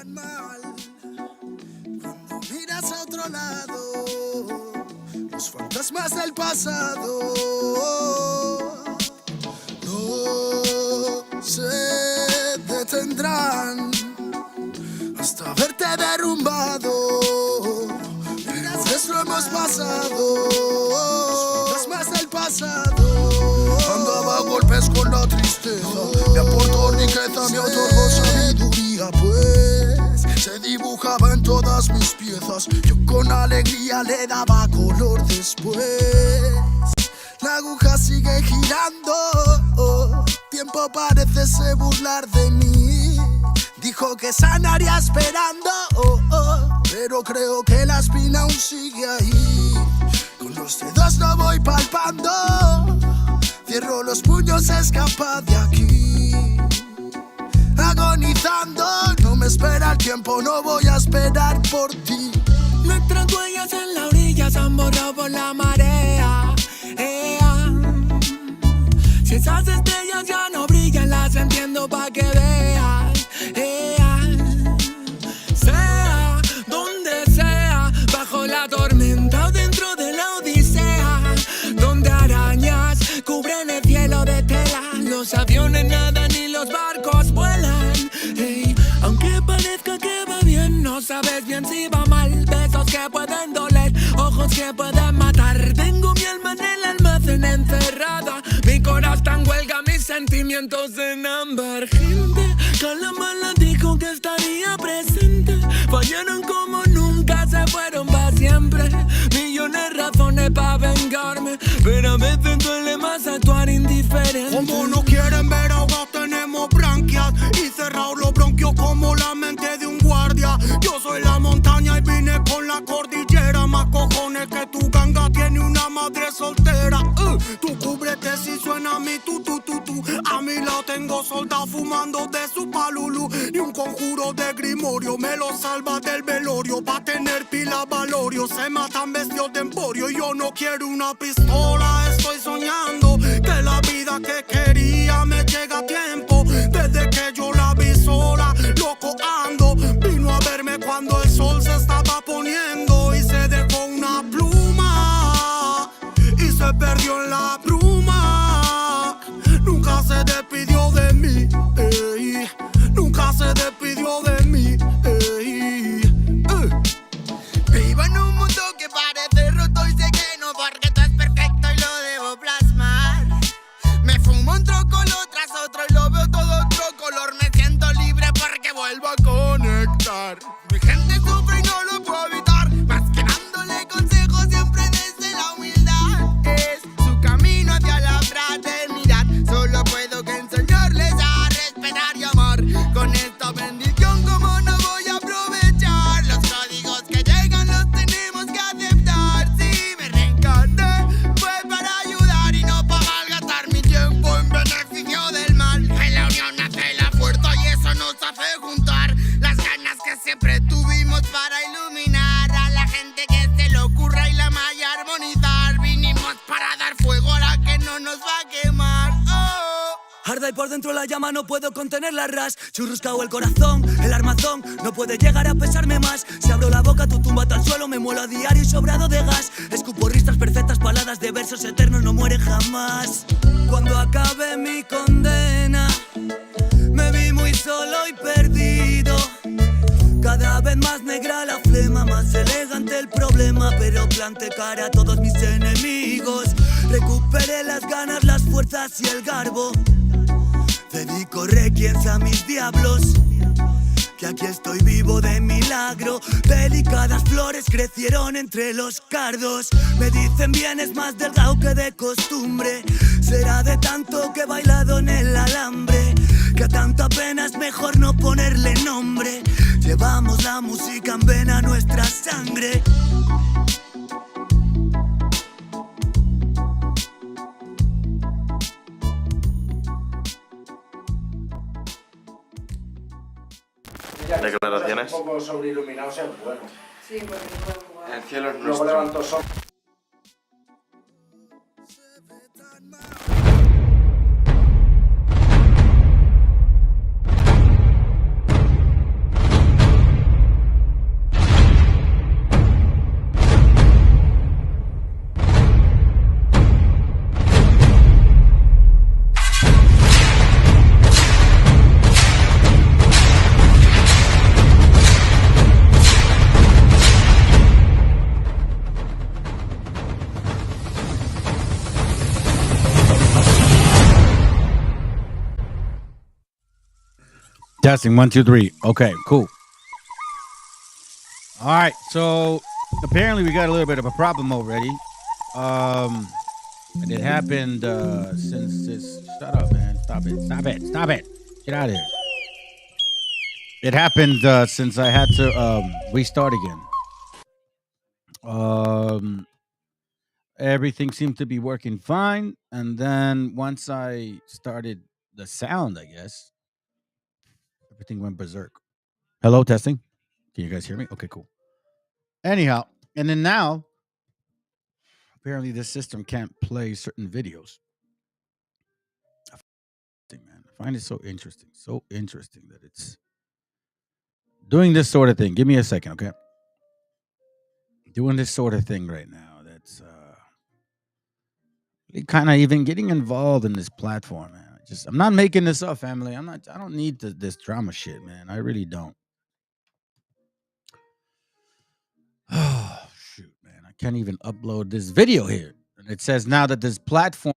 tan mal cuando miras a otro lado, los fantasmas del pasado no se detendrán hasta verte derrumbado. Miras, lo hemos pasado, los fantasmas del pasado. Andaba a golpes con la tristeza, me aportó riqueza, me otorgó sabiduría, pues se dibujaba en todas mis piezas. Yo con alegría le daba color después. La aguja sigue girando, tiempo parece se burlar de mí. Dijo que sanaría esperando, pero creo que la espina aún sigue ahí. Con los dedos no voy palpando, cierro los puños, escapa de aquí. Agonizando, no me espera el tiempo, no voy a esperar por ti. Nuestras huellas en la orilla se han borrado por la marea. Si esas estrellas ya no brillan, las entiendo pa' que veas. Sea donde sea, bajo la tormenta o dentro de la odisea, donde arañas cubren el cielo de tela, los aviones nadan y los barcos vuelan. Aunque parezca que va bien, no sabes bien si va mal. Besos que pueden doler, ojos que pueden matar. Tengo mi alma en el almacén encerrada, mi corazón está en huelga, mis sentimientos en ámbar. Gente, Calamala dijo que estaría presente. Fallaron como nunca, se fueron para siempre. Millones de razones para vengarme, pero a veces duele más actuar indiferente. Como no quieren ver ahogados, tenemos branquias y cerrados los bronquios como la mente de un guardia. Yo soy la montaña y vine con la cordillera. Más cojones que tu ganga tiene una madre soltera. Tú cúbrete si suena mi tu. A mi lado tengo soldados fumando de su palulú. Y un conjuro de grimorio me lo salva del velorio. Pa' tener pila valorio, se matan vestidos de emporio. Y yo no quiero una pistola, estoy soñando que la vida que quería me llega a tiempo. Desde que yo la vi sola, loco ando. Vino a verme cuando el sol se estaba poniendo y se dejó una pluma y se perdió en la bruma. Nunca se despidió de mí, nunca se despidió de mí. Vivo en un mundo que parece roto y sé que no, porque todo es perfecto y lo debo plasmar. Me fumo un trocolor tras otro y lo veo todo otro color. Me siento libre porque vuelvo a conectar. Mi gente sufre y no lo puedo evitar, más que dándole consejos siempre desde la humildad. Es su camino hacia la fraternidad. Solo puedo que enseñarles a respetar y amar. Con esta bendición, como no voy a aprovechar los códigos que llegan, los tenemos que aceptar. Si me reencarné fue para ayudar y no para malgastar mi tiempo en beneficio del mal. En la unión nace la fuerza y eso nos hace juntar las ganas que siempre tuvimos para iluminar a la gente que se le ocurra y la malla armonizar. Vinimos para dar fuego a la que no nos va a quemar. Arda y por dentro la llama, no puedo contener la ras. Churruscao el corazón, el armazón no puede llegar a pesarme más. Si abro la boca, tu tumba al suelo, me muelo a diario y sobrado de gas. Escupo ristas perfectas, paladas de versos eternos, no mueren jamás. Cuando acabe mi condena, me vi muy solo y perdido. Cada vez más negra la flema, más elegante el problema, pero planté cara a todos mis enemigos. Recuperé las ganas, las fuerzas y el garbo. Dedico requiems a mis diablos, que aquí estoy vivo de milagro. Delicadas flores crecieron entre los cardos. Me dicen vienes más delgado que de costumbre. Será de tanto que he bailado en el alambre, que a tanta pena es mejor no ponerle nombre. Llevamos la música en vena, nuestra sangre. Declaraciones. Un poco sobreiluminados es bueno. Sí, porque no pueden jugar. El cielo es Luego nuestro. levanto sol. Testing 1, 2, 3. Okay, cool. All right, so apparently we got a little bit of a problem already. And it happened since this. Shut up, man! Stop it! Stop it! Stop it! Get out of here! It happened since I had to restart again. Um, Everything seemed to be working fine, and then once I started the sound, I guess everything went berserk. Hello, testing. Can you guys hear me? Okay, cool. Anyhow, and then now apparently this system can't play certain videos. Man, I find it so interesting that it's doing this sort of thing. Give me a second, okay? Doing this sort of thing right now. That's kind of even getting involved in this platform, man. I'm not making this up, family. I don't need this drama shit, man. I really don't. Oh, shoot, man. I can't even upload this video here. And it says now that this platform.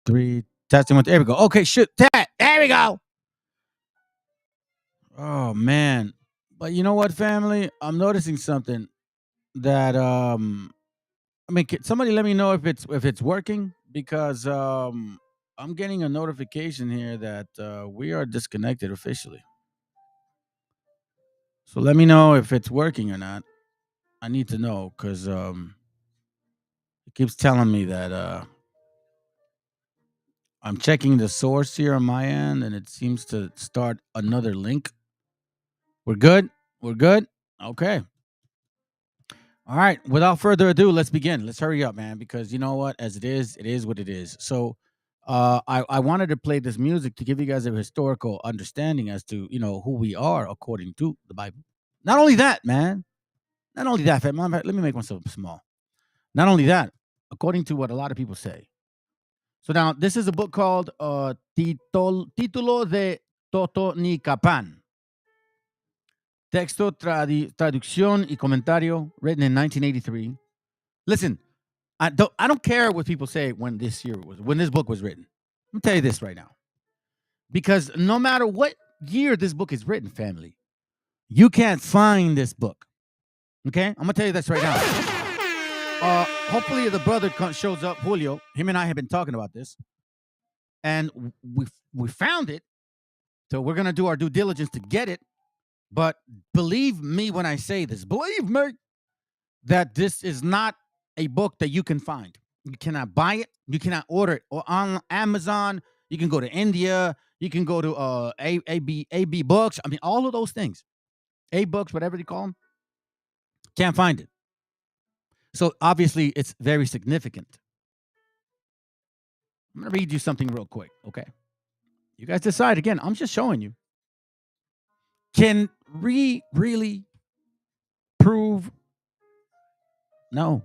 Three, testing one. There we go. Okay, shoot. That. There we go. Oh man. But you know what, family? I'm noticing something that I mean, can somebody let me know if it's working because I'm getting a notification here that we are disconnected officially. So let me know if it's working or not. I need to know because it keeps telling me that I'm checking the source here on my end, and it seems to start another link. We're good. We're good. Okay. All right. Without further ado, let's begin. Let's hurry up, man, because you know what? As it is what it is. So, I wanted to play this music to give you guys a historical understanding as to, who we are according to the Bible. Not only that, man. Not only that, fam. Let me make myself small. Not only that, according to what a lot of people say. So now, this is a book called Título de Totonicapán. Texto, traducción y comentario, written in 1983. Listen, I don't care what people say when this book was written. Let me tell you this right now. Because no matter what year this book is written, family, you can't find this book. Okay? I'm going to tell you this right now. Hopefully the brother shows up, Julio. Him and I have been talking about this. And we found it. So we're going to do our due diligence to get it. But believe me when I say this. Believe me that this is not a book that you can find. You cannot buy it. You cannot order it or on Amazon. You can go to India. You can go to AB Books. I mean, all of those things. A Books, whatever they call them. Can't find it. So obviously, it's very significant. I'm going to read you something real quick, okay? You guys decide. Again, I'm just showing you. Can we really prove? No.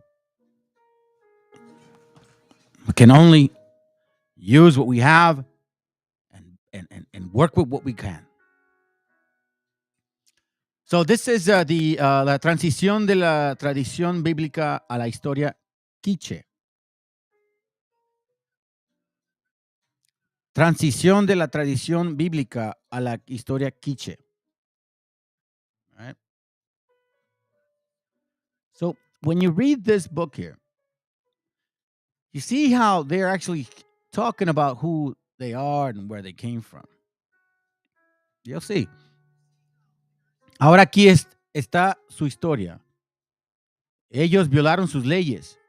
We can only use what we have and work with what we can. So this is la transición de la tradición bíblica a la historia quiche. Transición de la tradición bíblica a la historia quiche. All right. So when you read this book here, you see how they're actually talking about who they are and where they came from. You'll see. Ahora aquí está su historia. Ellos violaron sus leyes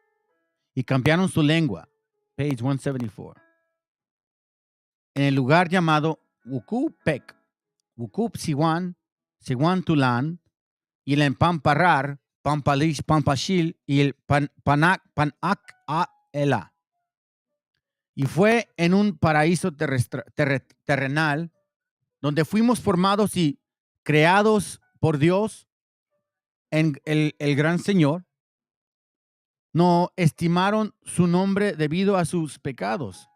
y cambiaron su lengua. Page 174. En el lugar llamado Wucupec, Wucup Siwan, Siwan Tulán, y el Pamparrar, Pampalish, Pampashil y el Panac a Ela. Y fue en un paraíso terrenal donde fuimos formados y creados por Dios, en el gran Señor. No estimaron su nombre debido a sus pecados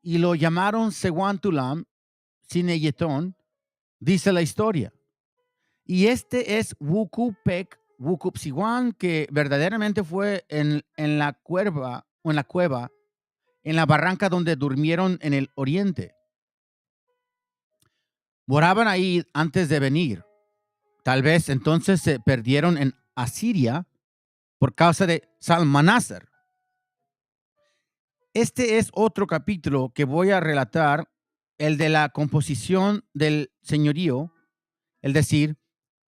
y lo llamaron Seguantulam, Sineyetón, dice la historia. Y este es Wucupec, Wucupsiwan, que verdaderamente fue en la cueva, en la barranca donde durmieron en el oriente. Moraban ahí antes de venir. Tal vez entonces se perdieron en Asiria por causa de Salmanasar. Este es otro capítulo que voy a relatar, el de la composición del señorío, es decir,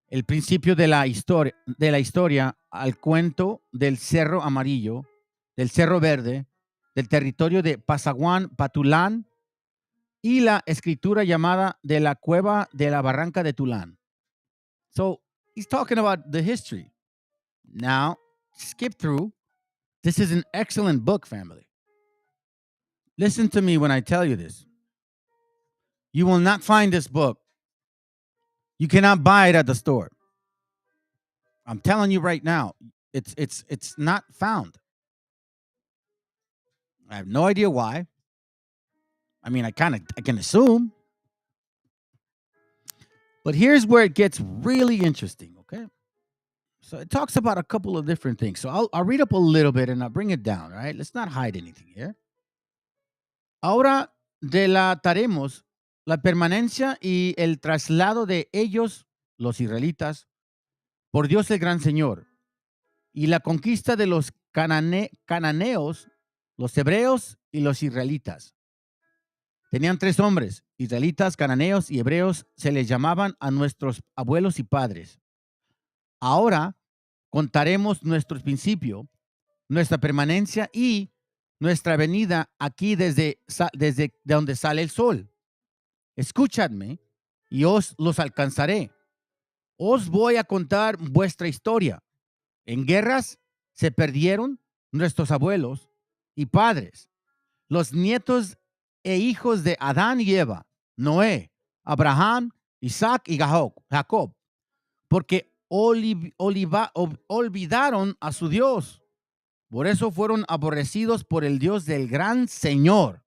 el principio de la historia al cuento del Cerro Amarillo, del Cerro Verde, del territorio de Pasaguán, Patulán y la escritura llamada de la cueva de la barranca de Tulán. So, he's talking about the history. Now, skip through. This is an excellent book, family. Listen to me when I tell you this. You will not find this book. You cannot buy it at the store. I'm telling you right now, it's not found. I have no idea why. I mean, I can assume. But here's where it gets really interesting, okay? So it talks about a couple of different things. So I'll read up a little bit and I'll bring it down, right? Let's not hide anything here. Ahora delataremos la permanencia y el traslado de ellos, los israelitas, por Dios el Gran Señor, y la conquista de los cananeos, los hebreos y los israelitas. Tenían 3 hombres, israelitas, cananeos y hebreos, se les llamaban a nuestros abuelos y padres. Ahora contaremos nuestro principio, nuestra permanencia y nuestra venida aquí desde donde sale el sol. Escuchadme y os los alcanzaré. Os voy a contar vuestra historia. En guerras se perdieron nuestros abuelos y padres. los nietos e hijos de Adán y Eva, Noé, Abraham, Isaac y Jacob, porque olvidaron a su Dios. Por eso fueron aborrecidos por el Dios del gran Señor.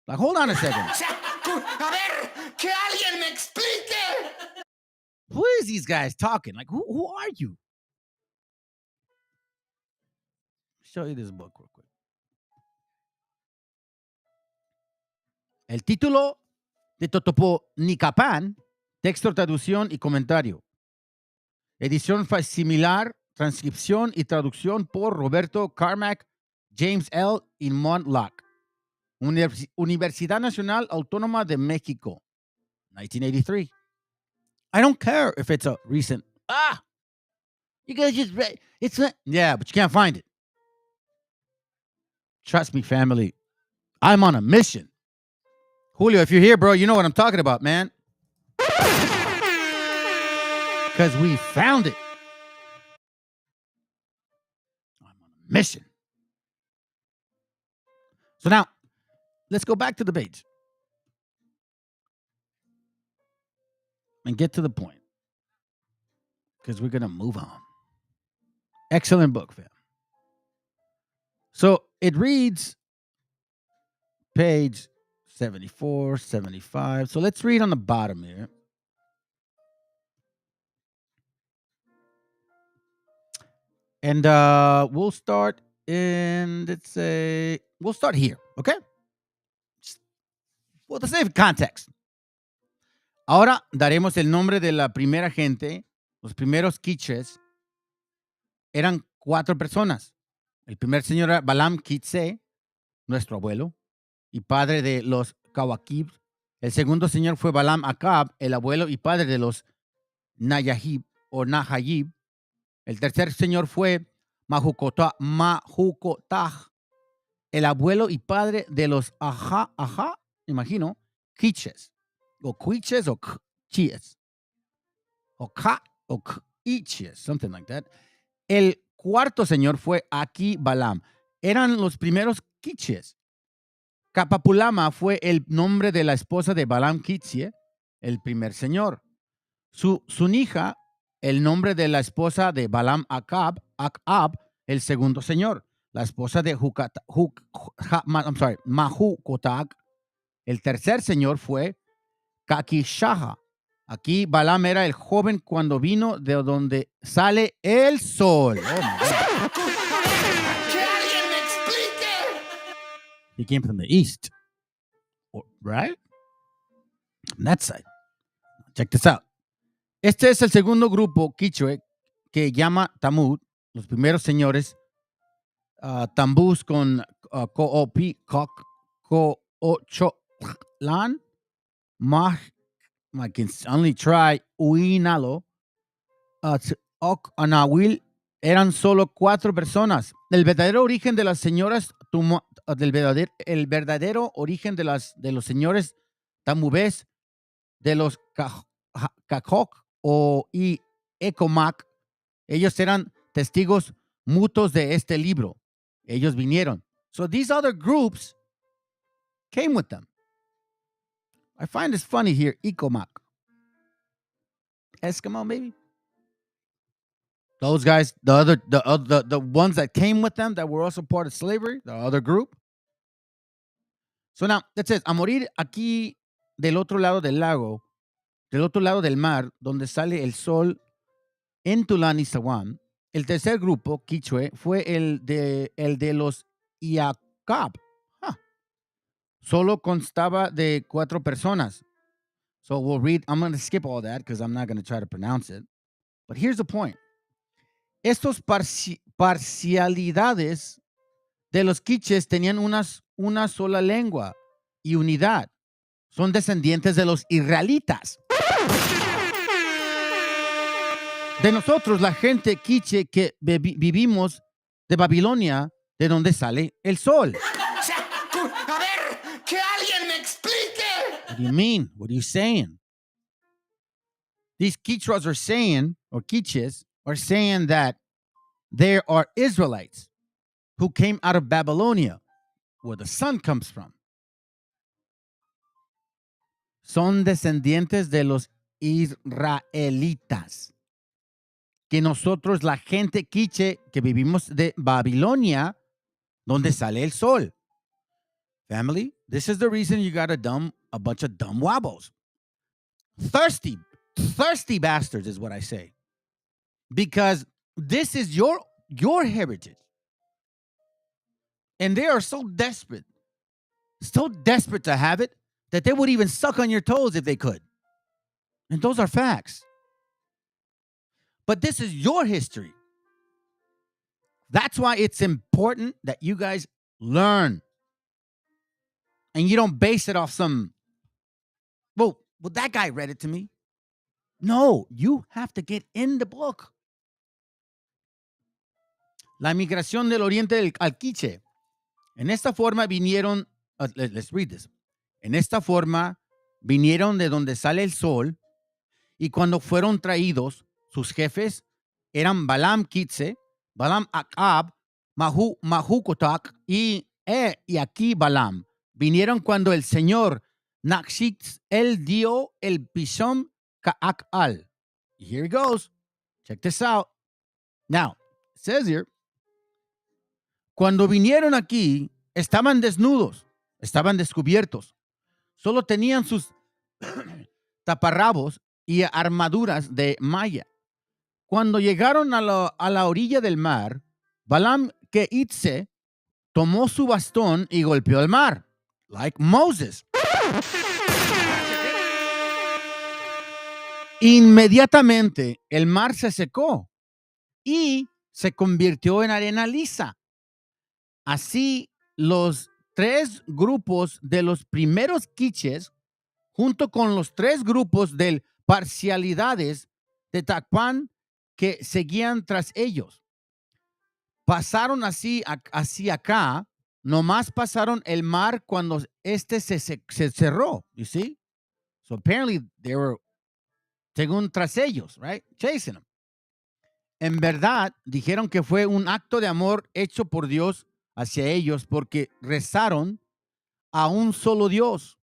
Like, hold on a second. O sea, a ver, que alguien me explique. Who is these guys talking? Like, who are you? Show you this book real quick. El título de Totoponicapán, texto, traducción y comentario. Edición similar, transcripción y traducción por Roberto Carmack, James L. y Montlock. Universidad Nacional Autónoma de México, 1983. I don't care if it's a recent. You guys just read. It's a, yeah, but you can't find it. Trust me, family. I'm on a mission. Julio, if you're here, bro, you know what I'm talking about, man. Because we found it. I'm on a mission. So now, let's go back to the page and get to the point. Because we're going to move on. Excellent book, fam. So it reads page 74, 75. So let's read on the bottom here. And we'll start in, let's say, we'll start here, okay? Well, the same context. Ahora daremos el nombre de la primera gente. Los primeros quiches eran 4 personas. El primer señor era Balaam Kitse, nuestro abuelo, y padre de los Kawakib. El segundo señor fue Balaam Acab, el abuelo y padre de los Nayahib o Nahayib. El tercer señor fue Mahukotah, el abuelo y padre de los imagino, quiches, o quiches o quiches, o quiches, something like that. El cuarto señor fue Aki Balaam. Eran los primeros quiches. Capapulama fue el nombre de la esposa de Balaam Kitsie, el primer señor. Su hija, el nombre de la esposa de Balaam Acab, el segundo señor. La esposa de Mahukotag. El tercer señor fue Kakishaha. Aquí Balaam era el joven cuando vino de donde sale el sol. Oh, my God. Que alguien me explique. He came from the east, right? On that side. Check this out. Este es el segundo grupo quichue que llama Tamud, los primeros señores, Tambús con Koopi, Kochotlan, I can only try, Uinalo, Ok, Anawil, eran solo 4 personas. El verdadero origen de las señoras, el verdadero origen de los señores Tamubés, de los Kakok y Ecomac, ellos eran testigos mutuos de este libro. Ellos vinieron. So these other groups came with them. I find this funny here, Ecomac. Eskimo, maybe? Those guys, the ones that came with them that were also part of slavery, the other group. So now, that says, a morir aquí del otro lado del lago, del otro lado del mar, donde sale el sol en Tulán y Sawam. El tercer grupo, quichue, fue el de los Iacab. Solo constaba de 4 personas. So we'll read, I'm going to skip all that because I'm not going to try to pronounce it. But here's the point. Estos parcialidades de los quiches tenían una sola lengua y unidad. Son descendientes de los israelitas. De nosotros, la gente quiche que vivimos de Babilonia, de donde sale el sol. O sea, a ver, que alguien me explique. What do you mean? What are you saying? These Quichuas are saying, or Quiches, are saying that there are Israelites who came out of Babylonia. where the sun comes from. Son descendientes de los israelitas. Que nosotros, la gente quiche, que vivimos de Babilonia, donde sale el sol. Family, this is the reason you got a bunch of dumb wabbles. Thirsty bastards is what I say. Because this is your heritage. And they are so desperate to have it, that they would even suck on your toes if they could. And those are facts. But this is your history. That's why it's important that you guys learn. And you don't base it off some, well, that guy read it to me. No, you have to get in the book. La migración del oriente al quiche. En esta forma vinieron, let's read this. En esta forma vinieron de donde sale el sol, y cuando fueron traídos, sus jefes eran Balaam Kitse, Balaam Acab, Mahukotak y aquí Balaam. Vinieron cuando el Señor Nakshitz él dio el Pishom Ka'akal. Here he goes. Check this out. Now, it says here, cuando vinieron aquí, estaban desnudos, estaban descubiertos. Solo tenían sus taparrabos y armaduras de malla. Cuando llegaron a la orilla del mar, Balaam Keitse tomó su bastón y golpeó el mar, like Moses. Inmediatamente el mar se secó y se convirtió en arena lisa. Así, los 3 grupos de los primeros quiches, junto con los 3 grupos de parcialidades de Tacpan que seguían tras ellos, pasaron así hacia acá, nomás pasaron el mar cuando se cerró, you see? So apparently they were, según tras ellos, right? Chasing them. En verdad, dijeron que fue un acto de amor hecho por Dios hacia ellos porque rezaron a un solo Dios,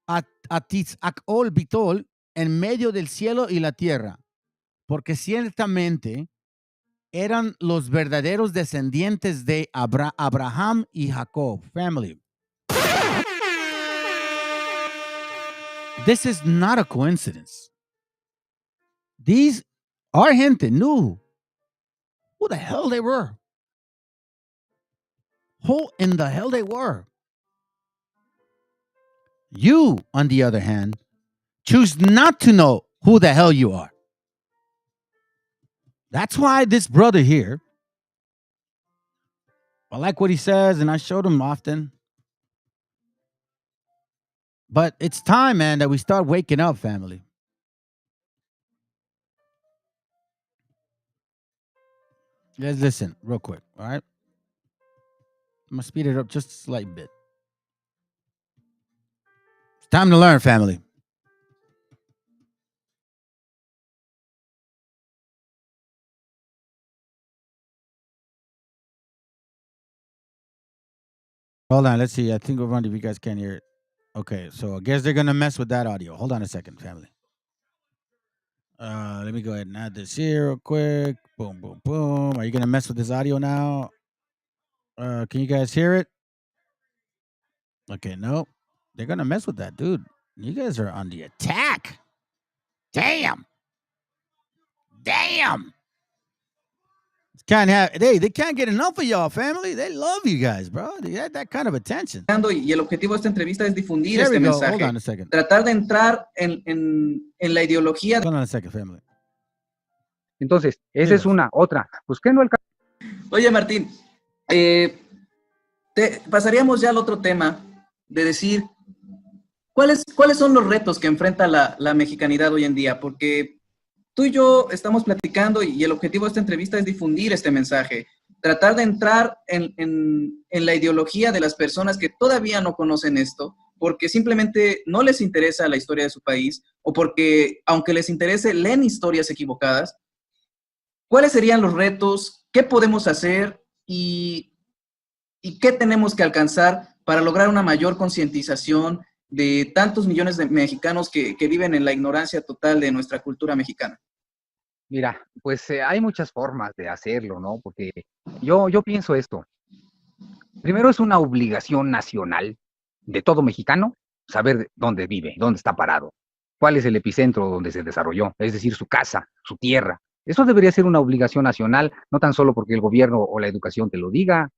a Titzakol Bitol, en medio del cielo y la tierra, porque ciertamente eran los verdaderos descendientes de Abraham y Jacob. Family. This is not a coincidence. Our gente knew who the hell they were. Who in the hell they were. You, on the other hand, choose not to know who the hell you are. That's why this brother here, I like what he says, and I showed him often. But it's time, man, that we start waking up, family. Let's listen real quick, all right? I'm going to speed it up just a slight bit. It's time to learn, family. Hold on, let's see. I think we're wondering if you guys can hear it. Okay, so I guess they're going to mess with that audio. Hold on a second, family. Let me go ahead and add this here real quick. Boom, boom, boom. Are you going to mess with this audio now? Can you guys hear it? Okay, nope. They're going to mess with that, dude. You guys are on the attack. Damn. They can't get enough of y'all, family. They love you guys, bro. They had that kind of attention. Y el objetivo de esta entrevista es difundir There este we go. mensaje. Hold on a second. Tratar de entrar en la ideología. Hold on a second, family. Entonces, esa es una. Otra, busquendo el... Oye, Martín, pasaríamos ya al otro tema de decir cuáles son los retos que enfrenta la mexicanidad hoy en día, porque tú y yo estamos platicando y el objetivo de esta entrevista es difundir este mensaje, tratar de entrar en la ideología de las personas que todavía no conocen esto, porque simplemente no les interesa la historia de su país, o porque, aunque les interese, leen historias equivocadas. ¿Cuáles serían los retos? ¿Qué podemos hacer? Y ¿Y qué tenemos que alcanzar para lograr una mayor concientización de tantos millones de mexicanos que viven en la ignorancia total de nuestra cultura mexicana? Mira, pues hay muchas formas de hacerlo, ¿no? Porque yo pienso esto. Primero es una obligación nacional de todo mexicano saber dónde vive, dónde está parado, cuál es el epicentro donde se desarrolló, es decir, su casa, su tierra. Eso debería ser una obligación nacional, no tan solo porque el gobierno o la educación te lo diga.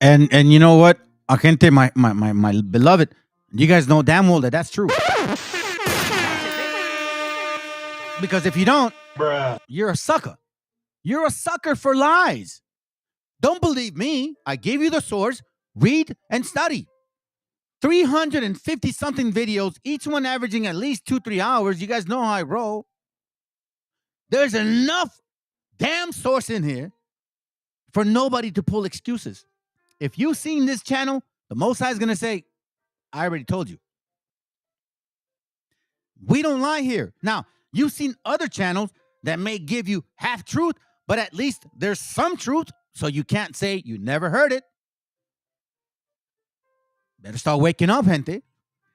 And you know what, gente, my beloved, you guys know damn well that that's true. Because if you don't, you're a sucker. You're a sucker for lies. Don't believe me. I gave you the source. Read and study. 350 something videos, each one averaging at least 2-3 hours. You guys know how I roll. There's enough damn source in here for nobody to pull excuses. If you've seen this channel, the Most High is going to say, I already told you. We don't lie here. Now, you've seen other channels that may give you half truth, but at least there's some truth, so you can't say you never heard it. Better start waking up, gente.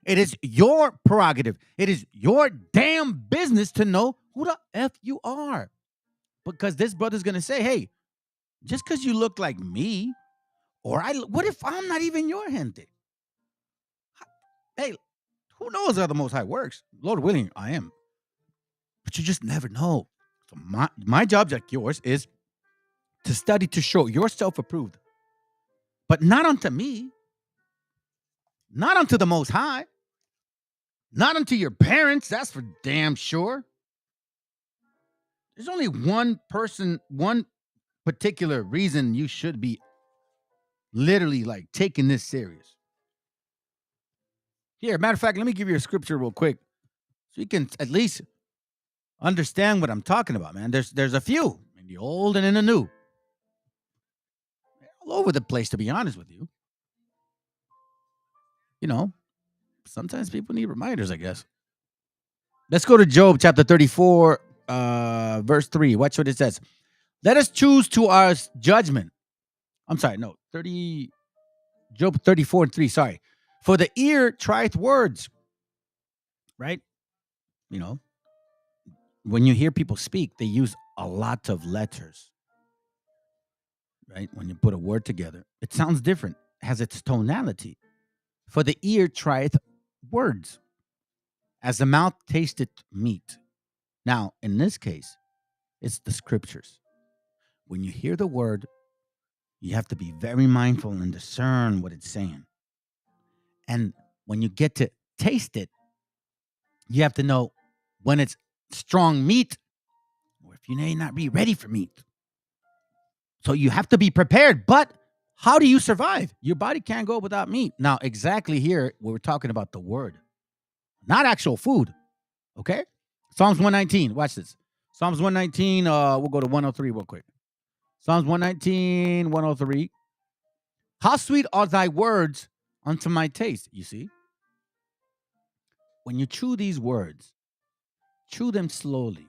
It is your prerogative. It is your damn business to know who the F you are. Because this brother's going to say, hey, just because you look like me, or what if I'm not even your gente? Hey, who knows how the Most High works? Lord willing, I am. But you just never know. So my job, like yours, is to study to show yourself approved. But not unto me. Not unto the Most High. Not unto your parents. That's for damn sure. There's only one person, one particular reason you should be literally like taking this serious. Here, matter of fact, let me give you a scripture real quick so you can at least understand what I'm talking about, man. There's a few in the old and in the new. They're all over the place, to be honest with you. You know, sometimes people need reminders, I guess. Let's go to Job chapter 34, verse 3. Watch what it says. Let us choose to our judgment. I'm sorry, no, Job 34 and 3, sorry. For the ear trieth words, right? You know, when you hear people speak, they use a lot of letters, right? When you put a word together, it sounds different, has its tonality. For the ear trieth words, as the mouth tasteth meat. Now, in this case, it's the scriptures. When you hear the word, you have to be very mindful and discern what it's saying. And when you get to taste it, you have to know when it's strong meat or if you may not be ready for meat. So you have to be prepared. But how do you survive? Your body can't go without meat. Now, exactly here, we're talking about the word, not actual food. Okay? Psalms 119. Watch this. Psalms 119. We'll go to 103 real quick. Psalms 119, 103. How sweet are thy words unto my taste, you see? When you chew these words, chew them slowly.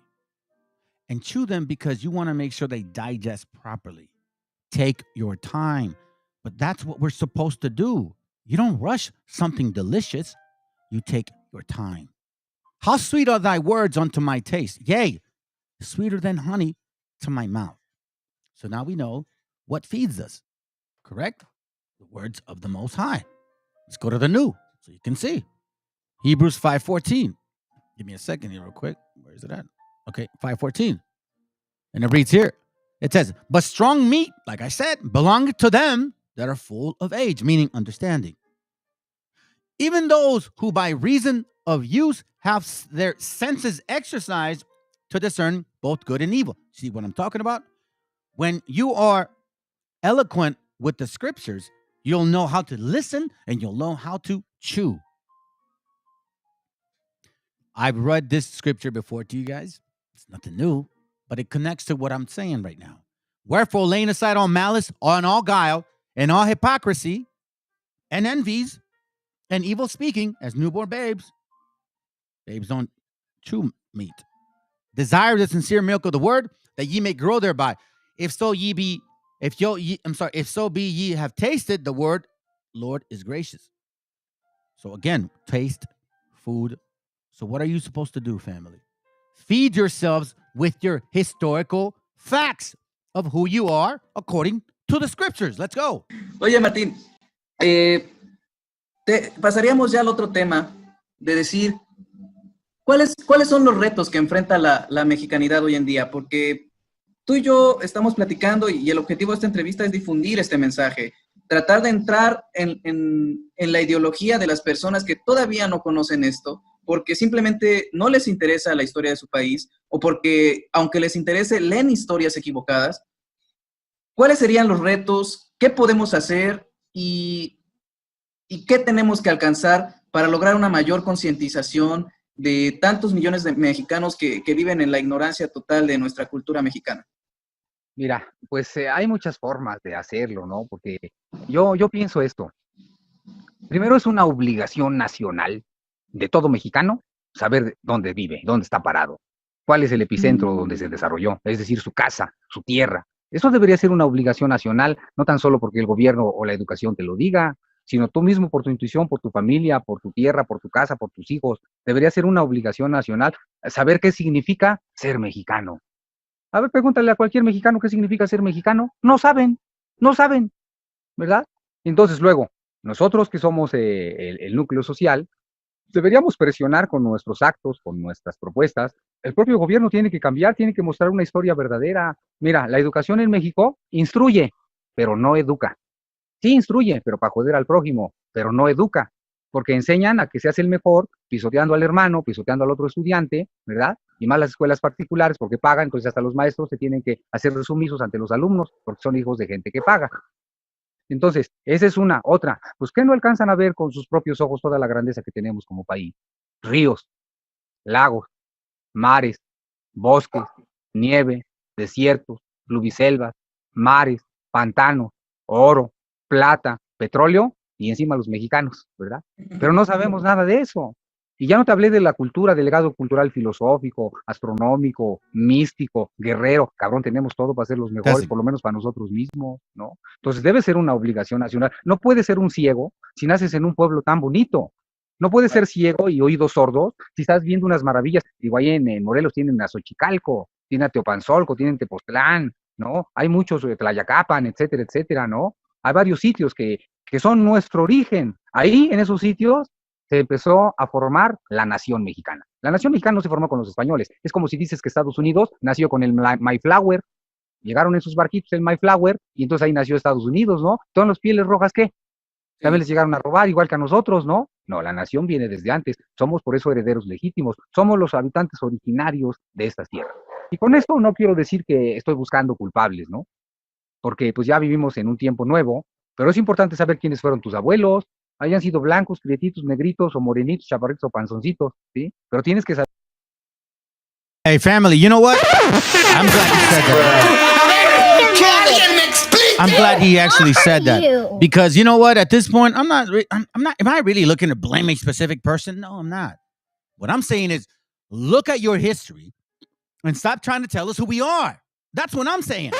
And chew them because you want to make sure they digest properly. Take your time. But that's what we're supposed to do. You don't rush something delicious. You take your time. How sweet are thy words unto my taste. Yea, sweeter than honey to my mouth. So now we know what feeds us. Correct? The words of the Most High. Let's go to the new so you can see. Hebrews 5:14. Give me a second here real quick. Where is it at? Okay, 5:14. And it reads here. It says, but strong meat, like I said, belongeth to them that are full of age, meaning understanding. Even those who by reason of use have their senses exercised to discern both good and evil. See what I'm talking about? When you are eloquent with the scriptures, you'll know how to listen and you'll know how to chew. I've read this scripture before to you guys. It's nothing new, but it connects to what I'm saying right now. Wherefore, laying aside all malice, and all guile, and all hypocrisy, and envies, and evil speaking, as newborn babes. Babes don't chew meat. Desire the sincere milk of the word, that ye may grow thereby. If so, ye be if so be ye have tasted the word, Lord is gracious. So again, taste, food. So what are you supposed to do, family? Feed yourselves with your historical facts of who you are according to the scriptures. Let's go. Oye, Martín, pasaríamos ya al otro tema de decir cuáles son los retos que enfrenta la mexicanidad hoy en día, porque tú y yo estamos platicando y el objetivo de esta entrevista es difundir este mensaje, tratar de entrar en la ideología de las personas que todavía no conocen esto, porque simplemente no les interesa la historia de su país o porque, aunque les interese, leen historias equivocadas. ¿Cuáles serían los retos? ¿Qué podemos hacer? ¿Y qué tenemos que alcanzar para lograr una mayor concientización de tantos millones de mexicanos que viven en la ignorancia total de nuestra cultura mexicana? Mira, pues hay muchas formas de hacerlo, ¿no? Porque yo pienso esto. Primero es una obligación nacional de todo mexicano saber dónde vive, dónde está parado, cuál es el epicentro donde se desarrolló, es decir, su casa, su tierra. Eso debería ser una obligación nacional, no tan solo porque el gobierno o la educación te lo diga, sino tú mismo por tu intuición, por tu familia, por tu tierra, por tu casa, por tus hijos. Debería ser una obligación nacional saber qué significa ser mexicano. A ver, pregúntale a cualquier mexicano qué significa ser mexicano. No saben, ¿verdad? Entonces luego, nosotros que somos el núcleo social, deberíamos presionar con nuestros actos, con nuestras propuestas. El propio gobierno tiene que cambiar, tiene que mostrar una historia verdadera. Mira, la educación en México instruye, pero no educa. Sí instruye, pero para joder al prójimo, pero no educa, porque enseñan a que seas el mejor, pisoteando al hermano, pisoteando al otro estudiante, ¿verdad? Y más las escuelas particulares porque pagan, entonces hasta los maestros se tienen que hacer sumisos ante los alumnos porque son hijos de gente que paga. Entonces, esa es una. Otra, pues que no alcanzan a ver con sus propios ojos toda la grandeza que tenemos como país. Ríos, lagos, mares, bosques, nieve, desiertos, pluviselvas, mares, pantanos, oro, plata, petróleo y encima los mexicanos, ¿verdad? Pero no sabemos nada de eso. Y ya no te hablé de la cultura, del legado cultural filosófico, astronómico, místico, guerrero. Cabrón, tenemos todo para ser los mejores, por lo menos para nosotros mismos, ¿no? Entonces debe ser una obligación nacional. No puedes ser un ciego si naces en un pueblo tan bonito. No puedes ser ciego y oídos sordos si estás viendo unas maravillas. Digo, ahí en Morelos tienen a Xochicalco, tienen a Teopanzolco, tienen Tepoztlán, ¿no? Hay muchos, Tlayacapan, etcétera, ¿no? Hay varios sitios que son nuestro origen. Ahí, en esos sitios, se empezó a formar la nación mexicana. La nación mexicana no se formó con los españoles. Es como si dices que Estados Unidos nació con el Mayflower. Llegaron en sus barquitos el Mayflower y entonces ahí nació Estados Unidos, ¿no? Todos los pieles rojas, ¿qué? También les llegaron a robar, igual que a nosotros, ¿no? No, la nación viene desde antes. Somos por eso herederos legítimos. Somos los habitantes originarios de estas tierras. Y con esto no quiero decir que estoy buscando culpables, ¿no? Porque pues ya vivimos en un tiempo nuevo, pero es importante saber quiénes fueron tus abuelos, hayan sido blancos, prietitos, negritos, o morenitos, chaparritos, o panzoncitos, ¿sí? Pero tienes que saber. Hey, family, you know what? I'm glad you said that. I'm glad he actually said that because you know what? At this point, I'm not. Am I really looking to blame a specific person? No, I'm not. What I'm saying is, look at your history and stop trying to tell us who we are. That's what I'm saying.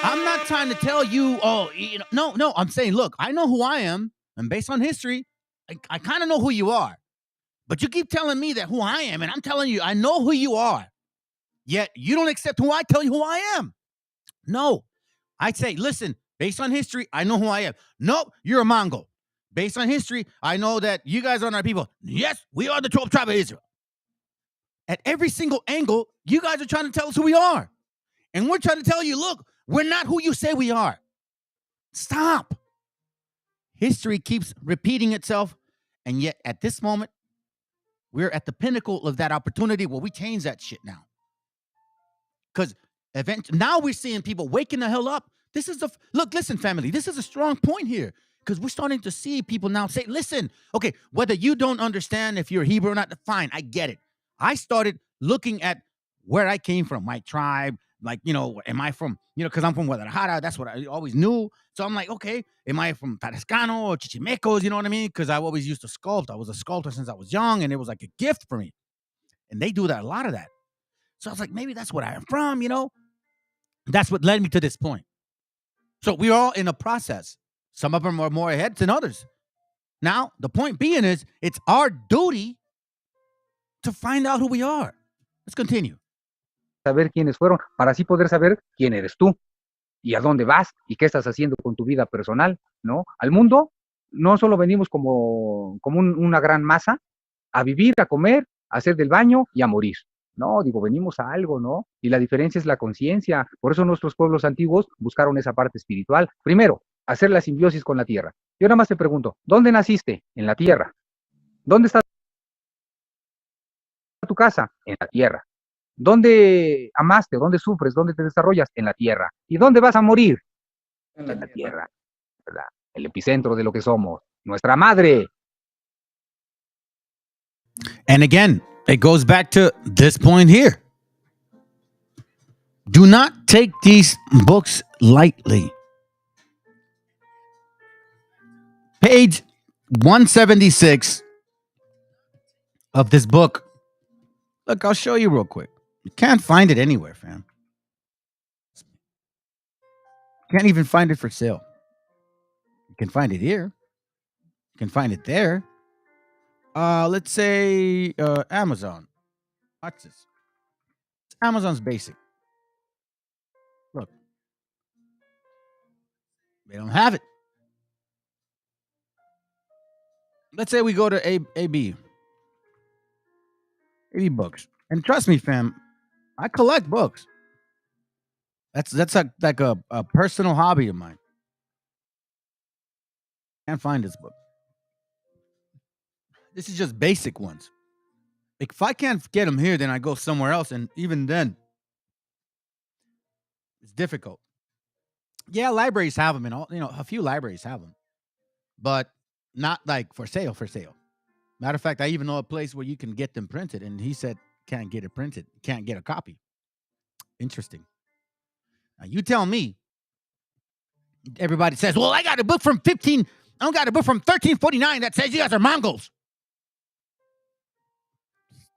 I'm not trying to tell you, oh, you know, no. I'm saying, look, I know who I am, and based on history, I kind of know who you are. But you keep telling me that who I am, and I'm telling you, I know who you are. Yet you don't accept who I tell you who I am. No. I'd say, listen, based on history, I know who I am. Nope, you're a Mongol. Based on history, I know that you guys aren't our people. Yes, we are the 12th tribe of Israel. At every single angle, you guys are trying to tell us who we are. And we're trying to tell you, look, we're not who you say we are. Stop. History keeps repeating itself. And yet, at this moment, we're at the pinnacle of that opportunity where we change that shit now. Because now we're seeing people waking the hell up. This is look, listen, family, this is a strong point here. Because we're starting to see people now say, listen, okay, whether you don't understand if you're Hebrew or not, fine, I get it. I started looking at where I came from, my tribe, like, you know, am I from, you know, because I'm from Guadalajara, that's what I always knew. So I'm like, okay, am I from Tarascano or Chichimecos, you know what I mean? Because I always used to sculpt. I was a sculptor since I was young, and it was like a gift for me. And they do that, a lot of that. So I was like, maybe that's what I am from, you know? That's what led me to this point. So we're all in a process. Some of them are more ahead than others. Now, the point being is, it's our duty to find out who we are. Let's continue. Saber quiénes fueron, para así poder saber quién eres tú y a dónde vas y qué estás haciendo con tu vida personal, ¿no? Al mundo no solo venimos como una gran masa a vivir, a comer, a hacer del baño y a morir. No, digo, venimos a algo, ¿no? Y la diferencia es la conciencia. Por eso nuestros pueblos antiguos buscaron esa parte espiritual. Primero, hacer la simbiosis con la tierra. Yo nada más te pregunto, ¿dónde naciste? En la tierra. ¿Dónde está tu casa? En la tierra. ¿Dónde amaste? ¿Dónde sufres? ¿Dónde te desarrollas? En la tierra. ¿Y dónde vas a morir? En la tierra, ¿verdad? El epicentro de lo que somos. Nuestra madre. And again, it goes back to this point here. Do not take these books lightly. Page 176 of this book. Look, I'll show you real quick. You can't find it anywhere, fam. Can't even find it for sale. You can find it here. You can find it there. Let's say Amazon. Watch this. Amazon's basic. Look. They don't have it. Let's say we go to AB Books. And trust me, fam, I collect books. That's like a personal hobby of mine. Can't find this book. This is just basic ones. If I can't get them here, then I go somewhere else, and even then, it's difficult. Yeah, libraries have them, and all a few libraries have them, but not like for sale. Matter of fact, I even know a place where you can get them printed, and he said can't get it printed, can't get a copy. Interesting. Now you tell me. Everybody says, "Well, I got a book from 1349 that says you guys are Mongols."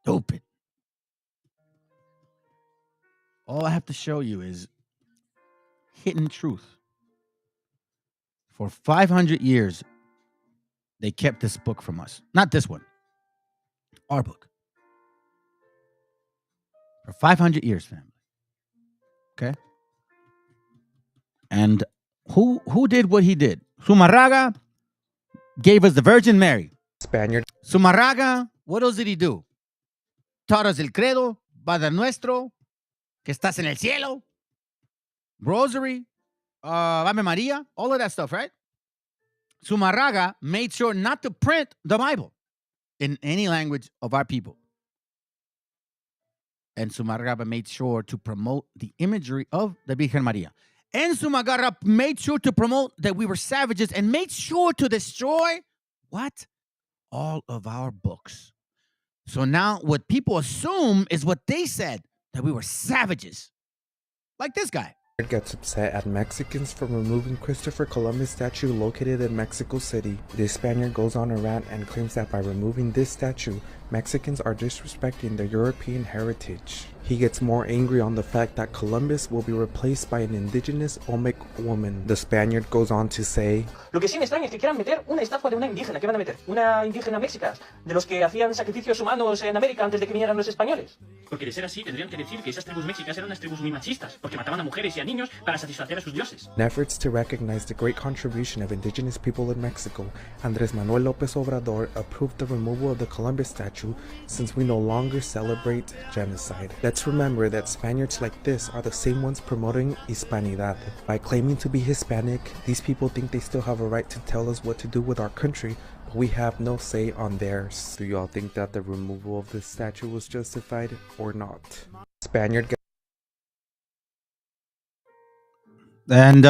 Stupid. All I have to show you is hidden truth. For 500 years, they kept this book from us. Not this one. Our book. For 500 years, family. Okay? And who did what he did? Zumarraga gave us the Virgin Mary. Spaniard. Zumarraga, what else did he do? Taught us el credo, Padre Nuestro, que estás en el cielo, Rosary, Ave Maria, all of that stuff, right? Zumarraga made sure not to print the Bible in any language of our people. And Zumarraga made sure to promote the imagery of the Virgen Maria. And Zumarraga made sure to promote that we were savages and made sure to destroy what? All of our books. So now what people assume is what they said, that we were savages. Like this guy. Gets upset at Mexicans for removing Christopher Columbus statue located in Mexico City. This Spaniard goes on a rant and claims that by removing this statue, Mexicans are disrespecting their European heritage. He gets more angry on the fact that Columbus will be replaced by an indigenous Olmec woman. The Spaniard goes on to say, Lo que sí me extraña es que quieran meter una estatua de una indígena. ¿Qué van a meter? Una indígena mexica, de los que hacían sacrificios humanos en América antes de que vinieran los españoles. Porque de ser así, tendrían que decir que esas tribus mexicas eran unas tribus muy machistas, porque mataban a mujeres y a niños para satisfacer a sus dioses. In efforts to recognize the great contribution of indigenous people in Mexico, Andrés Manuel López Obrador approved the removal of the Columbus statue since we no longer celebrate genocide. Let's remember that Spaniards like this are the same ones promoting Hispanidad. By claiming to be Hispanic, these people think they still have a right to tell us what to do with our country, but we have no say on theirs. Do y'all think that the removal of this statue was justified or not? Spaniard. And,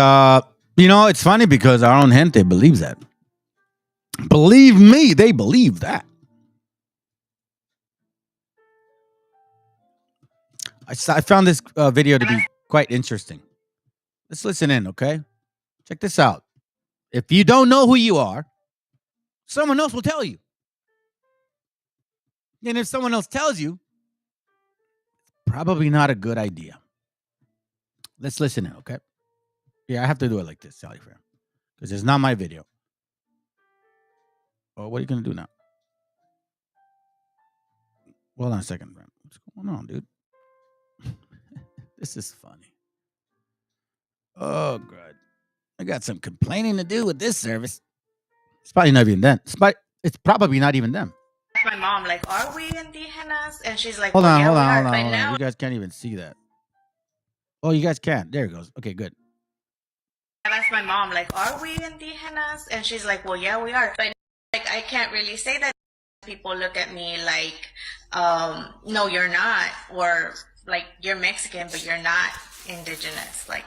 it's funny because our own gente believes that. Believe me, they believe that. I found this video to be quite interesting. Let's listen in, okay? Check this out. If you don't know who you are, someone else will tell you. And if someone else tells you, probably not a good idea. Let's listen in, okay? Yeah, I have to do it like this, Sally Fran, because it's not my video. Oh, what are you gonna do now? Hold on a second, Fran. What's going on, dude? This is funny. Oh, God. I got some complaining to do with this service. It's probably not even them. It's probably not even them. My mom, like, are we indigenous? And she's like, Hold well, on, yeah, hold we on, are. hold on, But hold on. now You guys can't even see that. Oh, you guys can. There it goes. Okay, good. I asked my mom, like, are we indigenous? And she's like, well, yeah, we are. But like, I can't really say that. People look at me like, no, you're not, or like, you're Mexican, but you're not indigenous, like,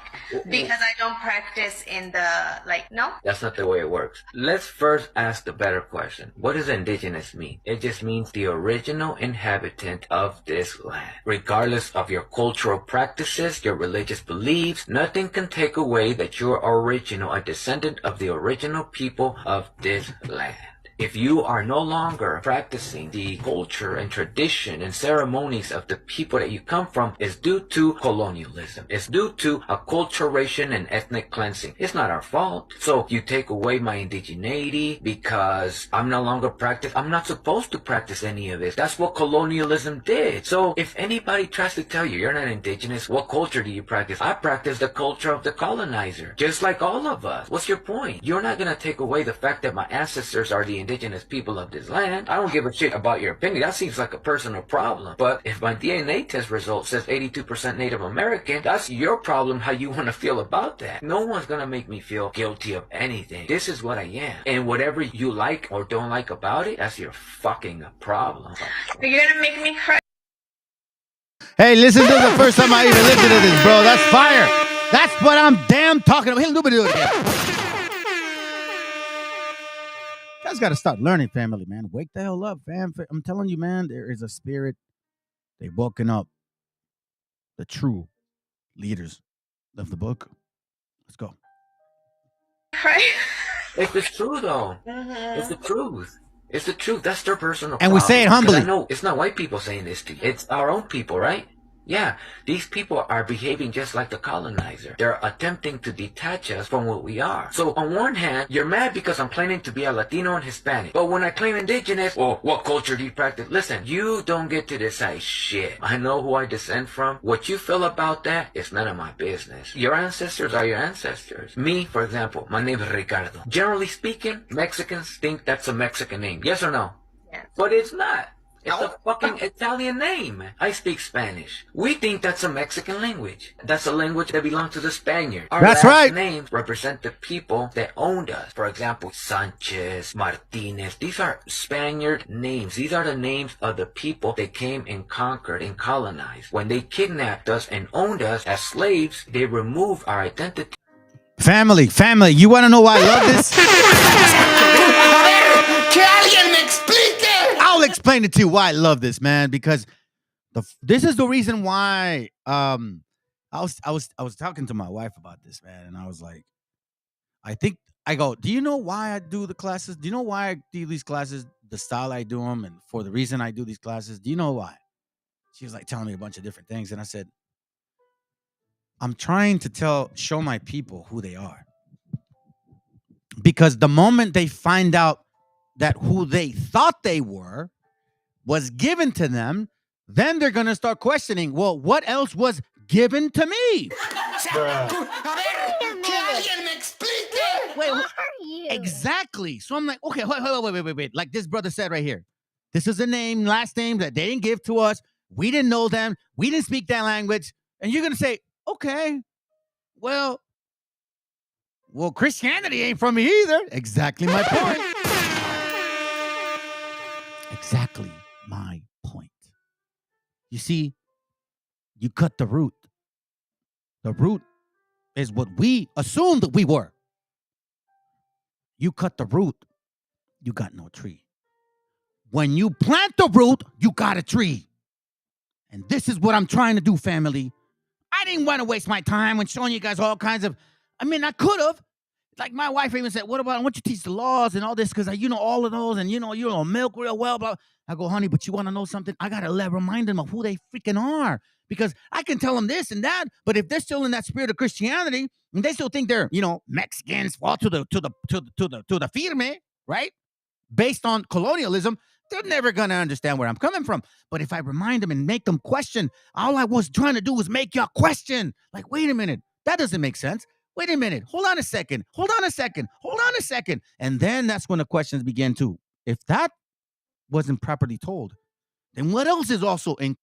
because I don't practice in the, like, no. That's not the way it works. Let's first ask the better question. What does indigenous mean? It just means the original inhabitant of this land. Regardless of your cultural practices, your religious beliefs, nothing can take away that you're original, a descendant of the original people of this land. If you are no longer practicing the culture and tradition and ceremonies of the people that you come from, it's due to colonialism. It's due to acculturation and ethnic cleansing. It's not our fault. So you take away my indigeneity because I'm no longer I'm not supposed to practice any of this. That's what colonialism did. So if anybody tries to tell you you're not indigenous, what culture do you practice? I practice the culture of the colonizer, just like all of us. What's your point? You're not going to take away the fact that my ancestors are the indigenous people of this land. I don't give a shit about your opinion. That seems like a personal problem. But if my DNA test result says 82% Native American, that's your problem, how you want to feel about that. No one's going to make me feel guilty of anything. This is what I am. And whatever you like or don't like about it, that's your fucking problem. You're gonna make me cry. Hey, listen to the first time I even listened to this, bro. That's fire. That's what I'm damn talking about. Hey, nobody do it again. You guys got to start learning, family, man. Wake the hell up, fam. I'm telling you, man, there is a spirit. They woken up the true leaders of the book. Let's go. If it's true, though, it's the truth. It's the truth. That's their personal And problem. we say it humbly. I know it's not white people saying this to you. It's our own people, right? Yeah, these people are behaving just like the colonizer. They're attempting to detach us from what we are. So on one hand, you're mad because I'm claiming to be a Latino and Hispanic. But when I claim indigenous, well, what culture do you practice? Listen, you don't get to decide shit. I know who I descend from. What you feel about that is none of my business. Your ancestors are your ancestors. Me, for example, my name is Ricardo. Generally speaking, Mexicans think that's a Mexican name. Yes or no? Yes. But it's not. It's a fucking Italian name. I speak Spanish. We think that's a Mexican language. That's a language that belongs to the Spaniards. Our That's last right. names represent the people that owned us. For example, Sanchez, Martinez. These are Spaniard names. These are the names of the people that came and conquered and colonized. When they kidnapped us and owned us as slaves, they removed our identity. Family, you want to know why I love this? I'll explain it to you why I love this, man. Because this is the reason why. I was talking to my wife about this, man, and I was like, do you know why I do the classes? Do you know why I do these classes? The style I do them, and for the reason I do these classes. Do you know why? She was like telling me a bunch of different things, and I said, I'm trying to show my people who they are. Because the moment they find out that who they thought they were was given to them, then they're going to start questioning, well, what else was given to me? Wait, exactly. So I'm like, okay, wait. Like this brother said right here. This is a name, last name that they didn't give to us. We didn't know them. We didn't speak that language. And you're going to say, okay, well, Christianity ain't from me either. Exactly my point. Exactly my point. You see, you cut the root. The root is what we assumed that we were. You cut the root, you got no tree. When you plant the root, you got a tree. And this is what I'm trying to do, family. I didn't want to waste my time when showing you guys all kinds of, I could have. Like my wife even said, what about, I want you to teach the laws and all this because you know all of those and you know milk real well, blah. I go, honey, but you want to know something? I got to remind them of who they freaking are because I can tell them this and that, but if they're still in that spirit of Christianity and they still think they're, Mexicans fall to the firme, right? Based on colonialism, they're never going to understand where I'm coming from. But if I remind them and make them question, all I was trying to do was make y'all question. Like, wait a minute, that doesn't make sense. Wait a minute, hold on a second. And then that's when the questions begin too. If that wasn't properly told, then what else is also in?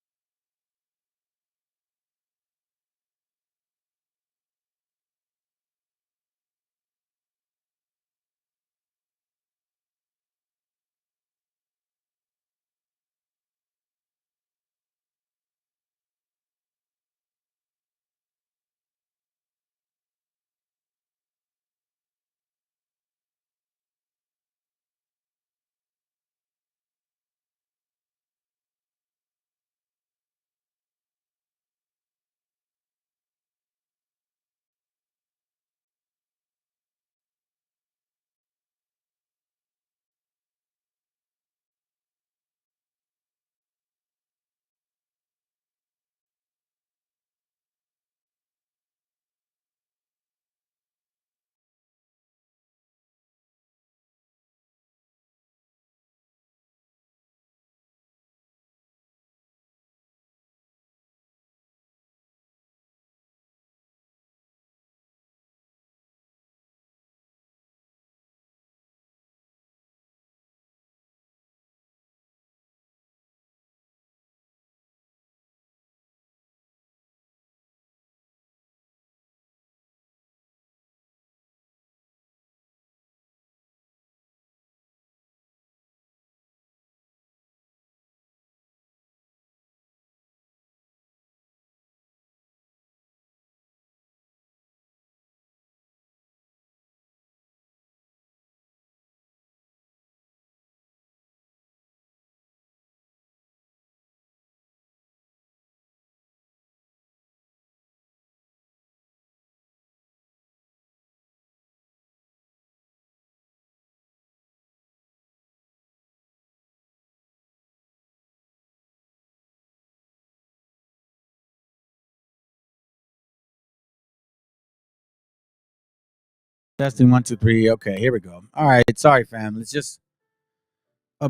Testing 1, 2, 3. Okay, here we go. All right, sorry, fam. Let's just.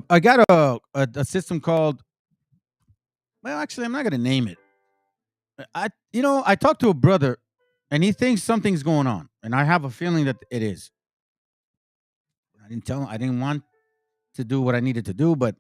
I got a system called. Well, actually, I'm not gonna name it. I talked to a brother, and he thinks something's going on, and I have a feeling that it is. I didn't tell him. I didn't want to do what I needed to do, but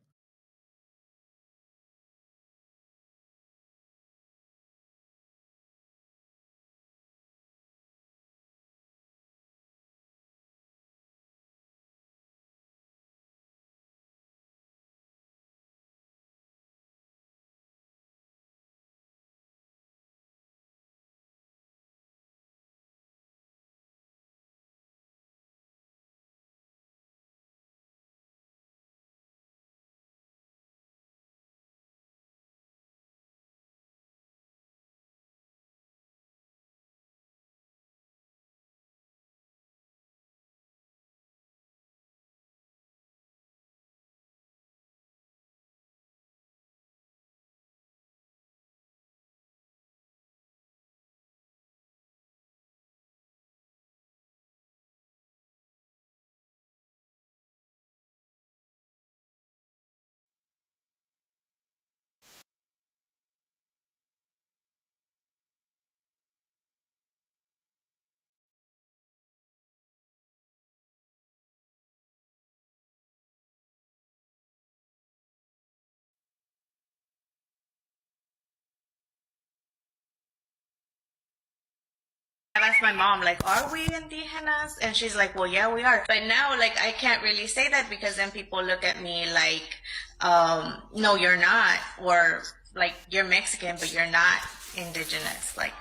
I asked my mom, like, are we indigenous? And she's like, well, yeah, we are. But now, like, I can't really say that because then people look at me like, no, you're not. Or, like, you're Mexican, but you're not indigenous. Like,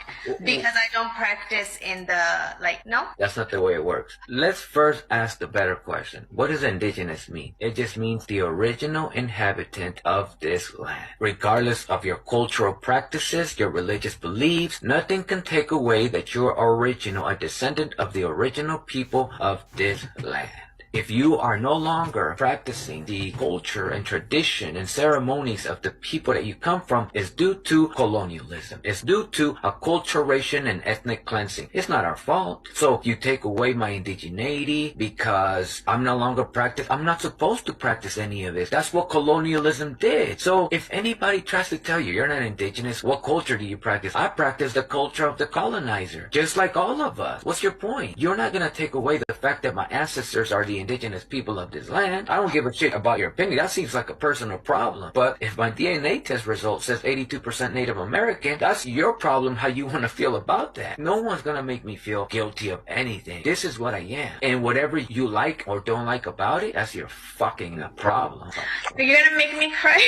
because I don't practice in the, like, no. That's not the way it works. Let's first ask the better question. What does indigenous mean? It just means the original inhabitant of this land. Regardless of your cultural practices, your religious beliefs, nothing can take away that you're original, a descendant of the original people of this land. If you are no longer practicing the culture and tradition and ceremonies of the people that you come from, it's due to colonialism. It's due to acculturation and ethnic cleansing. It's not our fault. So you take away my indigeneity because I'm no longer I'm not supposed to practice any of this. That's what colonialism did. So if anybody tries to tell you you're not indigenous, what culture do you practice? I practice the culture of the colonizer, just like all of us. What's your point? You're not going to take away the fact that my ancestors are the indigenous people of this land. I don't give a shit about your opinion. That seems like a personal problem. But if my DNA test result says 82% Native American, that's your problem, how you want to feel about that. No one's going to make me feel guilty of anything. This is what I am. And whatever you like or don't like about it, that's your fucking problem. You're gonna make me cry.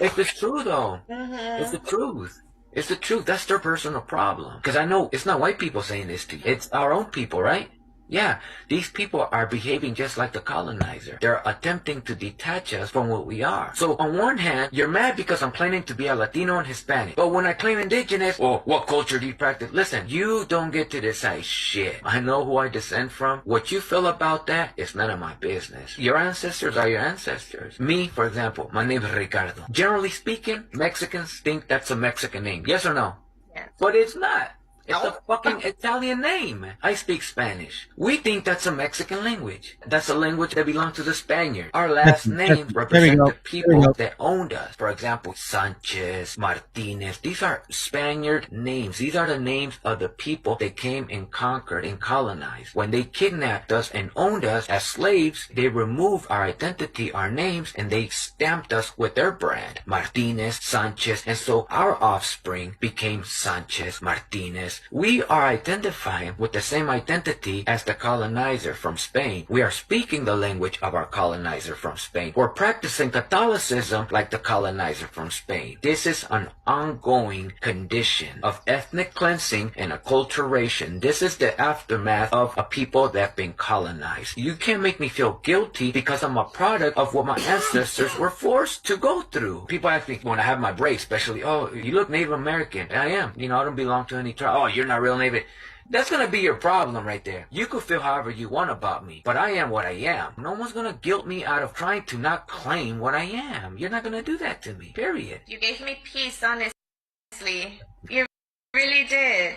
It's the truth, though. It's the truth. It's the truth. That's their personal problem. Because I know it's not white people saying this to you. It's our own people, right? Yeah, these people are behaving just like the colonizer. They're attempting to detach us from what we are. So on one hand, you're mad because I'm claiming to be a Latino and Hispanic. But when I claim indigenous, oh, what culture do you practice? Listen, you don't get to decide shit. I know who I descend from. What you feel about that is none of my business. Your ancestors are your ancestors. Me, for example, my name is Ricardo. Generally speaking, Mexicans think that's a Mexican name. Yes or no? Yes. But it's not. It's a fucking Italian name. I speak Spanish. We think that's a Mexican language. That's a language that belongs to the Spaniard. Our last names represent the people that owned us. For example, Sanchez, Martinez. These are Spaniard names. These are the names of the people that came and conquered and colonized. When they kidnapped us and owned us as slaves, they removed our identity, our names, and they stamped us with their brand. Martinez, Sanchez, and so our offspring became Sanchez, Martinez. We are identifying with the same identity as the colonizer from Spain. We are speaking the language of our colonizer from Spain. We're practicing Catholicism like the colonizer from Spain. This is an ongoing condition of ethnic cleansing and acculturation. This is the aftermath of a people that have been colonized. You can't make me feel guilty because I'm a product of what my ancestors were forced to go through. People ask me when I have my break, especially, oh, you look Native American. I am. You know, I don't belong to any tribe. Oh, you're not real Native. That's going to be your problem right there. You could feel however you want about me, but I am what I am. No one's going to guilt me out of trying to not claim what I am. You're not going to do that to me, period. You gave me peace, honestly. You really did.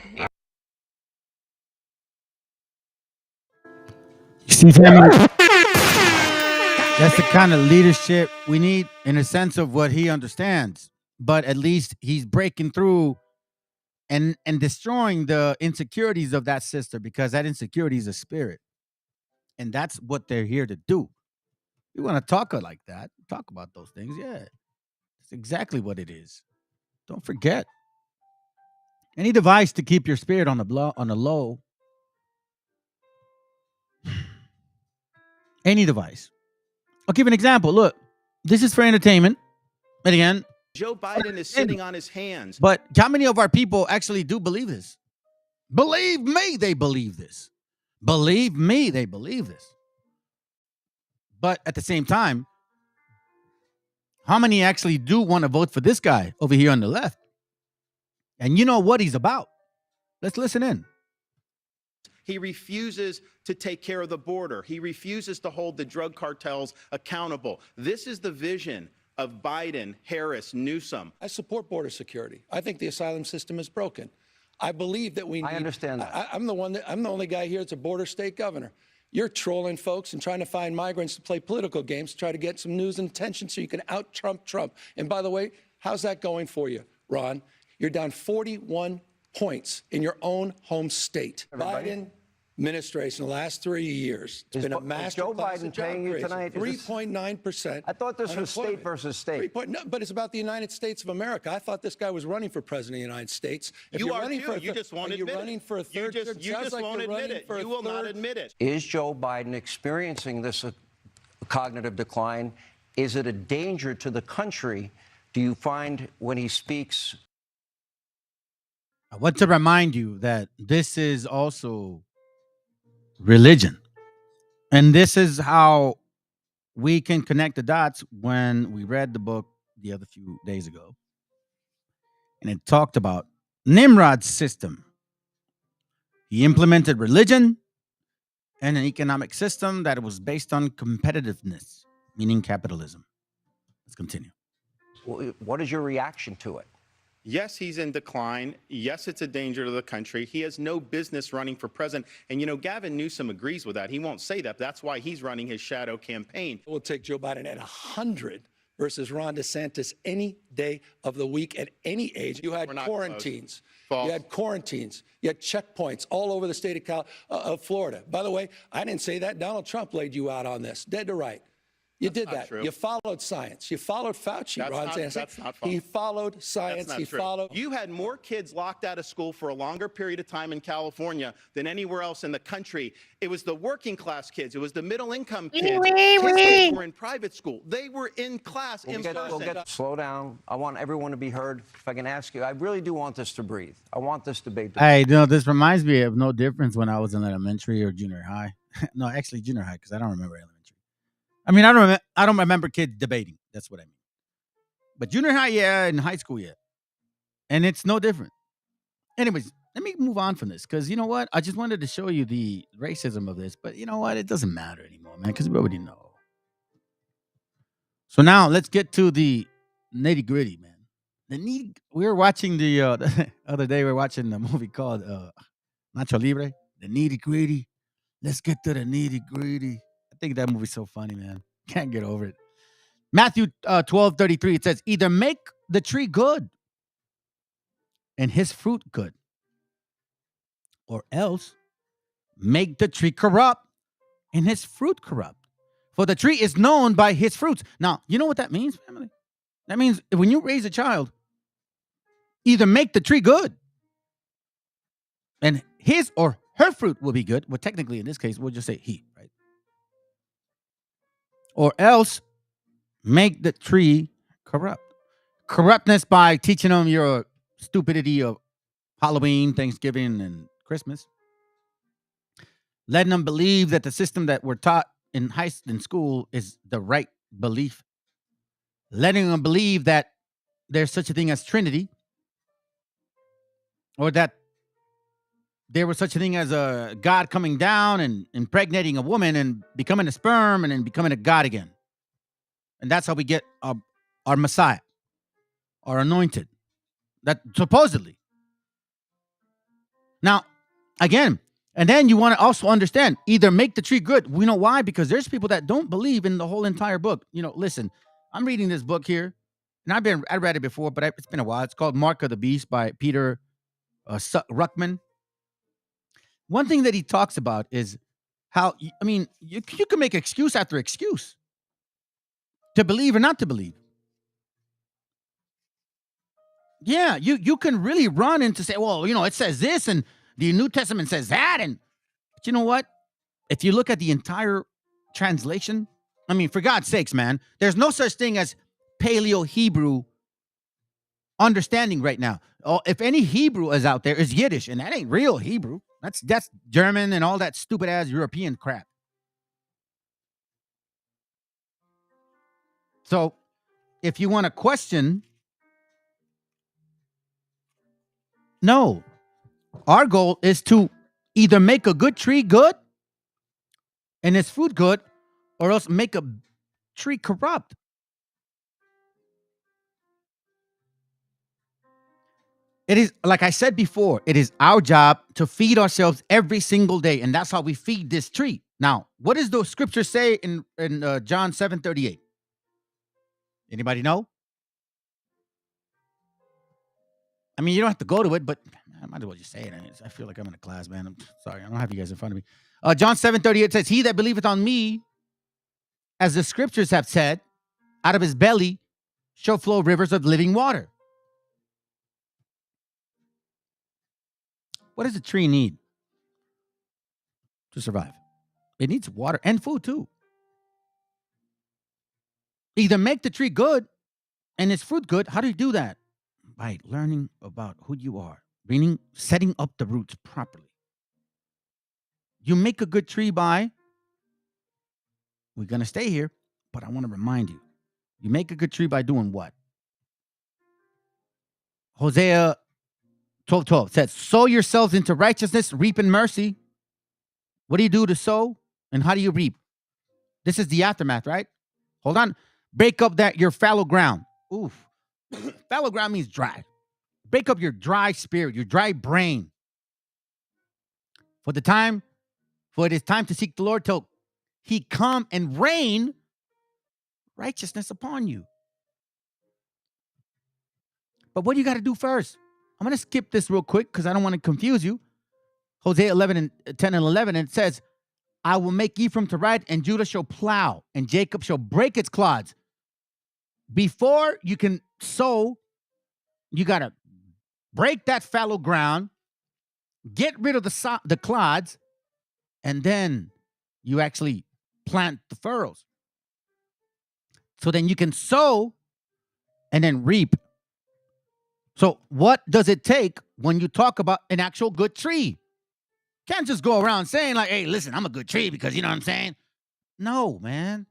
You see, family? That's the kind of leadership we need in a sense of what he understands. But at least he's breaking through and destroying the insecurities of that sister, because that insecurity is a spirit. And that's what they're here to do. You want to talk like that, talk about those things. Yeah, that's exactly what it is. Don't forget. Any device to keep your spirit on the low. Any device. I'll give an example. Look, this is for entertainment. But again, Joe Biden is sitting on his hands. But how many of our people actually do believe this? Believe me, they believe this. Believe me, they believe this. But at the same time, how many actually do want to vote for this guy over here on the left? And you know what he's about. Let's listen in. He refuses to take care of the border. He refuses to hold the drug cartels accountable. This is the vision of Biden, Harris, Newsom. I support border security. I think the asylum system is broken. I believe that we need... I understand that. I'm the only guy here that's a border state governor. You're trolling folks and trying to find migrants to play political games to try to get some news and attention so you can out-Trump Trump. And by the way, how's that going for you, Ron? You're down 41 points in your own home state. Everybody? Biden administration, the last 3 years, it's been a master Joe class Biden of job paying you creation. tonight? 3.9%. I thought this was state versus state. No, but it's about the United States of America. I thought this guy was running for president of the United States. If You you're are running too. for a You just won't are you admit running it. for a You third? just Sounds like won't you're admit running it. for a You will not third. admit it. Is Joe Biden experiencing this cognitive decline? Is it a danger to the country? Do you find when he speaks? I want to remind you that this is also religion. And this is how we can connect the dots when we read the book the other few days ago. And it talked about Nimrod's system. He implemented religion and an economic system that was based on competitiveness, meaning capitalism. Let's continue. What is your reaction to it? Yes, he's in decline. Yes, it's a danger to the country. He has no business running for president. And, you know, Gavin Newsom agrees with that. He won't say that. That's why he's running his shadow campaign. We'll take Joe Biden at 100 versus Ron DeSantis any day of the week at any age. You had quarantines. You had quarantines. You had checkpoints all over the state of Florida. By the way, I didn't say that. Donald Trump laid you out on this, dead to right. You did that. You followed science. You followed Fauci, Ron DeSantis. That's not false. He followed science. He followed. You had more kids locked out of school for a longer period of time in California than anywhere else in the country. It was the working class kids. It was the middle income kids. His kids were in private school. They were in class in person. Slow down. I want everyone to be heard. If I can ask you, I really do want this to breathe. I want this debate to Hey, you know, this reminds me of no difference when I was in elementary or junior high. No, actually junior high, because I don't remember elementary. I mean, I don't remember kids debating. That's what I mean. But junior high, yeah, and high school, yeah. And it's no different. Anyways, let me move on from this, because you know what? I just wanted to show you the racism of this, but you know what? It doesn't matter anymore, man, because we already know. So now let's get to the nitty gritty, man. We were watching the other day. We were watching a movie called Nacho Libre, the nitty gritty. Let's get to the nitty gritty. I think that movie's so funny, man. Can't get over it. Matthew 12:33. It says, either make the tree good and his fruit good, or else make the tree corrupt and his fruit corrupt. For the tree is known by his fruits. Now, you know what that means, family? That means when you raise a child, either make the tree good and his or her fruit will be good. Well, technically, in this case, we'll just say he, right? Or else make the tree corrupt. Corruptness by teaching them your stupidity of Halloween, Thanksgiving, and Christmas. Letting them believe that the system that we're taught in school is the right belief. Letting them believe that there's such a thing as Trinity, or that there was such a thing as a God coming down and impregnating a woman and becoming a sperm and then becoming a God again. And that's how we get our Messiah, our anointed. That supposedly. Now, again, and then you want to also understand, either make the tree good. We know why, because there's people that don't believe in the whole entire book. You know, listen, I'm reading this book here, and I read it before, but it's been a while. It's called Mark of the Beast by Peter Ruckman. One thing that he talks about is how, I mean, you can make excuse after excuse to believe or not to believe. Yeah, you can really run into say, well, you know, it says this and the New Testament says that. But you know what? If you look at the entire translation, I mean, for God's sakes, man, there's no such thing as Paleo Hebrew understanding right now. Oh, if any Hebrew is out there, is Yiddish, and that ain't real Hebrew. That's German and all that stupid ass European crap. So if you want to question, no. Our goal is to either make a good tree good and its fruit good, or else make a tree corrupt. It is, like I said before, it is our job to feed ourselves every single day, and that's how we feed this tree. Now, what does the scripture say in John 7:38? Anybody know? I mean, you don't have to go to it, but I might as well just say it. I feel like I'm in a class, man. I'm sorry, I don't have you guys in front of me. John 7:38 says, he that believeth on me, as the scriptures have said, out of his belly shall flow rivers of living water. What does a tree need to survive? It needs water and food too. Either make the tree good and its fruit good. How do you do that? By learning about who you are, meaning setting up the roots properly. You make a good tree by, we're going to stay here, but I want to remind you, you make a good tree by doing what? Hosea 12:12 says, sow yourselves into righteousness, reap in mercy. What do you do to sow? And how do you reap? This is the aftermath, right? Hold on. Break up your fallow ground. Oof. Fallow ground means dry. Break up your dry spirit, your dry brain. For it is time to seek the Lord till he come and rain righteousness upon you. But what do you got to do first? I'm going to skip this real quick because I don't want to confuse you. Hosea 11 and 10 and 11, and it says, I will make Ephraim to ride, and Judah shall plow, and Jacob shall break its clods. Before you can sow, you got to break that fallow ground, get rid of the clods, and then you actually plant the furrows. So then you can sow and then reap. So what does it take when you talk about an actual good tree? Can't just go around saying like, hey, listen, I'm a good tree because you know what I'm saying? No, man.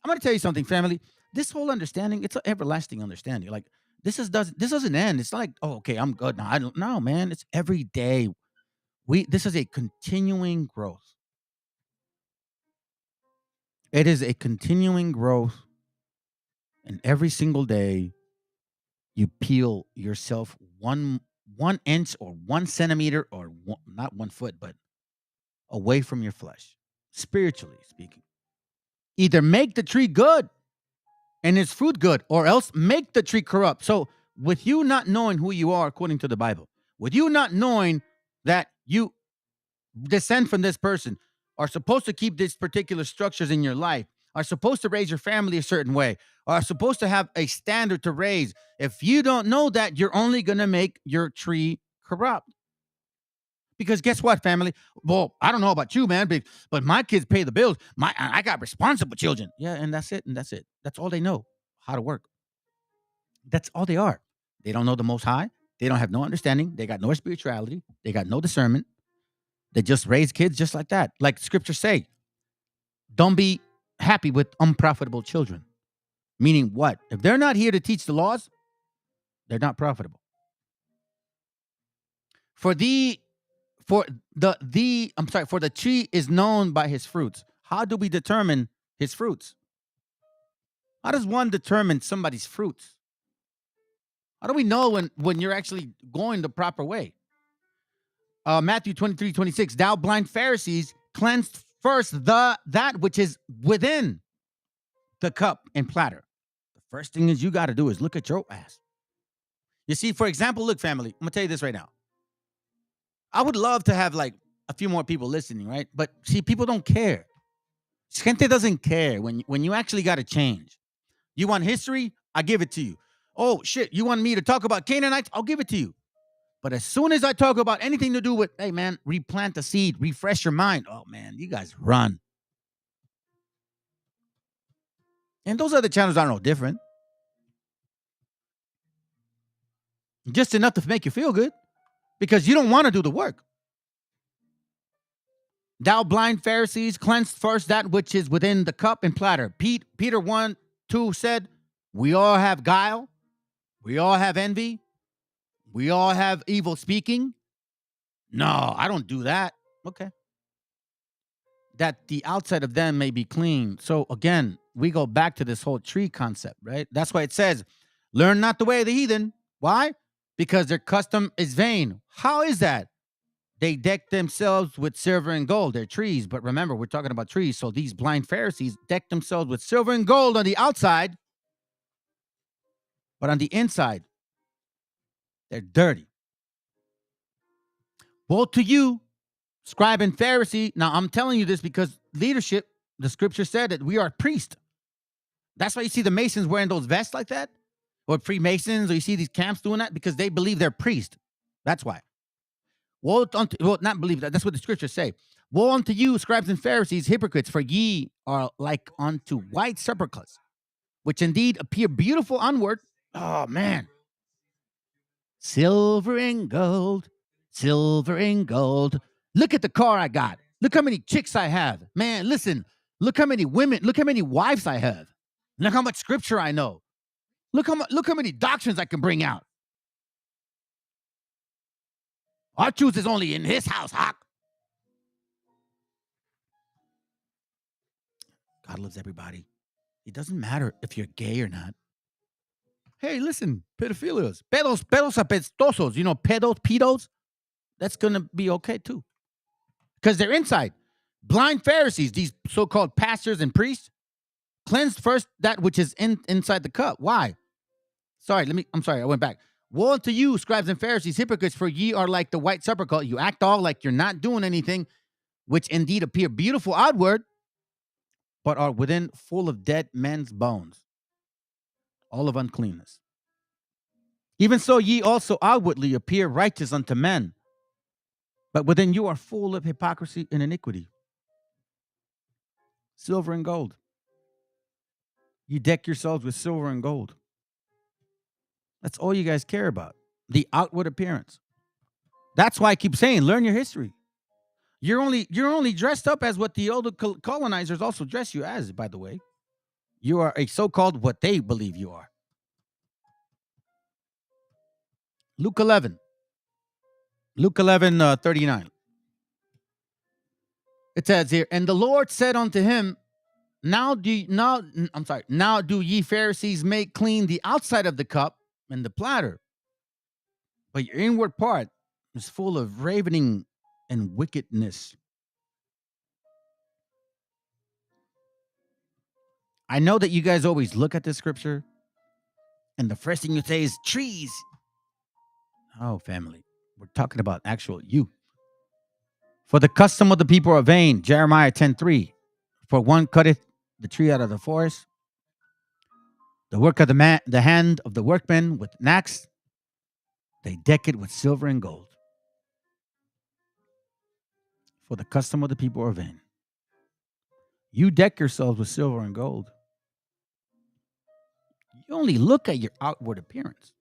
I'm going to tell you something, family. This whole understanding, it's an everlasting understanding. Like this doesn't end. It's not like, oh, okay, I'm good now. I don't know, man. It's every day. This is a continuing growth. It is a continuing growth. And every single day, you peel yourself one inch or 1 centimeter or not 1 foot, but away from your flesh, spiritually speaking. Either make the tree good and its fruit good, or else make the tree corrupt. So with you not knowing who you are according to the Bible, with you not knowing that you descend from this person, are supposed to keep these particular structures in your life, are supposed to raise your family a certain way, are supposed to have a standard to raise. If you don't know that, you're only going to make your tree corrupt. Because guess what, family? Well, I don't know about you, man, but my kids pay the bills. I got responsible children. Yeah, and that's it. That's all they know, how to work. That's all they are. They don't know the Most High. They don't have no understanding. They got no spirituality. They got no discernment. They just raise kids just like that. Like scriptures say, don't be happy with unprofitable children. Meaning what? If they're not here to teach the laws, they're not profitable. For the tree is known by his fruits. How do we determine his fruits? How does one determine somebody's fruits? How do we know when you're actually going the proper way? Matthew 23:26. Thou blind Pharisees, cleanse first that which is within the cup and platter. The first thing is you got to do is look at your ass. You see, for example, look, family, I'm going to tell you this right now. I would love to have like a few more people listening, right? But see, people don't care. Gente doesn't care when you actually got to change. You want history? I give it to you. Oh, shit, you want me to talk about Canaanites? I'll give it to you. But as soon as I talk about anything to do with, hey, man, replant the seed, refresh your mind. Oh, man, you guys run. And those other channels are no different. Just enough to make you feel good because you don't want to do the work. Thou blind Pharisees, cleanse first that which is within the cup and platter. Peter 1:2 said, we all have guile. We all have envy. We all have evil speaking. No, I don't do that. Okay. That the outside of them may be clean. So again, we go back to this whole tree concept, right? That's why it says, learn not the way of the heathen. Why? Because their custom is vain. How is that? They deck themselves with silver and gold. They're trees. But remember, we're talking about trees. So these blind Pharisees deck themselves with silver and gold on the outside. But on the inside, they're dirty. Woe to you, scribe and Pharisee. Now, I'm telling you this because leadership, the scripture said that we are priests. That's why you see the Masons wearing those vests like that. Or Freemasons, or you see these camps doing that because they believe they're priests. That's why. Woe unto, well, not believe that. That's what the scriptures say. Woe unto you, scribes and Pharisees, hypocrites, for ye are like unto white sepulchres, which indeed appear beautiful onward. Oh, man. Silver and gold, silver and gold. Look at the car I got. Look how many chicks I have. Man, listen. Look how many women, look how many wives I have. Look how much scripture I know. Look how many doctrines I can bring out. Our truth is only in his house, Hawk. God loves everybody. It doesn't matter if you're gay or not. Hey, listen, pedophilias, pedos apestosos, pedos, that's going to be okay too. Because they're inside. Blind Pharisees, these so-called pastors and priests, cleansed first that which is inside the cup. Why? I'm sorry, I went back. Woe unto you, scribes and Pharisees, hypocrites, for ye are like the white sepulchre. You act all like you're not doing anything, which indeed appear beautiful outward, but are within full of dead men's bones, all of uncleanness. Even so, ye also outwardly appear righteous unto men, but within you are full of hypocrisy and iniquity. Silver and gold. You deck yourselves with silver and gold. That's all you guys care about. The outward appearance. That's why I keep saying, learn your history. You're only dressed up as what the older colonizers also dress you as, by the way. You are a so-called what they believe you are. Luke 11, 39. It says here, and the Lord said unto him, now do ye Pharisees make clean the outside of the cup and the platter, but your inward part is full of ravening and wickedness. I know that you guys always look at this scripture and the first thing you say is trees. Oh, family, we're talking about actual you. For the custom of the people are vain, Jeremiah 10:3. For one cutteth the tree out of the forest, the work of the hand of the workman with an axe, they deck it with silver and gold. For the custom of the people are vain. You deck yourselves with silver and gold. You only look at your outward appearance.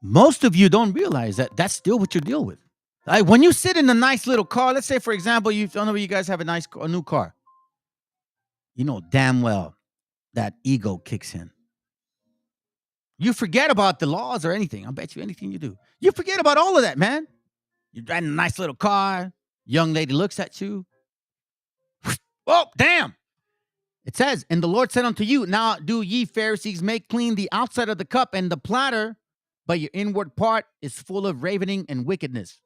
Most of you don't realize that that's still what you deal with. Like when you sit in a nice little car, let's say, for example, some of you guys have a new car. You know damn well that ego kicks in. You forget about the laws or anything. I'll bet you anything you do. You forget about all of that, man. You're driving a nice little car. Young lady looks at you. Oh, damn. It says, and the Lord said unto you, now do ye Pharisees make clean the outside of the cup and the platter, but your inward part is full of ravening and wickedness.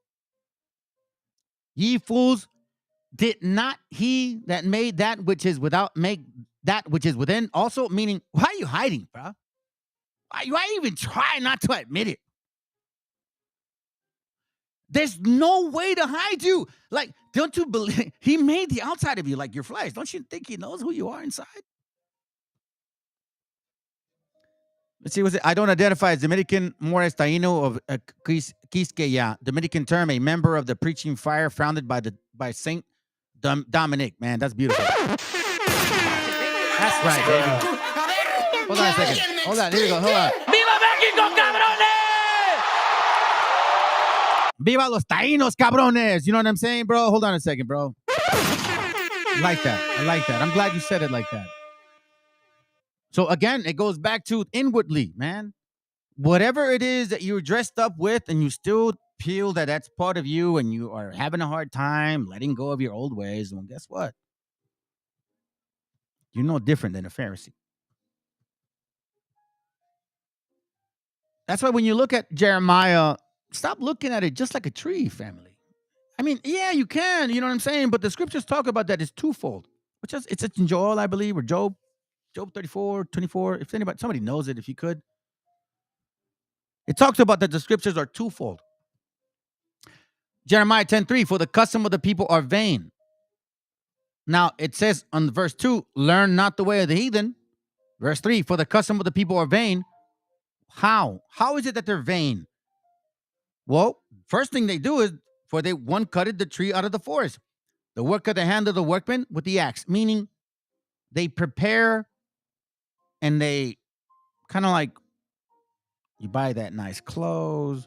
Ye fools, did not he that made that which is without make that which is within also? Meaning, why are you hiding, bro? Why even try not to admit it? There's no way to hide you. Like, don't you believe he made the outside of you like your flesh? Don't you think he knows who you are inside? Let's see, what's it? I don't identify as Dominican, more as Taino of Quisqueya, Dominican term, a member of the preaching fire founded by Saint Dominic. Man, that's beautiful. That's right, baby. Hold on a second. Hold on, here we go. Hold on. ¡Viva México, cabrones! Viva los Taínos, cabrones. You know what I'm saying, bro? Hold on a second, bro. I like that. I'm glad you said it like that. So again, it goes back to inwardly, man. Whatever it is that you're dressed up with and you still feel that that's part of you and you are having a hard time letting go of your old ways, well, guess what? You're no different than a Pharisee. That's why when you look at Jeremiah, stop looking at it just like a tree, family. I mean, yeah, you can, you know what I'm saying? But the scriptures talk about that it's twofold. It's in Joel, I believe, or Job 34, 24. If somebody knows it, if you could. It talks about that the scriptures are twofold. Jeremiah 10:3, for the custom of the people are vain. Now, it says on verse 2, learn not the way of the heathen. Verse 3, for the custom of the people are vain. How? How is it that they're vain? Well, first thing they do is, one cutted the tree out of the forest. The work of the hand of the workman with the axe, meaning they prepare and they kind of like, you buy that nice clothes,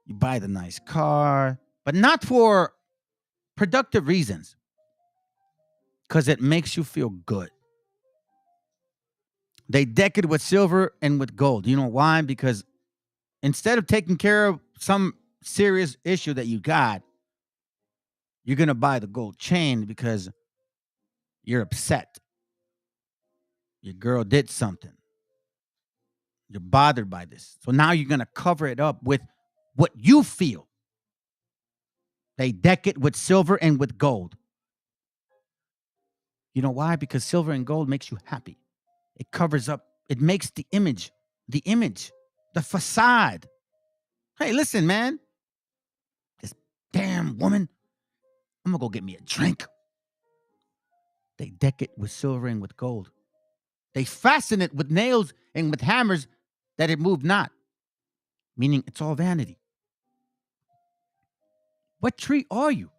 you buy the nice car, but not for productive reasons, because it makes you feel good. They deck it with silver and with gold. You know why? Because instead of taking care of some serious issue that you got, you're going to buy the gold chain because You're upset. Your girl did something. You're bothered by this. So now you're going to cover it up with what you feel. They deck it with silver and with gold. You know why? Because silver and gold makes you happy. It covers up. It makes the image, the facade. Hey, listen, man. This damn woman, I'm going to go get me a drink. They deck it with silver and with gold. They fasten it with nails and with hammers that it move not, meaning it's all vanity. What tree are you?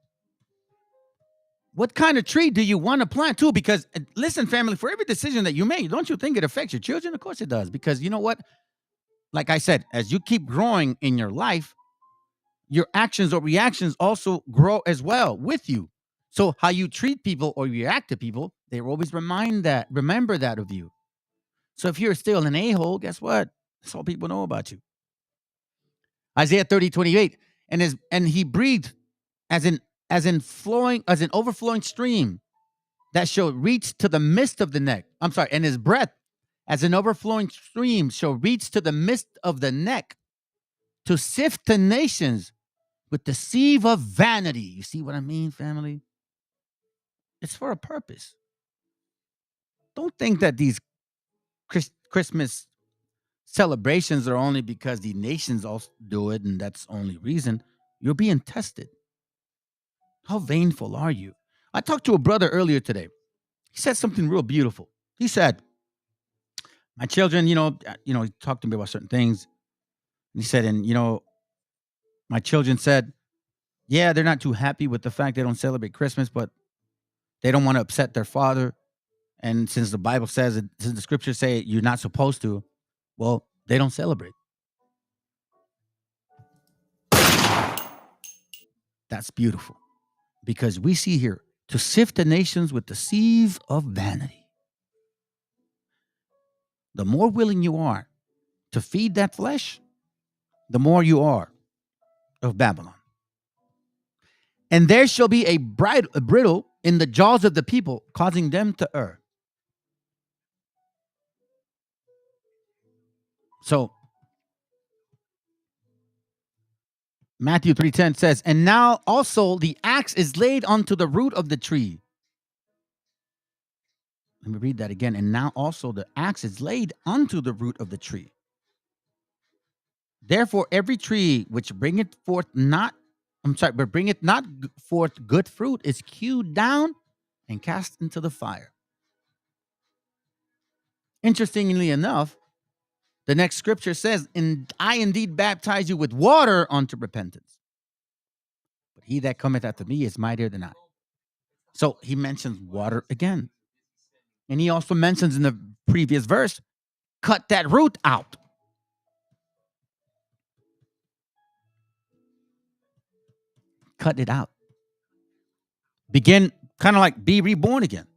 What kind of tree do you want to plant too? Because listen, family, for every decision that you make, don't you think it affects your children? Of course it does. Because you know what? Like I said, as you keep growing in your life, your actions or reactions also grow as well with you. So how you treat people or react to people, they always remember that of you. So if you're still an a-hole, guess what? That's all people know about you. Isaiah 30:28, and he breathed as an overflowing stream that shall reach to the midst of the neck. I'm sorry, and his breath as an overflowing stream shall reach to the midst of the neck to sift the nations with the sieve of vanity. You see what I mean, family? It's for a purpose. Don't think that these Christmas celebrations are only because the nations also do it and that's the only reason. You're being tested. How vainful are you? I talked to a brother earlier today. He said something real beautiful. He said, my children, he talked to me about certain things. And he said, my children said, yeah, they're not too happy with the fact they don't celebrate Christmas, but they don't want to upset their father. And since the Bible says, since the scriptures say you're not supposed to, well, they don't celebrate. That's beautiful. Because we see here, to sift the nations with the sieve of vanity. The more willing you are to feed that flesh, the more you are of Babylon. And there shall be a brittle in the jaws of the people, causing them to err. So, Matthew 3:10 says, and now also the axe is laid unto the root of the tree. Let me read that again. And now also the axe is laid unto the root of the tree. Therefore, every tree which bringeth not forth good fruit is hewed down and cast into the fire. Interestingly enough, the next scripture says, and I indeed baptize you with water unto repentance. But he that cometh after me is mightier than I. So he mentions water again. And he also mentions in the previous verse, cut that root out. Cut it out. Begin, kind of like be reborn again.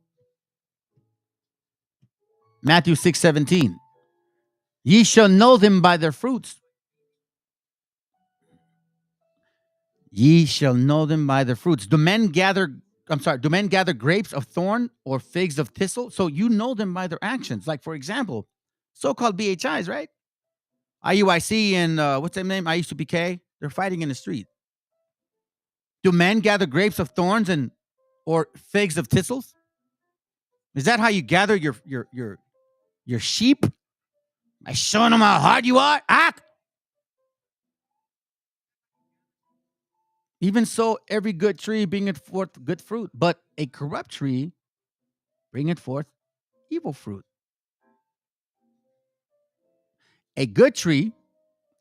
Matthew 6:17. Ye shall know them by their fruits. Ye shall know them by their fruits. Do men gather grapes of thorn or figs of thistle? So you know them by their actions. Like, for example, so-called BHIs, right? IUIC and what's their name? IUCPK. They're fighting in the street. Do men gather grapes of thorns or figs of thistles? Is that how you gather your sheep? By showing them how hard you are? Even so, every good tree bringeth forth good fruit, but a corrupt tree bringeth forth evil fruit. A good tree,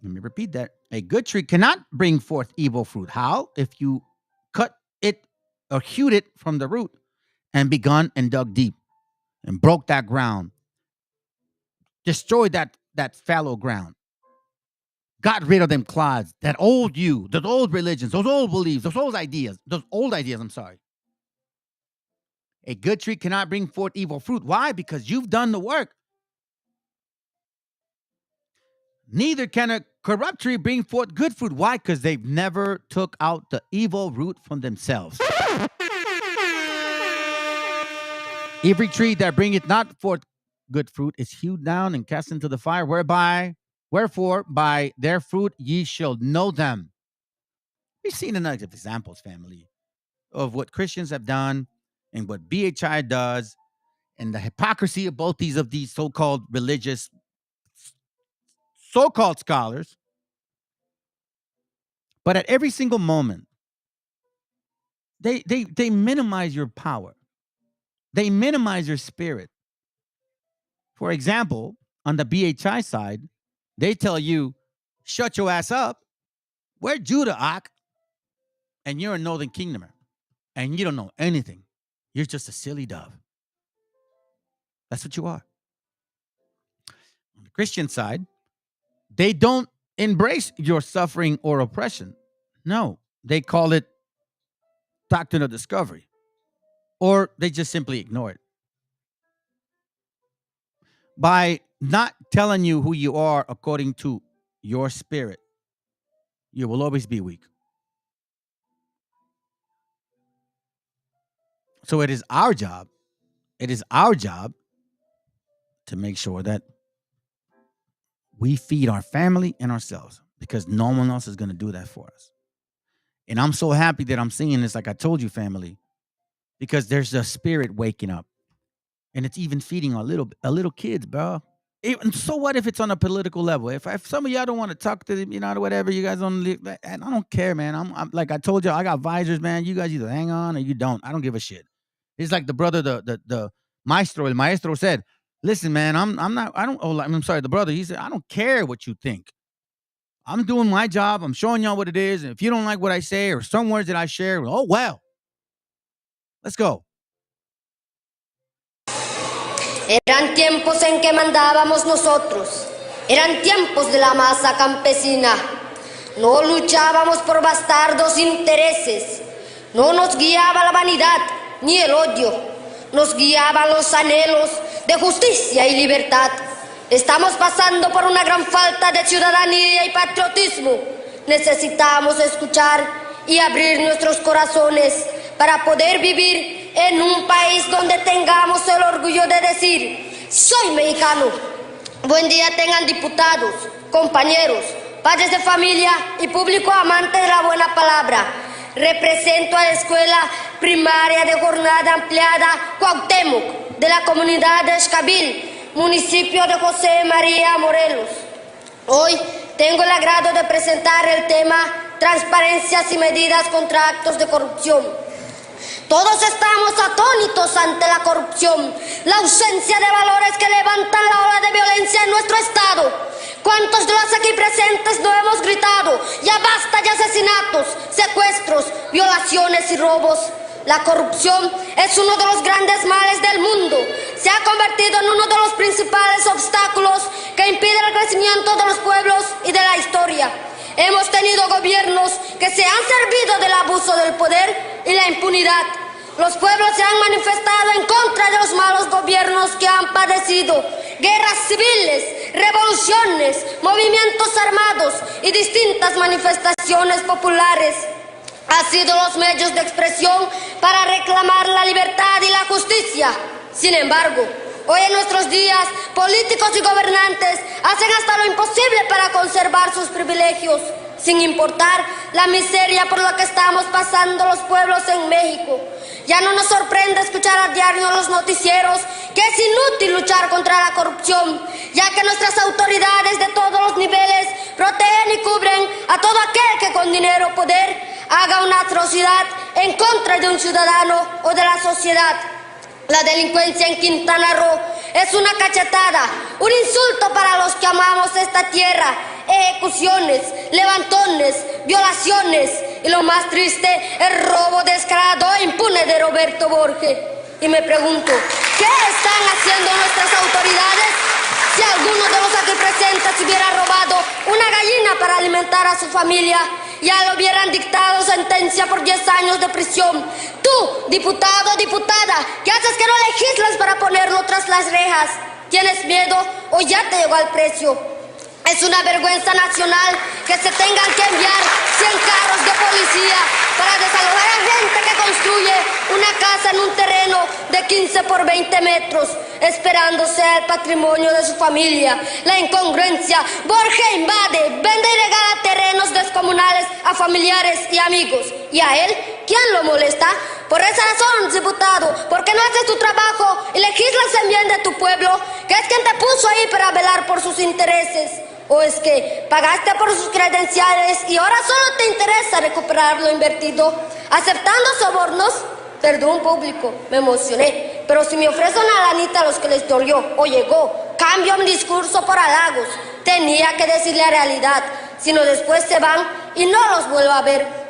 let me repeat that, a good tree cannot bring forth evil fruit. How? If you cut it or hewed it from the root and begun and dug deep and broke that ground, destroyed that fallow ground, got rid of them clods, that old you, those old religions, those old beliefs, those old ideas, A good tree cannot bring forth evil fruit. Why? Because you've done the work. Neither can a corrupt tree bring forth good fruit. Why? Because they've never took out the evil root from themselves. Every tree that bringeth not forth good fruit is hewed down and cast into the fire, wherefore by their fruit ye shall know them. We've seen enough examples, family, of what Christians have done and what BHI does, and the hypocrisy of both these so-called religious, so-called scholars. But at every single moment, they minimize your power. They minimize your spirit. For example, on the BHI side, they tell you, shut your ass up. We're Judah, Ak, and you're a Northern Kingdomer, and you don't know anything. You're just a silly dove. That's what you are. On the Christian side, they don't embrace your suffering or oppression. No, they call it doctrine of discovery, or they just simply ignore it. By not telling you who you are according to your spirit, you will always be weak. So it is our job to make sure that we feed our family and ourselves, because no one else is going to do that for us. And I'm so happy that I'm seeing this, like I told you, family, because there's a spirit waking up, and it's even feeding our little kids, bro. Even, so what if it's on a political level? If some of y'all don't want to talk to them, whatever, you guys don't live, I don't care, man. I'm like I told you, I got visors, man. You guys either hang on or you don't. I don't give a shit. It's like the brother, the maestro, el maestro said, listen, man, the brother, he said, I don't care what you think. I'm doing my job. I'm showing y'all what it is. And if you don't like what I say or some words that I share, oh, well, let's go. Eran tiempos en que mandábamos nosotros. Eran tiempos de la masa campesina. No luchábamos por bastardos intereses. No nos guiaba la vanidad ni el odio. Nos guiaban los anhelos de justicia y libertad. Estamos pasando por una gran falta de ciudadanía y patriotismo. Necesitamos escuchar y abrir nuestros corazones para poder vivir en un país donde tengamos el orgullo de decir, soy mexicano. Buen día tengan diputados, compañeros, padres de familia y público amante de la buena palabra. Represento a la Escuela Primaria de Jornada Ampliada Cuauhtémoc de la comunidad de Xcabil, municipio de José María Morelos. Hoy tengo el agrado de presentar el tema Transparencias y medidas contra actos de corrupción. Todos estamos atónitos ante la corrupción, la ausencia de valores que levantan la ola de violencia en nuestro estado. ¿Cuántos de los aquí presentes no hemos gritado? Ya basta de asesinatos, secuestros, violaciones y robos. La corrupción es uno de los grandes males del mundo. Se ha convertido en uno de los principales obstáculos que impiden el crecimiento de los pueblos y de la historia. Hemos tenido gobiernos que se han servido del abuso del poder y la impunidad. Los pueblos se han manifestado en contra de los malos gobiernos que han padecido guerras civiles, revoluciones, movimientos armados y distintas manifestaciones populares. Han sido los medios de expresión para reclamar la libertad y la justicia. Sin embargo, hoy en nuestros días, políticos y gobernantes hacen hasta lo imposible para conservar sus privilegios, sin importar la miseria por la que estamos pasando los pueblos en México. Ya no nos sorprende escuchar a diario en los noticieros que es inútil luchar contra la corrupción, ya que nuestras autoridades de todos los niveles protegen y cubren a todo aquel que con dinero o poder haga una atrocidad en contra de un ciudadano o de la sociedad. La delincuencia en Quintana Roo es una cachetada, un insulto para los que amamos esta tierra. Ejecuciones, levantones, violaciones y lo más triste, el robo descarado e impune de Roberto Borges. Y me pregunto, ¿qué están haciendo nuestras autoridades? Si alguno de los aquí presentes hubiera robado una gallina para alimentar a su familia, ya le hubieran dictado sentencia por 10 años de prisión. Tú, diputado o diputada, ¿qué haces que no legislas para ponerlo tras las rejas? ¿Tienes miedo o ya te llegó al precio? Es una vergüenza nacional que se tengan que enviar 100 carros de policía para desalojar a gente que construye una casa en un terreno de 15 por 20 metros, esperando sea el patrimonio de su familia. La incongruencia. Borja invade, vende y regala terrenos descomunales a familiares y amigos. ¿Y a él? ¿Quién lo molesta? Por esa razón, diputado, porque no haces tu trabajo y legislas en bien de tu pueblo, que es quien te puso ahí para velar por sus intereses. ¿O es que pagaste por sus credenciales y ahora solo te interesa recuperar lo invertido, aceptando sobornos? Perdón, público, me emocioné, pero si me ofrecen una lanita a los que les dolió o llegó, cambio mi discurso por halagos. Tenía que decir la realidad, si no después se van y no los vuelvo a ver.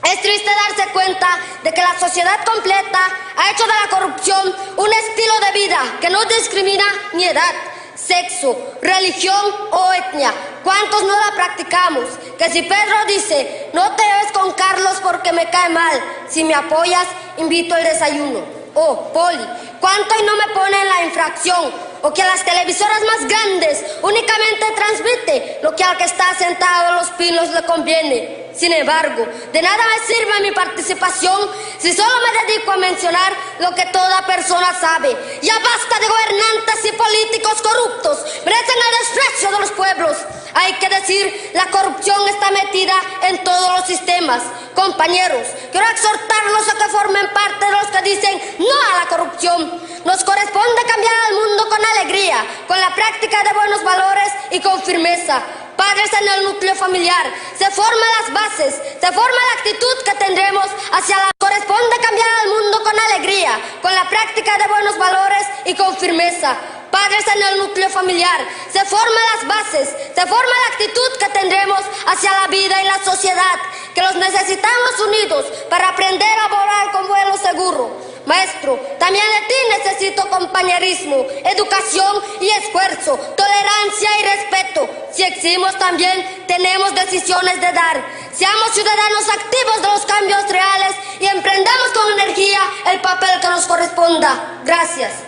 Es triste darse cuenta de que la sociedad completa ha hecho de la corrupción un estilo de vida que no discrimina ni edad, sexo, religión o etnia. ¿Cuántos no la practicamos? Que si Pedro dice, no te lleves con Carlos porque me cae mal, si me apoyas, invito al desayuno. O, Poli, ¿cuánto y no me ponen la infracción? O que a las televisoras más grandes únicamente transmite lo que al que está sentado en los pinos le conviene. Sin embargo, de nada me sirve mi participación si solo me dedico a mencionar lo que toda persona sabe. Ya basta de gobernantes y políticos corruptos, merecen el desprecio de los pueblos. Hay que decir, la corrupción está metida en todos los sistemas. Compañeros, quiero exhortarlos a que formen parte de los que dicen no a la corrupción. Nos corresponde cambiar el mundo con alegría, con la práctica de buenos valores y con firmeza. Padres en el núcleo familiar, se forman las bases, se forma la actitud que tendremos hacia la... Corresponde cambiar el mundo con alegría, con la práctica de buenos valores y con firmeza. Padres en el núcleo familiar, se forman las bases, se forma la actitud que tendremos hacia la vida y la sociedad, que los necesitamos unidos para aprender a volar con vuelo seguro. Maestro, también de ti necesito compañerismo, educación y esfuerzo, tolerancia y respeto. Si exigimos también, tenemos decisiones de dar. Seamos ciudadanos activos de los cambios reales y emprendamos con energía el papel que nos corresponda. Gracias.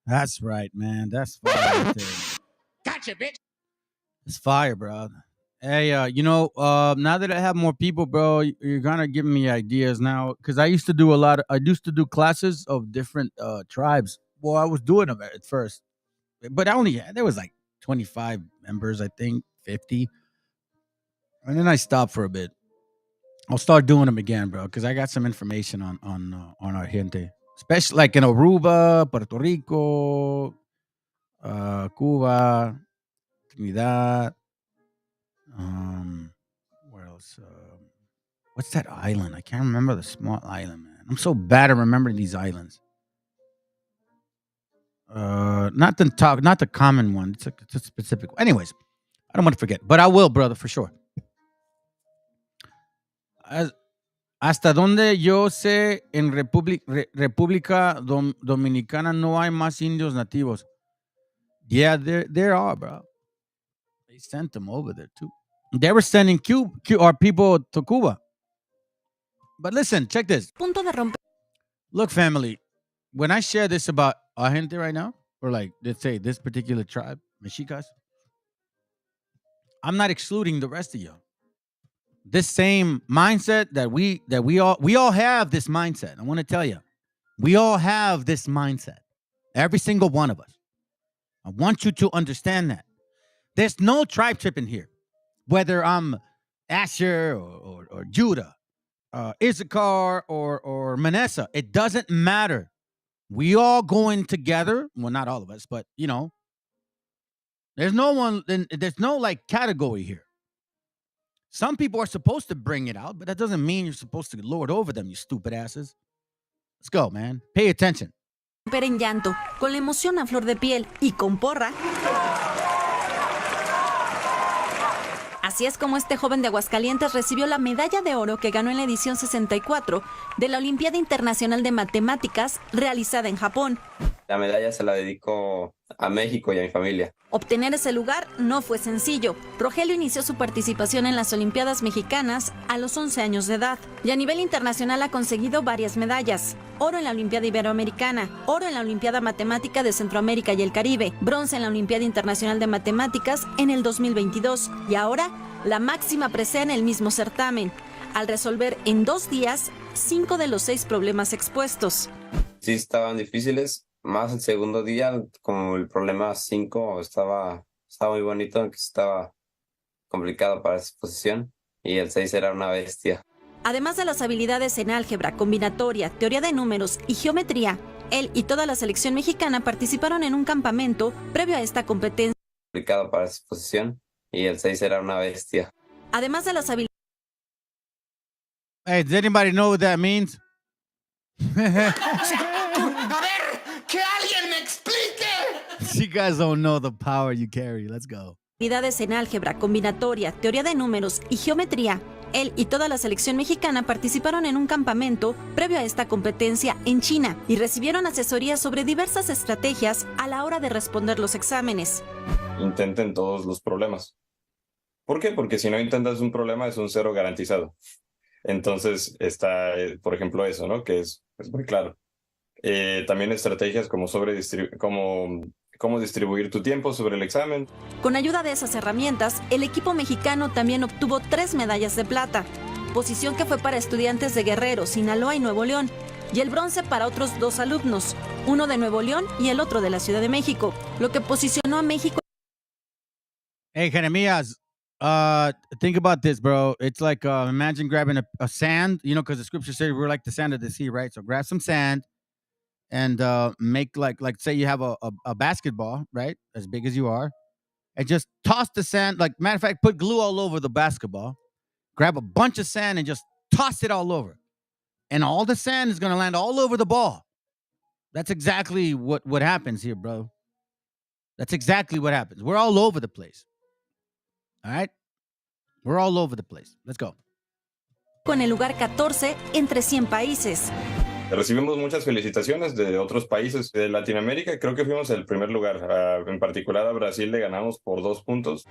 That's right, man. That's fire right there. Gotcha, bitch. It's fire, bro. Hey, now that I have more people, bro, you're gonna give me ideas now. Because I used to do classes of different tribes. Well, I was doing them at first, but there was like 25 members, I think, 50. And then I stopped for a bit. I'll start doing them again, bro, because I got some information on our gente. Especially like in Aruba, Puerto Rico, Cuba, Trinidad. Where else? What's that island? I can't remember the small island, man. I'm so bad at remembering these islands. Not the common one. It's a specific one. Anyways, I don't want to forget, but I will, brother, for sure. Hasta donde yo sé, en República Dominicana no hay más indios nativos. Yeah, there are, bro. They sent them over there too. They were sending our people to Cuba. But listen, check this. Look, family, when I share this about our gente right now, or like, let's say this particular tribe, Mexicas, I'm not excluding the rest of y'all. This same mindset that we all have this mindset. I want to tell you, we all have this mindset. Every single one of us. I want you to understand that. There's no tribe tripping here. Whether I'm Asher or Judah, Issachar or Manasseh, it doesn't matter. We all going together. Well, not all of us, but there's no like category here. Some people are supposed to bring it out, but that doesn't mean you're supposed to lord over them, you stupid asses. Let's go, man. Pay attention. En llanto, con la emoción a flor de piel y con porra. Así es como este joven de Aguascalientes recibió la medalla de oro que ganó en la edición 64 de la Olimpiada Internacional de Matemáticas realizada en Japón. La medalla se la dedico a México y a mi familia. Obtener ese lugar no fue sencillo. Rogelio inició su participación en las Olimpiadas Mexicanas a los 11 años de edad y a nivel internacional ha conseguido varias medallas. Oro en la Olimpiada Iberoamericana, oro en la Olimpiada Matemática de Centroamérica y el Caribe, bronce en la Olimpiada Internacional de Matemáticas en el 2022 y ahora la máxima presea en el mismo certamen, al resolver en 2 días 5 de los 6 problemas expuestos. Sí estaban difíciles, más el segundo día, como el problema 5 estaba muy bonito, aunque estaba complicado para esa exposición, y el 6 era una bestia. Además de las habilidades en álgebra, combinatoria, teoría de números y geometría, él y toda la selección mexicana participaron en un campamento previo a esta competencia. Complicado para esa exposición, y el 6 era una bestia. Además de las habilidades... Hey, does anybody know what that means? A ver, que alguien me explique. You guys don't know the power you carry. Let's go. Habilidades en álgebra, combinatoria, teoría de números y geometría. Él y toda la selección mexicana participaron en un campamento previo a esta competencia en China y recibieron asesoría sobre diversas estrategias a la hora de responder los exámenes. Intenten todos los problemas. ¿Por qué? Porque si no intentas un problema es un 0 garantizado. Entonces está, por ejemplo, eso, ¿no? Que es muy claro. También estrategias como cómo distribuir tu tiempo sobre el examen. Con ayuda de esas herramientas, el equipo mexicano también obtuvo 3 medallas de plata, posición que fue para estudiantes de Guerrero, Sinaloa y Nuevo León, y el bronce para otros 2 alumnos, uno de Nuevo León y el otro de la Ciudad de México, lo que posicionó a México. Hey, Jeremias, think about this, bro. It's like imagine grabbing a sand, you know, because the scripture says we're like the sand of the sea, right? So grab some sand and make like say you have a basketball, right, as big as you are, and just toss the sand. Like, matter of fact, put glue all over the basketball. Grab a bunch of sand and just toss it all over, and all the sand is gonna land all over the ball. That's exactly what happens here, bro. That's exactly what happens. We're all over the place. All right, we're all over the place. Let's go. Con el lugar 14 entre 100 países. Recibimos muchas felicitaciones de otros países de Latinoamérica. Creo que fuimos el primer lugar. En particular a Brasil le ganamos por 2 puntos.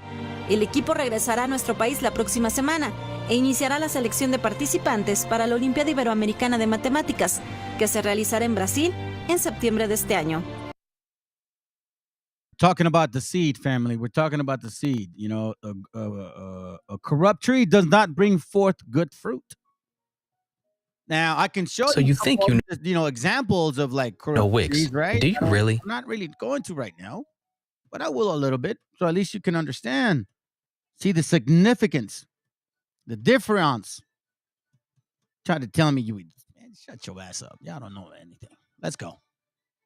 El equipo regresará a nuestro país la próxima semana e iniciará la selección de participantes para la Olimpiada Iberoamericana de Matemáticas, que se realizará en Brasil en septiembre de este año. Talking about the seed, family. We're talking about the seed. You know, a corrupt tree does not bring forth good fruit. Now, I can show you think you know examples of like corrupt trees, right? Do you really? I'm not really going to right now, but I will a little bit, so at least you can understand. See the significance, the difference. Try to tell me man, shut your ass up. Y'all don't know anything. Let's go.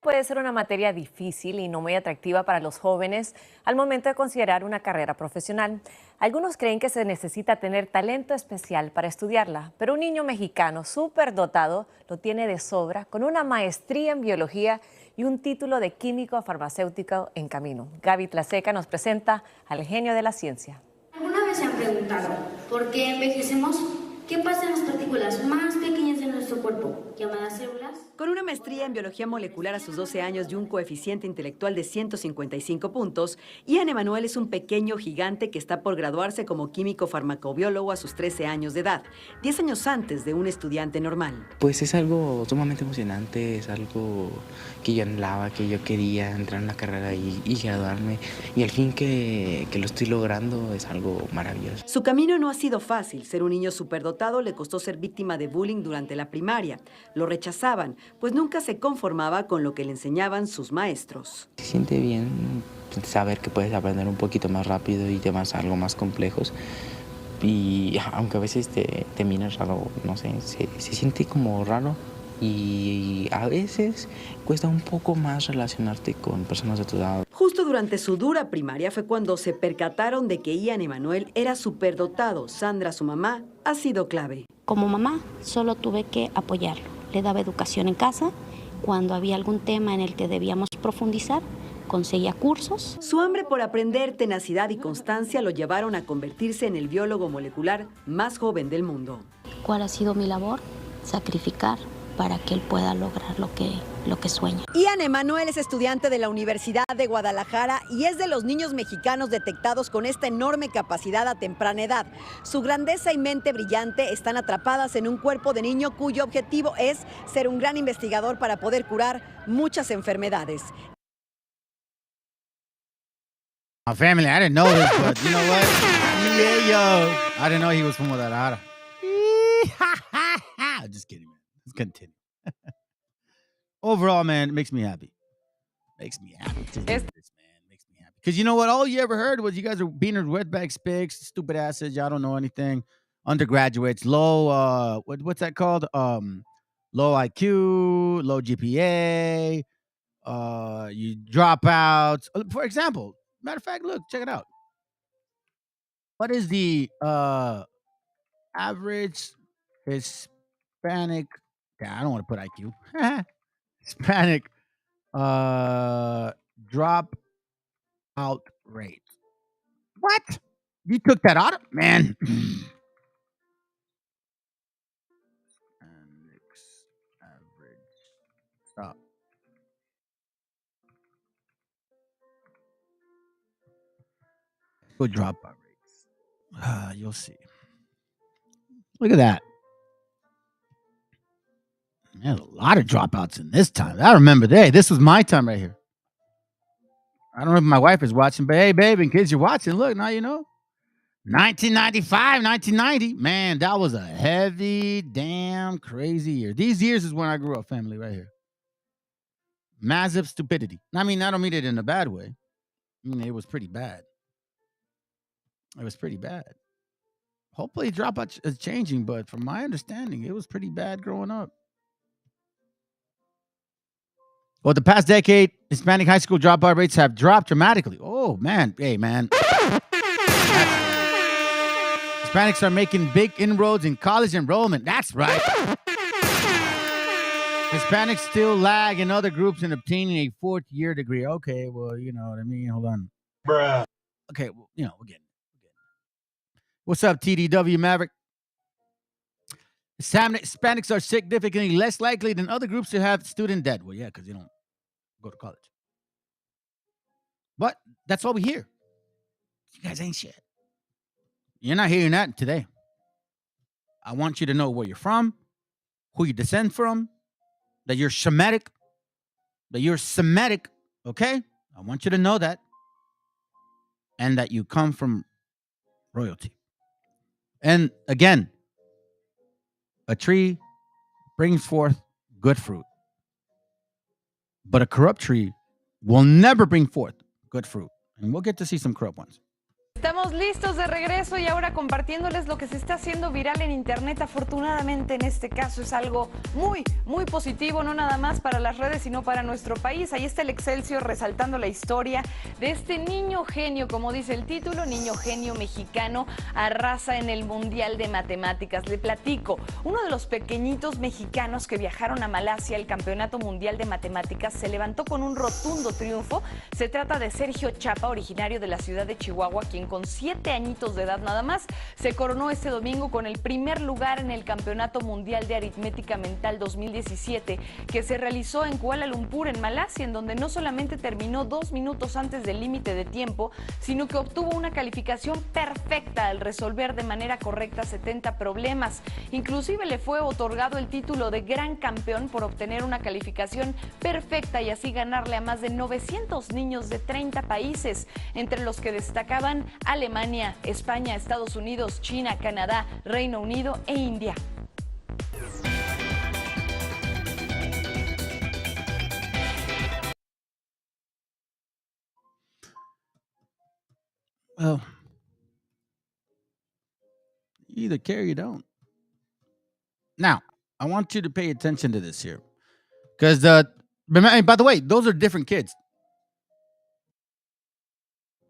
Puede ser una materia difícil y no muy atractiva para los jóvenes al momento de considerar una carrera profesional. Algunos creen que se necesita tener talento especial para estudiarla, pero un niño mexicano superdotado lo tiene de sobra, con una maestría en biología y un título de químico farmacéutico en camino. Gaby Tlaseca nos presenta al genio de la ciencia. ¿Alguna vez se han preguntado por qué envejecemos? ¿Qué pasa en las partículas más pequeñas de nuestro cuerpo, llamadas células? Con una maestría en biología molecular a sus 12 años y un coeficiente intelectual de 155 puntos, Ian Emanuel es un pequeño gigante que está por graduarse como químico farmacobiólogo a sus 13 años de edad, 10 años antes de un estudiante normal. Pues es algo sumamente emocionante, es algo que yo anhelaba, que yo quería entrar en la carrera y graduarme, y al fin que lo estoy logrando es algo maravilloso. Su camino no ha sido fácil. Ser un niño superdotado le costó ser víctima de bullying durante la primaria. Lo rechazaban, pues nunca se conformaba con lo que le enseñaban sus maestros. Se siente bien saber que puedes aprender un poquito más rápido y temas algo más complejos. Y aunque a veces te miras raro, no sé, se siente como raro. Y a veces cuesta un poco más relacionarte con personas de tu edad. Justo durante su dura primaria fue cuando se percataron de que Ian Emanuel era superdotado. Sandra, su mamá, ha sido clave. Como mamá, solo tuve que apoyarlo. Le daba educación en casa. Cuando había algún tema en el que debíamos profundizar, conseguía cursos. Su hambre por aprender, tenacidad y constancia lo llevaron a convertirse en el biólogo molecular más joven del mundo. ¿Cuál ha sido mi labor? Sacrificar para que él pueda lograr lo que sueña. Ian Emanuel es estudiante de la Universidad de Guadalajara y es de los niños mexicanos detectados con esta enorme capacidad a temprana edad. Su grandeza y mente brillante están atrapadas en un cuerpo de niño cuyo objetivo es ser un gran investigador para poder curar muchas enfermedades. My family, I didn't know this, but you know what? Yeah, yo. I didn't know he was from Guadalajara. Just kidding, man. Let's continue. Overall, man, it makes me happy. Makes me happy to hear this, man. Makes me happy. Because you know what? All you ever heard was you guys are being wetback spigs, stupid asses. Y'all don't know anything. Undergraduates, low, what's that called? Low IQ, low GPA, you dropouts. For example, matter of fact, look, check it out. What is the average Hispanic? I don't want to put IQ. Hispanic drop out rate. What? You took that out? Man. Average. Stop. Go drop out rates. You'll see. Look at that. There's a lot of dropouts in this time. I remember this was my time right here. I don't know if my wife is watching, but hey, babe, and kids, you're watching. Look, now you know. 1995, 1990. Man, that was a heavy, damn crazy year. These years is when I grew up, family, right here. Massive stupidity. I mean, I don't mean it in a bad way. I mean, it was pretty bad. It was pretty bad. Hopefully, dropout is changing, but from my understanding, it was pretty bad growing up. Well, the past decade, Hispanic high school dropout rates have dropped dramatically. Oh, man. Hey, man. Hispanics are making big inroads in college enrollment. That's right. Hispanics still lag in other groups in obtaining a fourth-year degree. Okay, well, you know what I mean. Hold on. Bruh. Okay, well, you know, again. What's up, TDW Maverick? Hispanics are significantly less likely than other groups to have student debt. Well, yeah, because they don't go to college. But that's what we hear. You guys ain't shit. You're not hearing that today. I want you to know where you're from, who you descend from, that you're Shemitic, that you're Semitic, okay? I want you to know that. And that you come from royalty. And again, a tree brings forth good fruit. But a corrupt tree will never bring forth good fruit. And we'll get to see some corrupt ones. Estamos listos de regreso y ahora compartiéndoles lo que se está haciendo viral en internet. Afortunadamente en este caso es algo muy positivo, no nada más para las redes, sino para nuestro país. Ahí está el Excelsior resaltando la historia de este niño genio, como dice el título, niño genio mexicano, arrasa en el Mundial de Matemáticas. Le platico, uno de los pequeñitos mexicanos que viajaron a Malasia al Campeonato Mundial de Matemáticas se levantó con un rotundo triunfo. Se trata de Sergio Chapa, originario de la ciudad de Chihuahua, quien con 7 añitos de edad nada más, se coronó este domingo con el primer lugar en el Campeonato Mundial de Aritmética Mental 2017, que se realizó en Kuala Lumpur, en Malasia, en donde no solamente terminó 2 minutos antes del límite de tiempo, sino que obtuvo una calificación perfecta al resolver de manera correcta 70 problemas. Inclusive le fue otorgado el título de gran campeón por obtener una calificación perfecta y así ganarle a más de 900 niños de 30 países, entre los que destacaban Alemania, España, Estados Unidos, China, Canadá, Reino Unido e India. Well, you either care or you don't. Now, I want you to pay attention to this here. Because, by the way, those are different kids.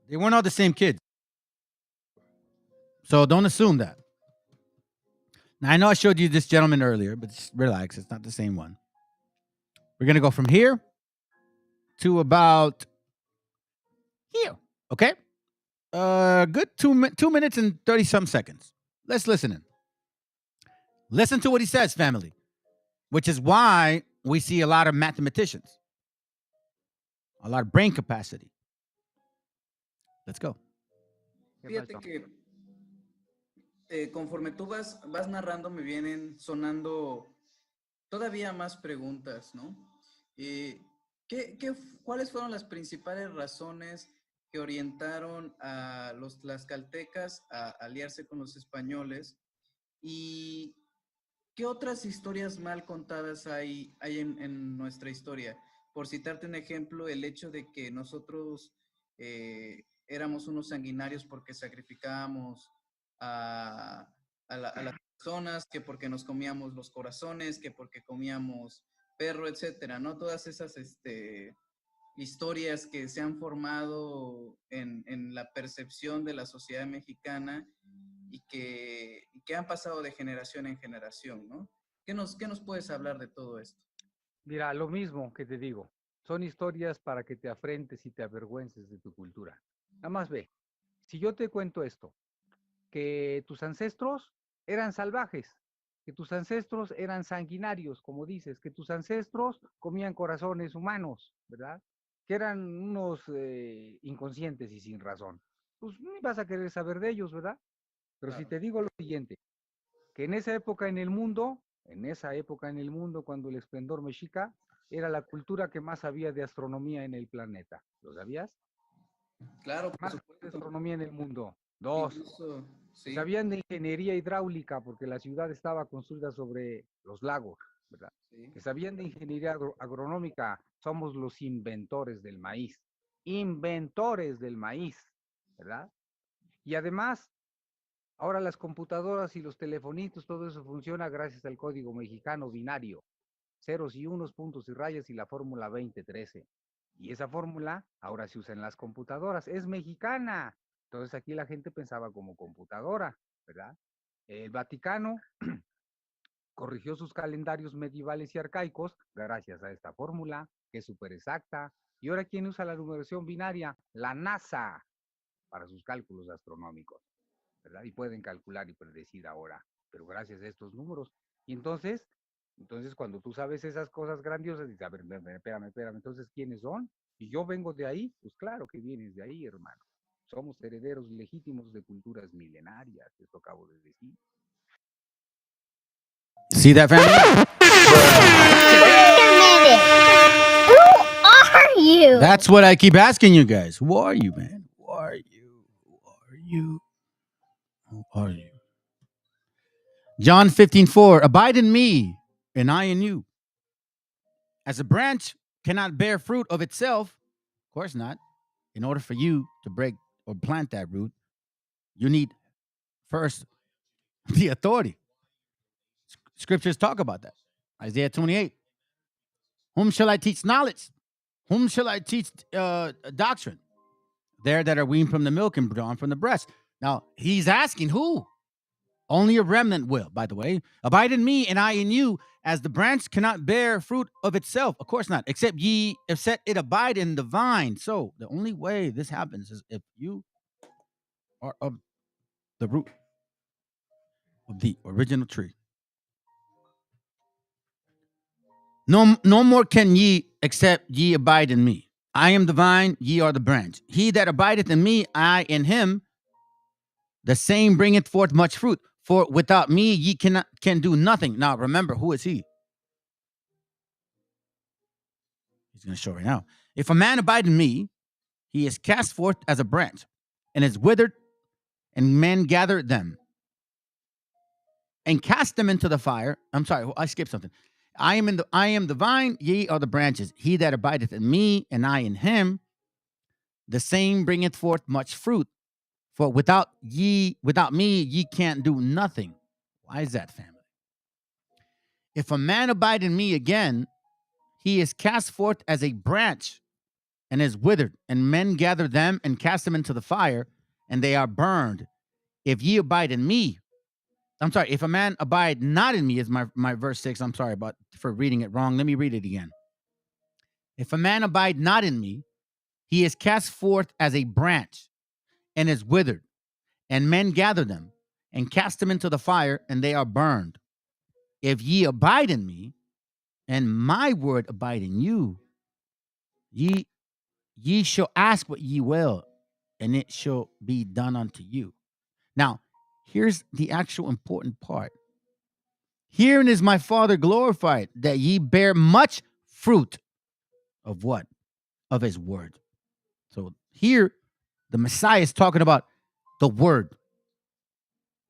They weren't all the same kids. So don't assume that. Now, I know I showed you this gentleman earlier, but just relax. It's not the same one. We're going to go from here to about here. Okay? Good 2 minutes and 30-some seconds. Let's listen in. Listen to what he says, family, which is why we see a lot of mathematicians, a lot of brain capacity. Let's go. Fíjate que conforme tú vas narrando, me vienen sonando todavía más preguntas, ¿no? ¿Cuáles fueron las principales razones que orientaron a los tlaxcaltecas a aliarse con los españoles. ¿Y qué otras historias mal contadas hay en nuestra historia? Por citarte un ejemplo, el hecho de que nosotros éramos unos sanguinarios porque sacrificábamos a las personas, que porque nos comíamos los corazones, que porque comíamos perro, etcétera, ¿no? Todas esas historias que se han formado en la percepción de la sociedad mexicana y que han pasado de generación en generación, ¿no? ¿Qué nos puedes hablar de todo esto? Mira, lo mismo que te digo, son historias para que te afrentes y te avergüences de tu cultura. Nada más ve, si yo te cuento esto, que tus ancestros eran salvajes, que tus ancestros eran sanguinarios, como dices, que tus ancestros comían corazones humanos, ¿verdad? Que eran unos inconscientes y sin razón. Pues ni vas a querer saber de ellos, ¿verdad? Pero si te digo lo siguiente, que en esa época en el mundo, cuando el esplendor mexica, era la cultura que más sabía de astronomía en el planeta. ¿Lo sabías? Claro, por Más supuesto. de astronomía en el mundo. Dos. Incluso, sí. Sabían de ingeniería hidráulica porque la ciudad estaba construida sobre los lagos, ¿verdad? Sí. Que sabían de ingeniería agronómica. Somos los inventores del maíz. Inventores del maíz, ¿verdad? Y además, ahora las computadoras y los telefonitos, todo eso funciona gracias al código mexicano binario. Ceros y unos, puntos y rayas y la fórmula 2013. Y esa fórmula ahora se usa en las computadoras. Es mexicana. Entonces aquí la gente pensaba como computadora, ¿verdad? El Vaticano corrigió sus calendarios medievales y arcaicos gracias a esta fórmula, que es súper exacta. Y ahora, ¿quién usa la numeración binaria? La NASA, para sus cálculos astronómicos, ¿verdad? Y pueden calcular y predecir ahora, pero gracias a estos números. Y entonces cuando tú sabes esas cosas grandiosas, dices, a ver, espérame, entonces, ¿quiénes son? Y yo vengo de ahí, pues claro que vienes de ahí, hermano. Somos herederos legítimos de culturas milenarias, esto acabo de decir. See that, family? Who are you? That's what I keep asking you guys. Who are you, man? Who are you? Who are you? Who are you? John 15:4. Abide in me, and I in you. As a branch cannot bear fruit of itself, of course not. In order for you to break or plant that root, you need first the authority. Scriptures talk about that. Isaiah 28. Whom shall I teach knowledge? Whom shall I teach doctrine? There that are weaned from the milk and drawn from the breast. Now, he's asking who? Only a remnant will, by the way. Abide in me and I in you, as the branch cannot bear fruit of itself. Of course not, except it abide in the vine. So the only way this happens is if you are of the root of the original tree. No more can ye except ye abide in me. I am the vine, ye are the branch. He that abideth in me, I in him, the same bringeth forth much fruit. For without me ye can do nothing. Now remember, who is he? He's going to show right now. If a man abide in me, he is cast forth as a branch, and is withered, and men gather them and cast them into the fire. I'm sorry, I skipped something. I am the vine, ye are the branches. He that abideth in me, and I in him, the same bringeth forth much fruit. For without me, ye can't do nothing. Why is that, family? If a man abide in me again, he is cast forth as a branch and is withered, and men gather them and cast them into the fire, and they are burned. If ye abide in me, if a man abide not in me, is my verse 6. I'm sorry for reading it wrong. Let me read it again. If a man abide not in me, he is cast forth as a branch and is withered, and men gather them and cast them into the fire, and they are burned. If ye abide in me, and my word abide in you, ye shall ask what ye will, and it shall be done unto you. Now, here's the actual important part. Herein is my Father glorified, that ye bear much fruit of what? Of his word. So here The Messiah is talking about the word.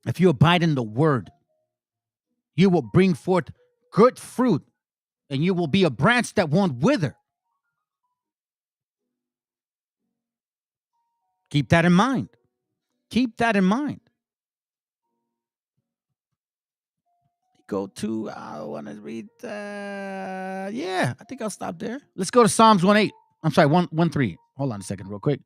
If you abide in the word, you will bring forth good fruit, and you will be a branch that won't wither. Keep that in mind. Keep that in mind. Go to, I want to read, yeah, I think I'll stop there. Let's go to Psalms 1:8. I'm sorry, 1:3. Hold on a second real quick.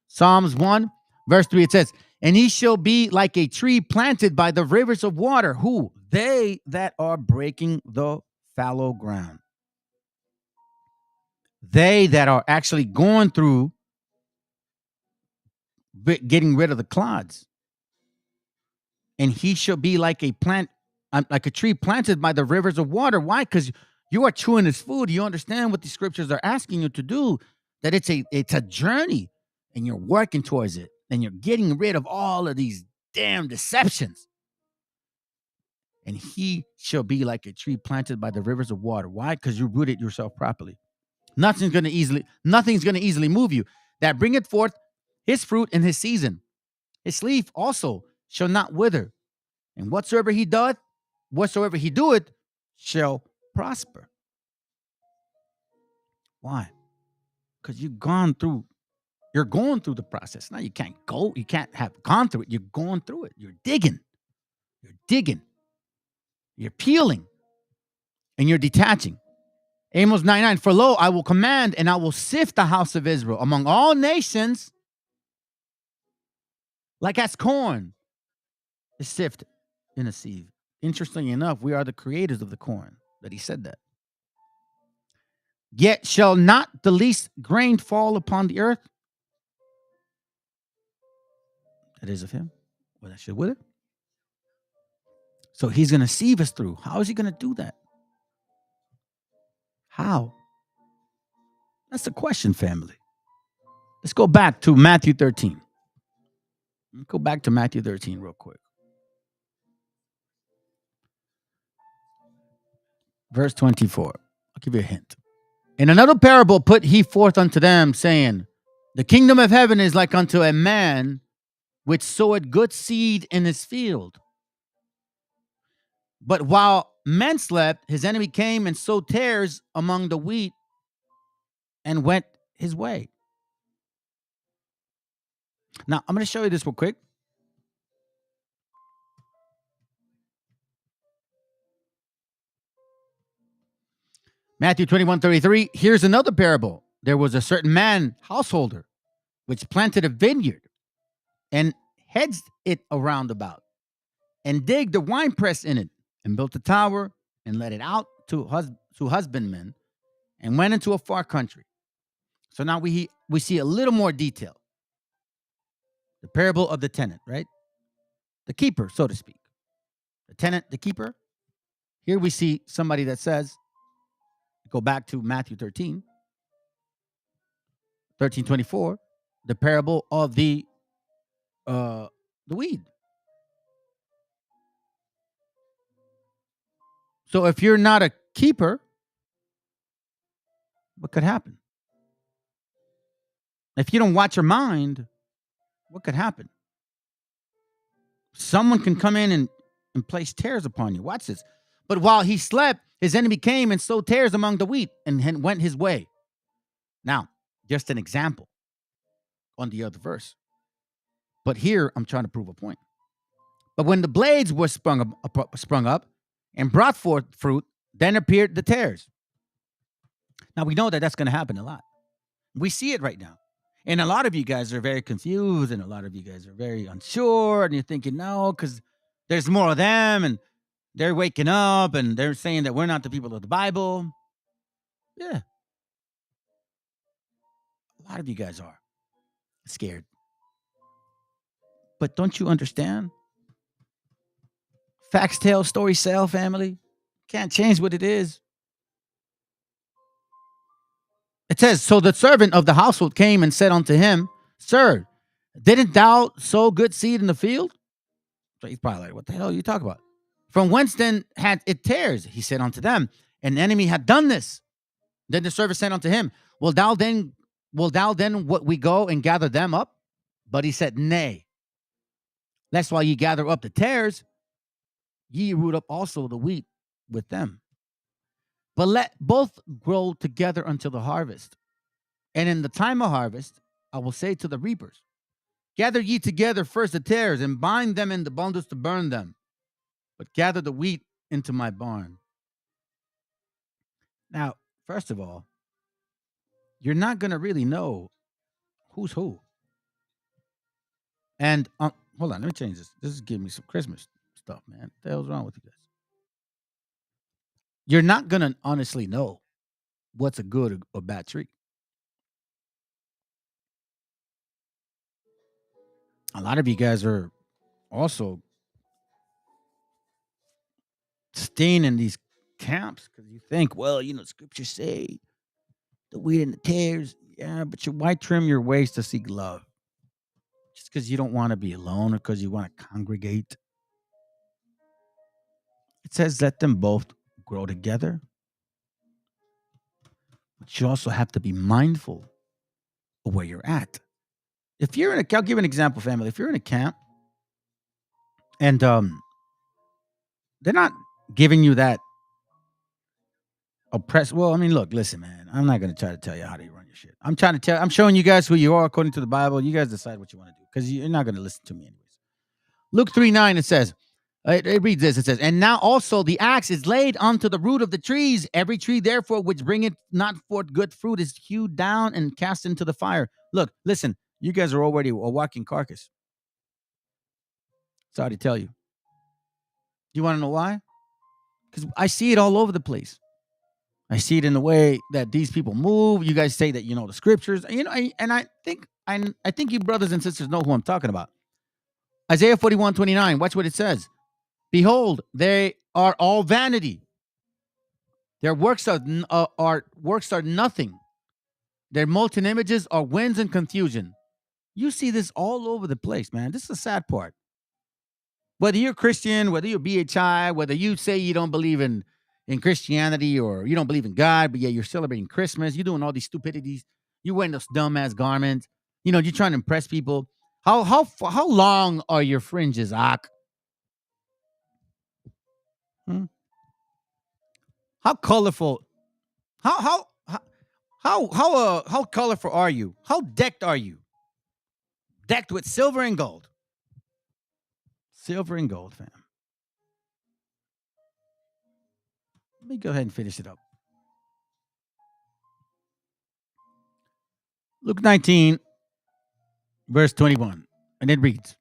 Psalms 1, verse 3, it says, and he shall be like a tree planted by the rivers of water. Who? They that are breaking the fallow ground. They that are actually going through getting rid of the clods. And he shall be like a tree planted by the rivers of water. Why? Because you are chewing his food. You understand what the scriptures are asking you to do, that it's a journey, and you're working towards it, and you're getting rid of all of these damn deceptions. And he shall be like a tree planted by the rivers of water. Why? Because you rooted yourself properly. Nothing's going to easily move you. That bringeth forth his fruit in his season. His leaf also shall not wither. And whatsoever he doeth, whatsoever he doeth, shall prosper. Why? Because you're going through the process. Now you can't have gone through it. You're going through it. You're digging. You're peeling. And you're detaching. Amos 9:9, for lo, I will command and I will sift the house of Israel among all nations like as corn is sifted in a sieve. Interestingly enough, we are the creators of the corn, that he said that. Yet shall not the least grain fall upon the earth? That is of him. Well, that should with it. So he's going to sieve us through. How is he going to do that? How? That's the question, family. Let's go back to Matthew 13. Go back to Matthew 13 real quick. Verse 24. I'll give you a hint. In another parable put he forth unto them, saying, the kingdom of heaven is like unto a man which sowed good seed in his field. But while men slept, his enemy came and sowed tares among the wheat and went his way. Now, I'm going to show you this real quick. Matthew 21:33. Here's another parable. There was a certain man, householder, which planted a vineyard and hedged it around about and digged a winepress in it and built a tower and let it out to husbandmen and went into a far country. So now we see a little more detail. The parable of the tenant, right? The keeper, so to speak. The tenant, the keeper. Here we see somebody that says, go back to Matthew 13:24, the parable of the weed. So if you're not a keeper, what could happen? If you don't watch your mind, what could happen? Someone can come in and place tares upon you. Watch this. But while he slept, his enemy came and sowed tares among the wheat and went his way. Now, just an example on the other verse. But here, I'm trying to prove a point. But when the blades were sprung up and brought forth fruit, then appeared the tares. Now, we know that that's going to happen a lot. We see it right now. And a lot of you guys are very confused, and a lot of you guys are very unsure, and you're thinking, no, because there's more of them, and they're waking up, and they're saying that we're not the people of the Bible. Yeah. A lot of you guys are scared. But don't you understand? Facts tell, stories sell, family. Can't change what it is. It says, so the servant of the household came and said unto him, sir, didn't thou sow good seed in the field? So he's probably like, what the hell are you talking about? From whence then had it tares? He said unto them, an enemy had done this. Then the servant said unto him, will thou then what we go and gather them up? But he said, nay. That's why ye gather up the tares, ye root up also the wheat with them. But let both grow together until the harvest. And in the time of harvest, I will say to the reapers, gather ye together first the tares, and bind them in the bundles to burn them, but gather the wheat into my barn. Now, first of all, you're not going to really know who's who. And hold on, let me change this. This is giving me some Christmas stuff, man. What the hell's wrong with you guys? You're not going to honestly know what's a good or bad tree. A lot of you guys are also staying in these camps because you think, well, scriptures say the wheat and the tares. Yeah, but why trim your waist to seek love? Just because you don't want to be alone or because you want to congregate. It says let them both grow together. But you also have to be mindful of where you're at. If you're in I'll give you an example, family. If you're in a camp and they're not giving you that oppress. Well, I mean, look, listen, man. I'm not going to try to tell you how to run your shit. I'm showing you guys who you are according to the Bible. You guys decide what you want to do because you're not going to listen to me anyways. Luke 3:9, it says, it reads this. It says, and now also the axe is laid unto the root of the trees. Every tree, therefore, which bringeth not forth good fruit is hewed down and cast into the fire. Look, listen, you guys are already a walking carcass. Sorry to tell you. You want to know why? Because I see it all over the place. I see it in the way that these people move. You guys say that you know the scriptures, and I think you brothers and sisters know who I'm talking about. Isaiah 41:29. Watch what it says. Behold, they are all vanity. Their works are nothing. Their molten images are winds and confusion. You see this all over the place, man. This is the sad part. Whether you're Christian, whether you're BHI, whether you say you don't believe in Christianity or you don't believe in God, but yeah, you're celebrating Christmas, you're doing all these stupidities, you're wearing those dumbass garments, you're trying to impress people. How long are your fringes, Ak? How colorful? How colorful are you? How decked are you? Decked with silver and gold. Silver and gold, fam. Let me go ahead and finish it up. Luke 19, verse 21. And it reads,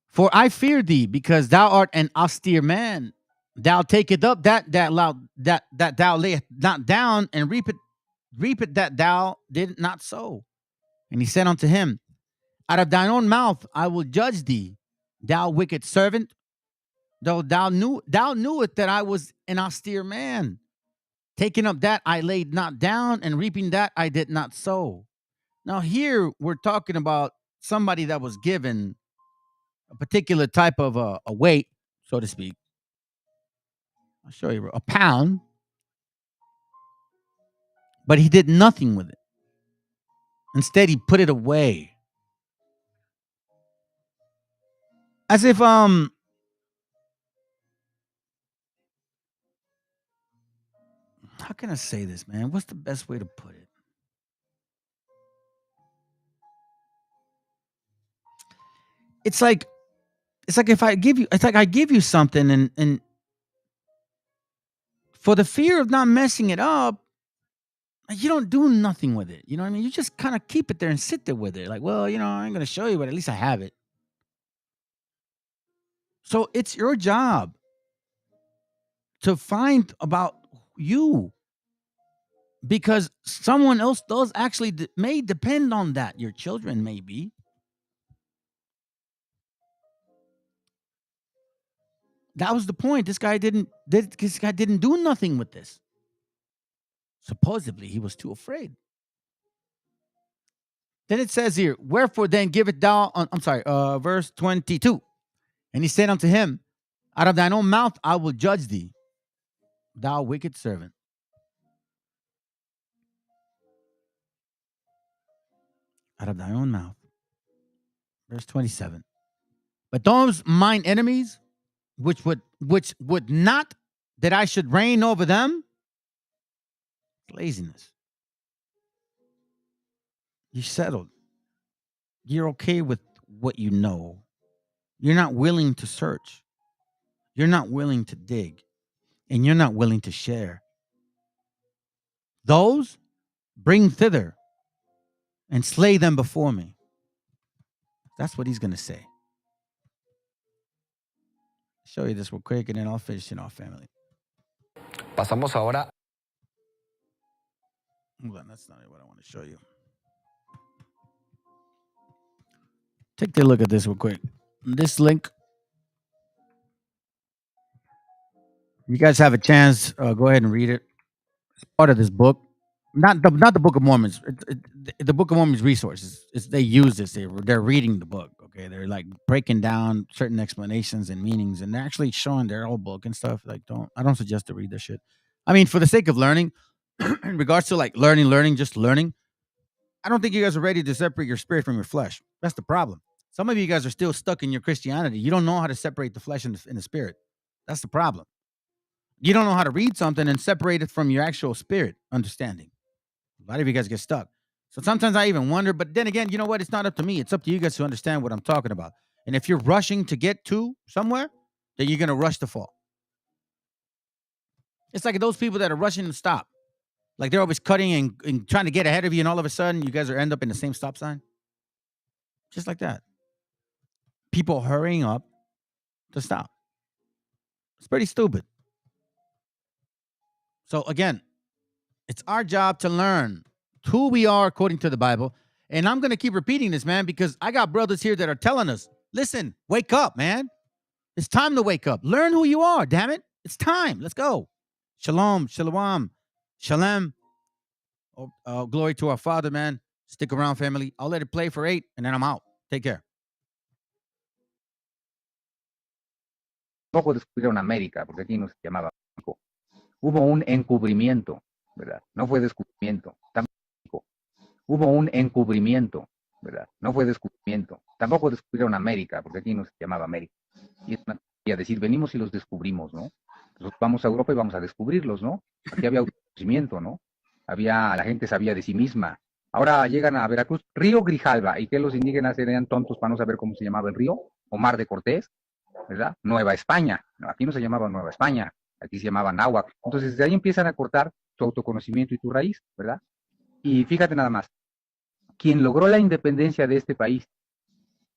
for I fear thee, because thou art an austere man. Thou taketh up that thou layest not down, and reapeth that thou did not sow. And he said unto him, out of thine own mouth I will judge thee, thou wicked servant. Though thou knewest that I was an austere man, taking up that I laid not down, and reaping that I did not sow. Now here we're talking about somebody that was given a particular type of a weight, so to speak. I'll show you a pound, but he did nothing with it. Instead, he put it away, as if how can I say this, man? What's the best way to put it? It's like if I give you, it's like I give you something, and for the fear of not messing it up, you don't do nothing with it. You know what I mean? You just kind of keep it there and sit there with it. Like, well, I ain't going to show you, but at least I have it. So it's your job to find about you, because someone else does actually may depend on that. Your children, maybe. That was the point. This guy didn't do nothing with this. Supposedly, he was too afraid. Then it says here, wherefore then giveth thou, verse 22. And he said unto him, out of thine own mouth I will judge thee, thou wicked servant. out of thy own mouth. Verse 27. But those mine enemies, which would not that I should reign over them, laziness. You're settled. You're okay with what you know. You're not willing to search. You're not willing to dig. And you're not willing to share. Those bring thither and slay them before me. That's what he's going to say. Show you this real quick and then I'll finish it off, family. Pasamos ahora. Hold on, that's not what I want to show you. Take a look at this real quick. This link. You guys have a chance, go ahead and read it. It's part of this book. Not the Book of Mormons. The Book of Mormons resources. They use this. They're reading the book. Okay, they're like breaking down certain explanations and meanings, and they're actually showing their whole book and stuff. Like, I don't suggest to read this shit. I mean, for the sake of learning, in regards to like learning, just learning. I don't think you guys are ready to separate your spirit from your flesh. That's the problem. Some of you guys are still stuck in your Christianity. You don't know how to separate the flesh and the spirit. That's the problem. You don't know how to read something and separate it from your actual spirit understanding. A lot of you guys get stuck. So sometimes I even wonder, but then again, you know what? It's not up to me. It's up to you guys to understand what I'm talking about. And if you're rushing to get to somewhere, then you're going to rush to fall. It's like those people that are rushing to stop. Like they're always cutting and trying to get ahead of you, and all of a sudden you guys end up in the same stop sign. Just like that. People hurrying up to stop. It's pretty stupid. So again, it's our job to learn who we are according to the Bible. And I'm going to keep repeating this, man, because I got brothers here that are telling us, listen, wake up, man. It's time to wake up. Learn who you are, damn it. It's time. Let's go. Shalom, shalom, shalom. Oh, glory to our Father, man. Stick around, family. I'll let it play for 8, and then I'm out. Take care. Tampoco descubrieron América, porque aquí no se llamaba México. Hubo un encubrimiento, ¿verdad? No fue descubrimiento. Tampoco. Hubo un encubrimiento, ¿verdad? No fue descubrimiento. Tampoco descubrieron América, porque aquí no se llamaba América. Y es una tontería decir, venimos y los descubrimos, ¿no? Nosotros vamos a Europa y vamos a descubrirlos, ¿no? Aquí había autoconocimiento, ¿no? La gente sabía de sí misma. Ahora llegan a Veracruz, Río Grijalva, y que los indígenas eran tontos para no saber cómo se llamaba el río, o Mar de Cortés, ¿verdad? Nueva España. No, aquí no se llamaba Nueva España, aquí se llamaba Náhuatl. Entonces, desde ahí empiezan a cortar tu autoconocimiento y tu raíz, ¿verdad? Y fíjate nada más, quien logró la independencia de este país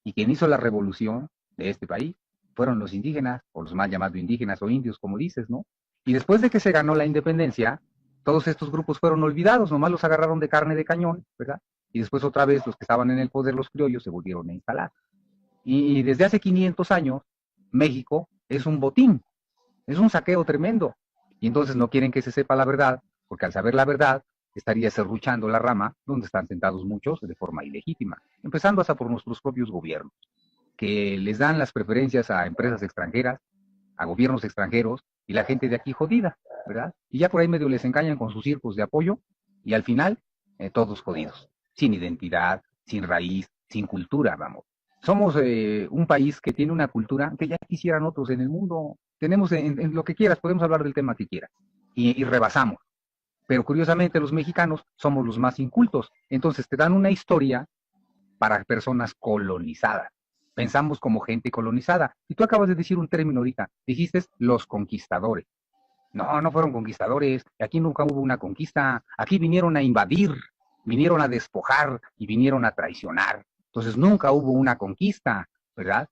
y quien hizo la revolución de este país fueron los indígenas, o los mal llamados indígenas o indios, como dices, ¿no? Y después de que se ganó la independencia, todos estos grupos fueron olvidados, nomás los agarraron de carne de cañón, ¿verdad? Y después otra vez los que estaban en el poder, los criollos, se volvieron a instalar. Y desde hace 500 años, México es un botín, es un saqueo tremendo. Y entonces no quieren que se sepa la verdad, porque al saber la verdad, estaría serruchando la rama donde están sentados muchos de forma ilegítima, empezando hasta por nuestros propios gobiernos, que les dan las preferencias a empresas extranjeras, a gobiernos extranjeros, y la gente de aquí jodida, ¿verdad? Y ya por ahí medio les engañan con sus circos de apoyo, y al final, todos jodidos, sin identidad, sin raíz, sin cultura, vamos. Somos un país que tiene una cultura que ya quisieran otros en el mundo. Tenemos en lo que quieras, podemos hablar del tema que quieras, y rebasamos. Pero curiosamente los mexicanos somos los más incultos. Entonces te dan una historia para personas colonizadas. Pensamos como gente colonizada. Y tú acabas de decir un término ahorita. Dijiste los conquistadores. No, no fueron conquistadores. Aquí nunca hubo una conquista. Aquí vinieron a invadir, vinieron a despojar y vinieron a traicionar. Entonces nunca hubo una conquista, ¿verdad?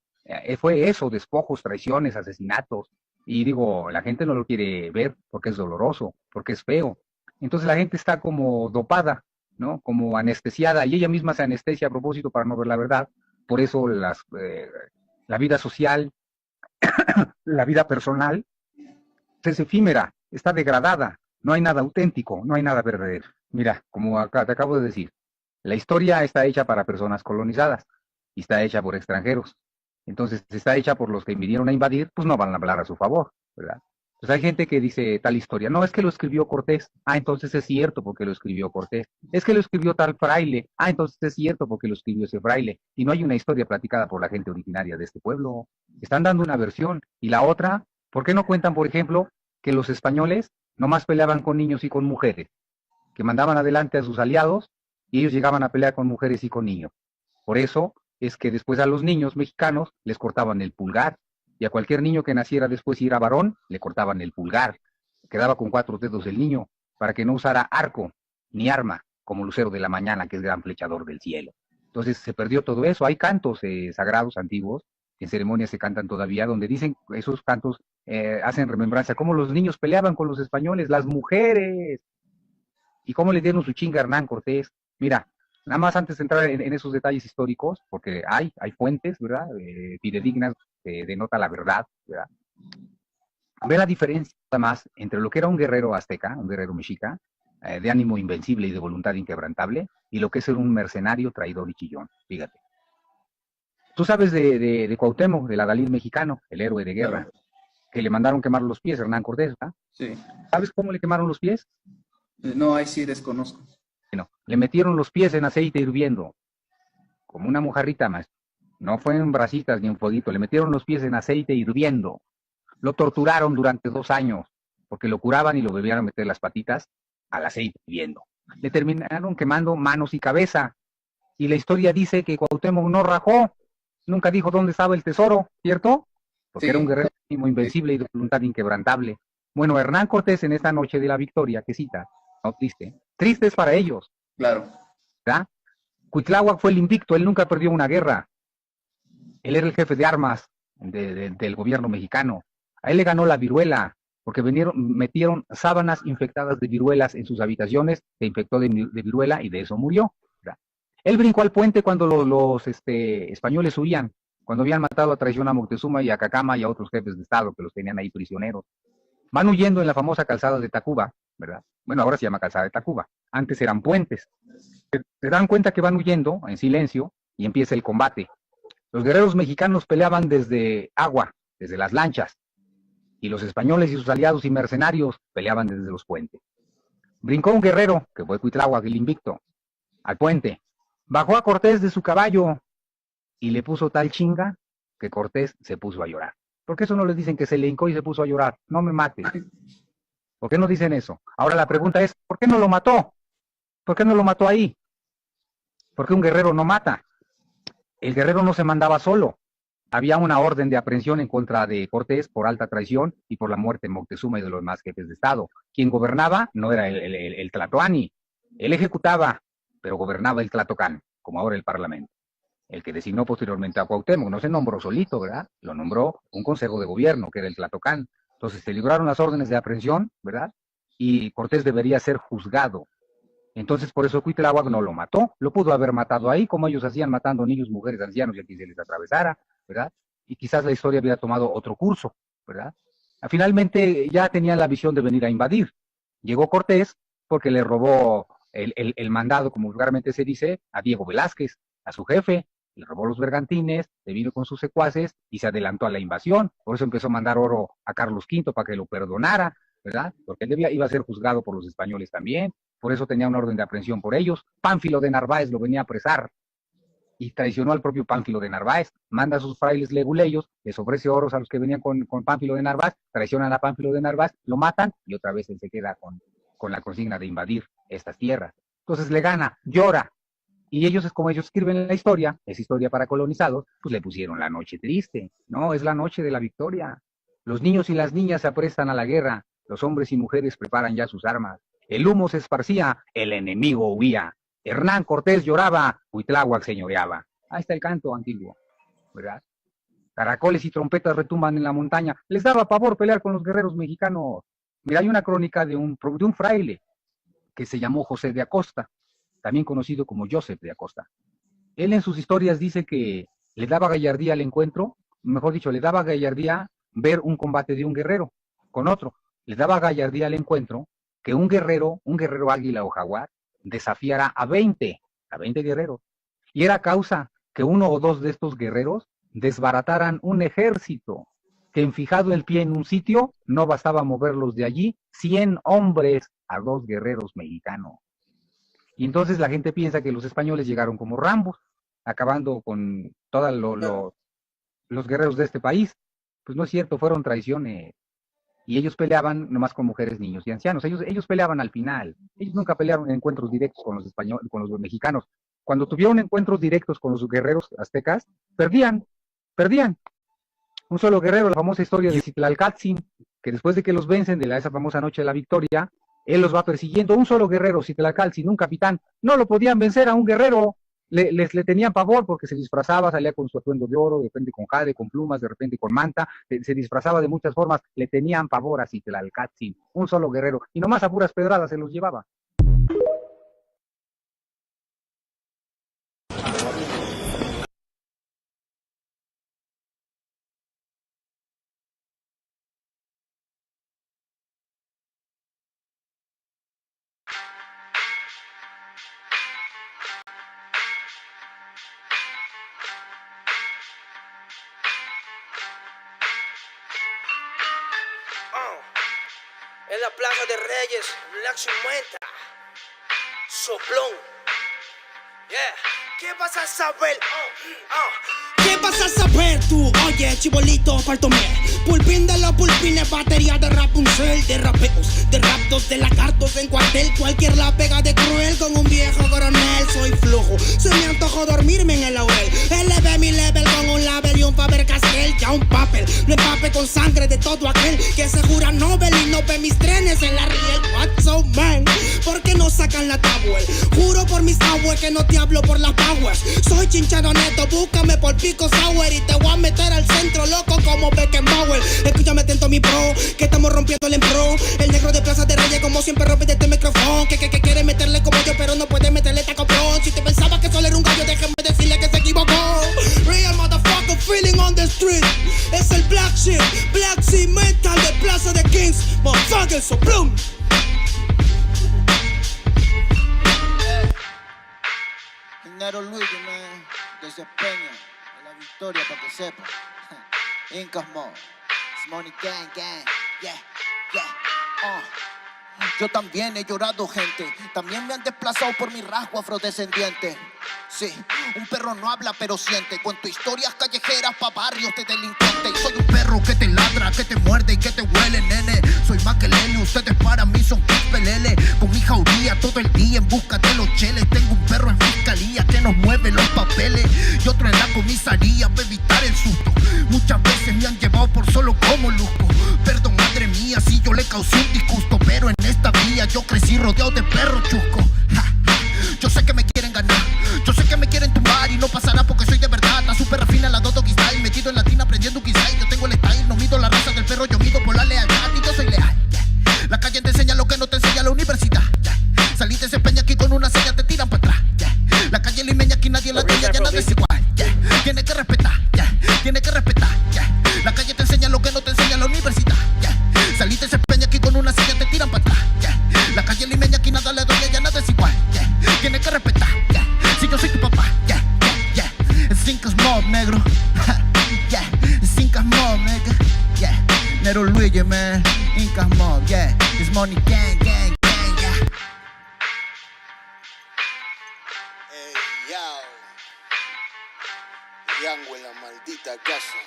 Fue eso, despojos, traiciones, asesinatos. Y digo, la gente no lo quiere ver porque es doloroso, porque es feo. Entonces la gente está como dopada, ¿no? Como anestesiada, y ella misma se anestesia a propósito para no ver la verdad. Por eso la vida social, la vida personal, es efímera, está degradada, no hay nada auténtico, no hay nada verdadero. Mira, como acá te acabo de decir, la historia está hecha para personas colonizadas y está hecha por extranjeros. Entonces, si está hecha por los que vinieron a invadir, pues no van a hablar a su favor, ¿verdad? Pues hay gente que dice tal historia, no, es que lo escribió Cortés, entonces es cierto porque lo escribió Cortés, es que lo escribió tal fraile, entonces es cierto porque lo escribió ese fraile, y no hay una historia platicada por la gente originaria de este pueblo, están dando una versión, y la otra, ¿por qué no cuentan, por ejemplo, que los españoles nomás peleaban con niños y con mujeres, que mandaban adelante a sus aliados, y ellos llegaban a pelear con mujeres y con niños? Por eso es que después a los niños mexicanos les cortaban el pulgar, y a cualquier niño que naciera después y era varón, le cortaban el pulgar. Quedaba con 4 dedos el niño, para que no usara arco ni arma, como Lucero de la Mañana, que es gran flechador del cielo. Entonces se perdió todo eso. Hay cantos sagrados antiguos, que en ceremonias se cantan todavía, donde dicen, esos cantos hacen remembranza, cómo los niños peleaban con los españoles, las mujeres, y cómo le dieron su chinga a Hernán Cortés. Mira, nada más antes de entrar en esos detalles históricos, porque hay fuentes, ¿verdad? Fidedignas que denota la verdad, ¿verdad? Ve la diferencia nada más entre lo que era un guerrero azteca, un guerrero mexica, de ánimo invencible y de voluntad inquebrantable, y lo que es ser un mercenario, traidor y chillón. Fíjate. Tú sabes de Cuauhtémoc, del adalid mexicano, el héroe de guerra, claro, que le mandaron quemar los pies a Hernán Cortés, ¿verdad? Sí. ¿Sabes cómo le quemaron los pies? No, ahí sí desconozco. Bueno, le metieron los pies en aceite hirviendo, como una mojarrita más. No fue en brasitas ni en fueguito, le metieron los pies en aceite hirviendo. Lo torturaron durante 2 años, porque lo curaban y lo volvían a meter las patitas al aceite hirviendo. Le terminaron quemando manos y cabeza. Y la historia dice que Cuauhtémoc no rajó, nunca dijo dónde estaba el tesoro, ¿cierto? Porque sí, era un guerrero invencible y de voluntad inquebrantable. Bueno, Hernán Cortés en esta noche de la victoria, que cita, no triste, triste es para ellos. Claro. ¿Verdad? Cuitláhuac fue el invicto, él nunca perdió una guerra. Él era el jefe de armas del gobierno mexicano. A él le ganó la viruela, porque metieron sábanas infectadas de viruelas en sus habitaciones, se infectó de viruela y de eso murió. ¿Verdad? Él brincó al puente cuando los españoles huían, cuando habían matado a traición a Moctezuma y a Cacama y a otros jefes de Estado que los tenían ahí prisioneros. Van huyendo en la famosa calzada de Tacuba, ¿verdad? Bueno, ahora se llama calzada de Tacuba. Antes eran puentes. Se dan cuenta que van huyendo en silencio y empieza el combate. Los guerreros mexicanos peleaban desde agua, desde las lanchas, y los españoles y sus aliados y mercenarios peleaban desde los puentes. Brincó un guerrero, que fue Cuitláhuac el invicto, al puente. Bajó a Cortés de su caballo y le puso tal chinga que Cortés se puso a llorar. ¿Por qué eso no les dicen que se le hincó y se puso a llorar? No me mate. ¿Por qué no dicen eso? Ahora la pregunta es, ¿por qué no lo mató? ¿Por qué no lo mató ahí? Porque un guerrero no mata. El guerrero no se mandaba solo. Había una orden de aprehensión en contra de Cortés por alta traición y por la muerte de Moctezuma y de los demás jefes de Estado. Quien gobernaba no era el Tlatoani. Él ejecutaba, pero gobernaba el Tlatocán, como ahora el Parlamento. El que designó posteriormente a Cuauhtémoc, no se nombró solito, ¿verdad? Lo nombró un consejo de gobierno, que era el Tlatocán. Entonces se libraron las órdenes de aprehensión, ¿verdad? Y Cortés debería ser juzgado. Entonces por eso Cuitláhuac no lo mató. Lo pudo haber matado ahí, como ellos hacían, matando niños, mujeres, ancianos y a quien se les atravesara, ¿verdad? Y quizás la historia hubiera tomado otro curso, ¿verdad? Finalmente ya tenían la visión de venir a invadir. Llegó Cortés porque le robó el mandado, como vulgarmente se dice, a Diego Velázquez, a su jefe. Le robó los bergantines, se vino con sus secuaces y se adelantó a la invasión. Por eso empezó a mandar oro a Carlos V para que lo perdonara, ¿verdad? Porque él iba a ser juzgado por los españoles también. Por eso tenía una orden de aprehensión por ellos. Pánfilo de Narváez lo venía a apresar y traicionó al propio Pánfilo de Narváez. Manda a sus frailes leguleyos, les ofrece oros a los que venían con Pánfilo de Narváez, traicionan a Pánfilo de Narváez, lo matan y otra vez él se queda con la consigna de invadir estas tierras. Entonces le gana, llora. Y ellos, como ellos escriben la historia, es historia para colonizados, pues le pusieron la noche triste. No, es la noche de la victoria. Los niños y las niñas se aprestan a la guerra, los hombres y mujeres preparan ya sus armas. El humo se esparcía, el enemigo huía. Hernán Cortés lloraba, Cuitláhuac señoreaba. Ahí está el canto antiguo, ¿verdad? Caracoles y trompetas retumban en la montaña. Les daba pavor pelear con los guerreros mexicanos. Mira, hay una crónica de un fraile que se llamó José de Acosta, también conocido como Joseph de Acosta. Él en sus historias dice que le daba gallardía al encuentro, mejor dicho, le daba gallardía ver un combate de un guerrero con otro. Le daba gallardía al encuentro que un guerrero águila o jaguar, desafiara a 20 guerreros. Y era causa que uno o dos de estos guerreros desbarataran un ejército, que enfijado el pie en un sitio, no bastaba moverlos de allí 100 hombres a 2 guerreros mexicanos. Y entonces la gente piensa que los españoles llegaron como Rambos, acabando con todos los guerreros de este país. Pues no es cierto, fueron traiciones. Y ellos peleaban nomás con mujeres, niños y ancianos. Ellos peleaban al final. Ellos nunca pelearon en encuentros directos con los españoles, con los mexicanos. Cuando tuvieron encuentros directos con los guerreros aztecas, perdían. Un solo guerrero, la famosa historia de Citlalcatzin, que después de que los vencen de esa famosa noche de la victoria, él los va persiguiendo. Un solo guerrero, Citlalcatzin, un capitán, no lo podían vencer a un guerrero. Le tenían pavor porque se disfrazaba, salía con su atuendo de oro, de repente con jade, con plumas, de repente con manta, se disfrazaba de muchas formas, le tenían pavor a Citlalcatzin, un solo guerrero, y nomás a puras pedradas se los llevaba. En la Plaza de Reyes, la 50, soplón. Yeah. ¿Qué vas a saber? ¿Qué vas a saber tú? Oye, chibolito, faltóme. Pulpín de los pulpines, batería de Rapunzel, de rapeos, de raptos, de lagartos en cuartel. Cualquier la pega de cruel con un viejo coronel. Soy flujo, se me antojó dormirme en el laurel. Elevé mi level con un label y un Faber Castell. Ya un papel, lo empape con sangre de todo aquel que se jura Nobel y no ve mis trenes en la riel. What's so man? ¿Por qué no sacan la tablet? Juro por mis aguas que no te hablo por las powers. Soy chinchado neto, búscame por Pico Sour y te voy a meter al centro loco como Beckenbauer. Escúchame atento mi bro, que estamos rompiendo el pro. El negro de Plaza de Reyes como siempre rompe de este micrófono. Que quiere meterle como yo pero no puede meterle tacoplón. Si te pensaba que solo era un gallo, déjame decirle que se equivocó. Real motherfucker feeling on the street. Es el Black Sheep Metal de Plaza de Kings. Motherfucker, so bloom. Nero Luigi, man, desempeño en la victoria para que sepa. Incas Mo, it's money gang, yeah. Yo también he llorado, gente. También me han desplazado por mi rasgo afrodescendiente. Sí, un perro no habla pero siente. Cuento historias callejeras pa' barrios de delincuentes. Soy un perro que te ladra, que te muerde y que te huele, nene. Soy más que Lele, ustedes para mí son pelele. Con mi jauría todo el día en busca de los cheles. Tengo un perro en fiscalía que nos mueve los papeles y otro en la comisaría para evitar el susto. Muchas veces me han llevado por solo como luzco. Perdón, madre mía, si yo le causé un disgusto, pero en esta vía yo crecí rodeado de perros chuscos. Yo sé que me quieren ganar, yo sé que me quieren tumbar y no pasará porque soy de verdad. Está súper refina la Dodo Style, metido en latina aprendiendo un style. Yo tengo el style, no mido la raza del perro, yo mido por la lealtad y yo soy leal. La calle te enseña lo que no te enseña la universidad. Salí de ese peña aquí con una seña, te tiran para atrás. La calle limeña aquí nadie la tiene, ya nada es igual. Tiene que respetar, tiene que respetar. La calle te enseña lo que no te enseña la universidad. Salí de ese peña aquí con una seña, te tiran para atrás. La calle limeña aquí nada le doy, ya nada es igual. Tiene que respetar, si yo soy tu papá. Cinco Mob, negro. Cinco Mob, nigga. Nero Luigi, man. Incas Mob, it's money gang, yeah. Hey, yo. Yango en la maldita casa.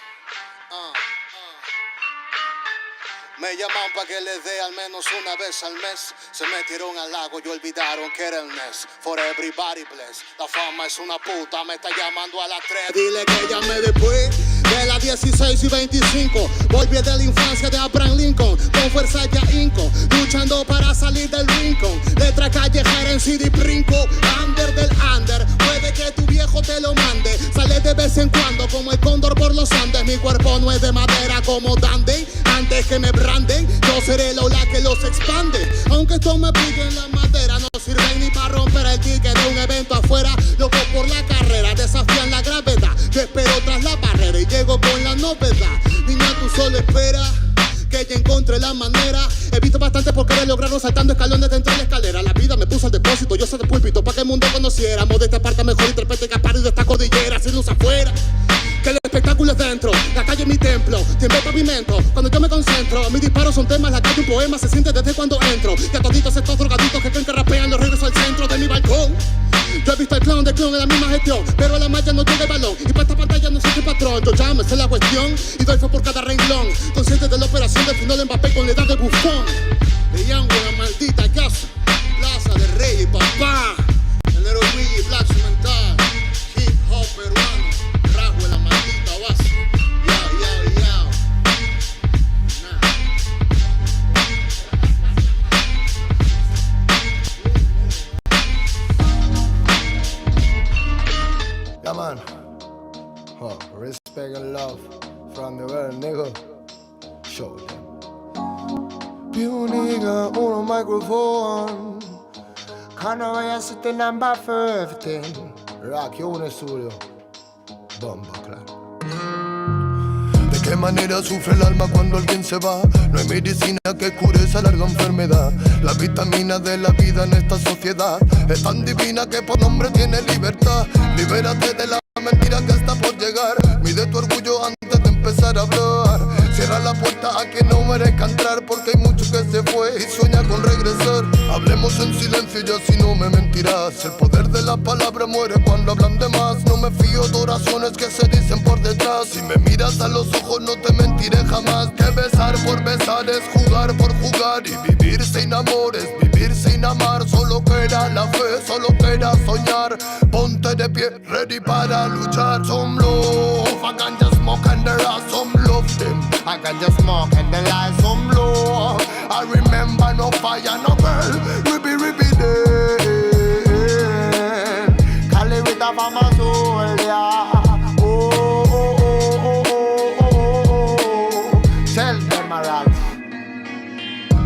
Me llaman pa' que les dé al menos una vez al mes. Se metieron al lago y olvidaron que era el mes. For everybody bless. La fama es una puta, me está llamando a las 3. Dile que llame después de las 16 y 25. Volví de la infancia de Abraham Lincoln. Con fuerza ya inco, luchando para salir del rincón. Letra callejera en CD brinco. Under del under, puede que tu viejo te lo mande. Sale de vez en cuando como el cóndor por los Andes. Mi cuerpo no es de madera como Dandy. Antes que me branden, yo seré la ola que los expande. Aunque esto me pique en la madera, no sirven ni para romper el ticket de un evento afuera. Loco por la carrera, desafían la gravedad. Yo espero tras la barrera y llego con la novedad. Niña, tú solo espera que ya encontré la manera. He visto bastante por querer lograrlo saltando escalones dentro de la escalera. La vida me puso al depósito, yo soy de púlpito pa' que el mundo conociéramos de esta parte mejor interprete que y de esta cordillera sin luz afuera. Que Que el espectáculo es dentro, la calle es mi templo, tiembla el pavimento. Cuando yo me concentro, mis disparos son temas, la calle un poema, se siente desde cuando entro. Y a toditos estos drogaditos que creen que rapean, los regreso al centro de mi balcón. Yo he visto el clon del clon en la misma gestión, pero a la malla no llega el balón. Y para esta pantalla no soy el patrón, yo ya me sé la cuestión y doy fe por cada renglón. Consciente de la operación del final de Mbappé con la edad de bufón. Veían la maldita casa, Plaza de Rey y papá. El Nero Luigi, Black Mental, hip hop peruano, rasgo en la maldita base. Yeah, man. Oh, respect and love from the world, nigga. Show them. You nigga on a microphone. Can't I sit the number for everything? Rock you on the studio. Bomba, claro. ¿De qué manera sufre el alma cuando alguien se va? No hay medicina que cure esa larga enfermedad. La vitamina de la vida en esta sociedad es tan divina que por nombre tiene libertad. Libérate de la mentira que está por llegar. Mide tu orgullo antes de empezar a hablar. Cierra la puerta a quien no merezca entrar, porque hay mucho que se fue y sueña con regresar. Hablemos en silencio y así no me mentirás. El poder de la palabra muere cuando hablan de más. No me fío de oraciones que se dicen por detrás. Si me miras a los ojos no te mentiré jamás. Que besar por besar es jugar por jugar. Y vivir sin amor es vivir sin amar. Solo queda la fe, solo queda soñar. Ponte de pie, ready para luchar. Some love, I can just smoke and there are some love them. I can just smoke and there are some love. I remember no fire, no girl. Ribby day. Cali with a farmer soul, yeah.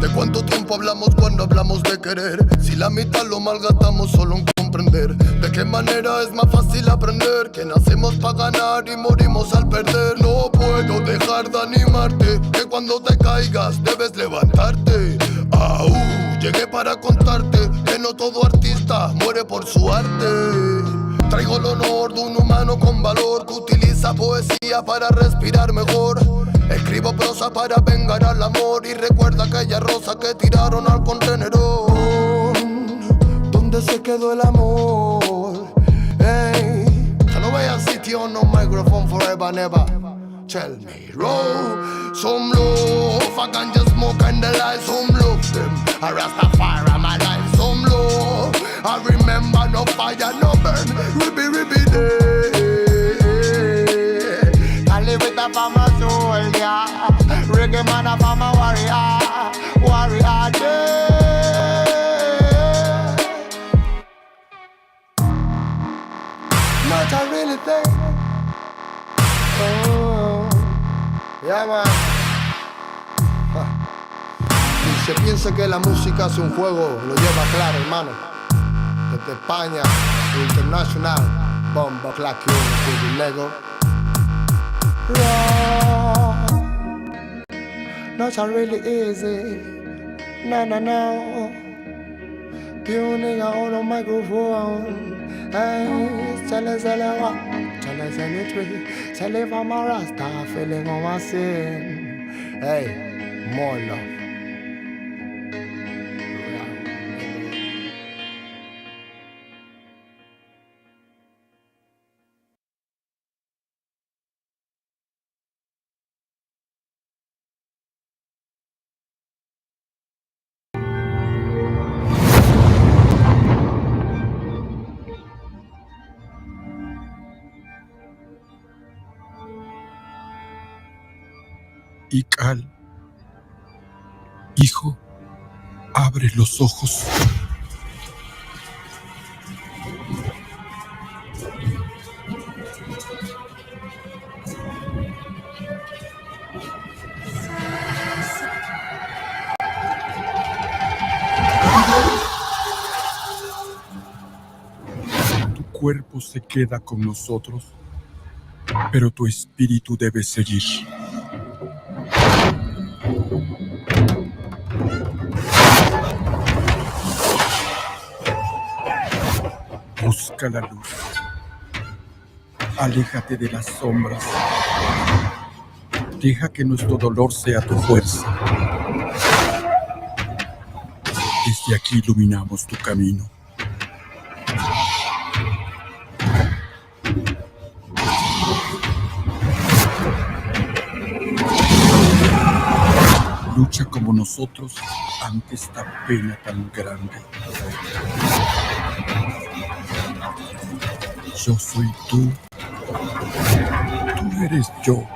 ¿De cuánto tiempo hablamos cuando hablamos de querer? Si la mitad lo malgastamos solo en comprender. ¿De qué manera es más fácil aprender? Que nacemos para ganar y morimos al perder. No puedo dejar de animarte, que cuando te caigas debes levantarte. Llegué para contarte que no todo artista muere por su arte. Traigo el honor de un humano con valor que utiliza poesía para respirar mejor. Escribo prosa para vengar al amor y recuerda aquella rosa que tiraron al contenedor. ¿Dónde se quedó el amor? Hey, ya no voy a sitio, no microphone forever, never. Tell me, roll some love, I can just smoke and the light, some love them. I Rastafari my life, some love. I remember no fire, no burn, ribby day. Cali with a farmer soul, yeah. Reggae man a farmer warrior day. Not a really thing. Oh, yeah, man. Y se piensa que la música es un juego, lo lleva claro, hermano. Desde España, internacional, bomba, clack, y Lego. Not really easy. No. You nigga on a microphone. Hey, tell us what. Tell us anything. Tell if I'm a Rasta feeling on my sin. Hey, more love. Ical, hijo, abre los ojos. Tu cuerpo se queda con nosotros, pero tu espíritu debe seguir. Busca la luz. Aléjate de las sombras. Deja que nuestro dolor sea tu fuerza. Desde aquí iluminamos tu camino. Lucha como nosotros ante esta pena tan grande. Yo soy tú. Tú eres yo.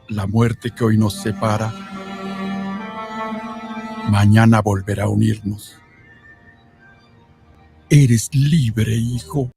La muerte que hoy nos separa, mañana volverá a unirnos. Eres libre, hijo.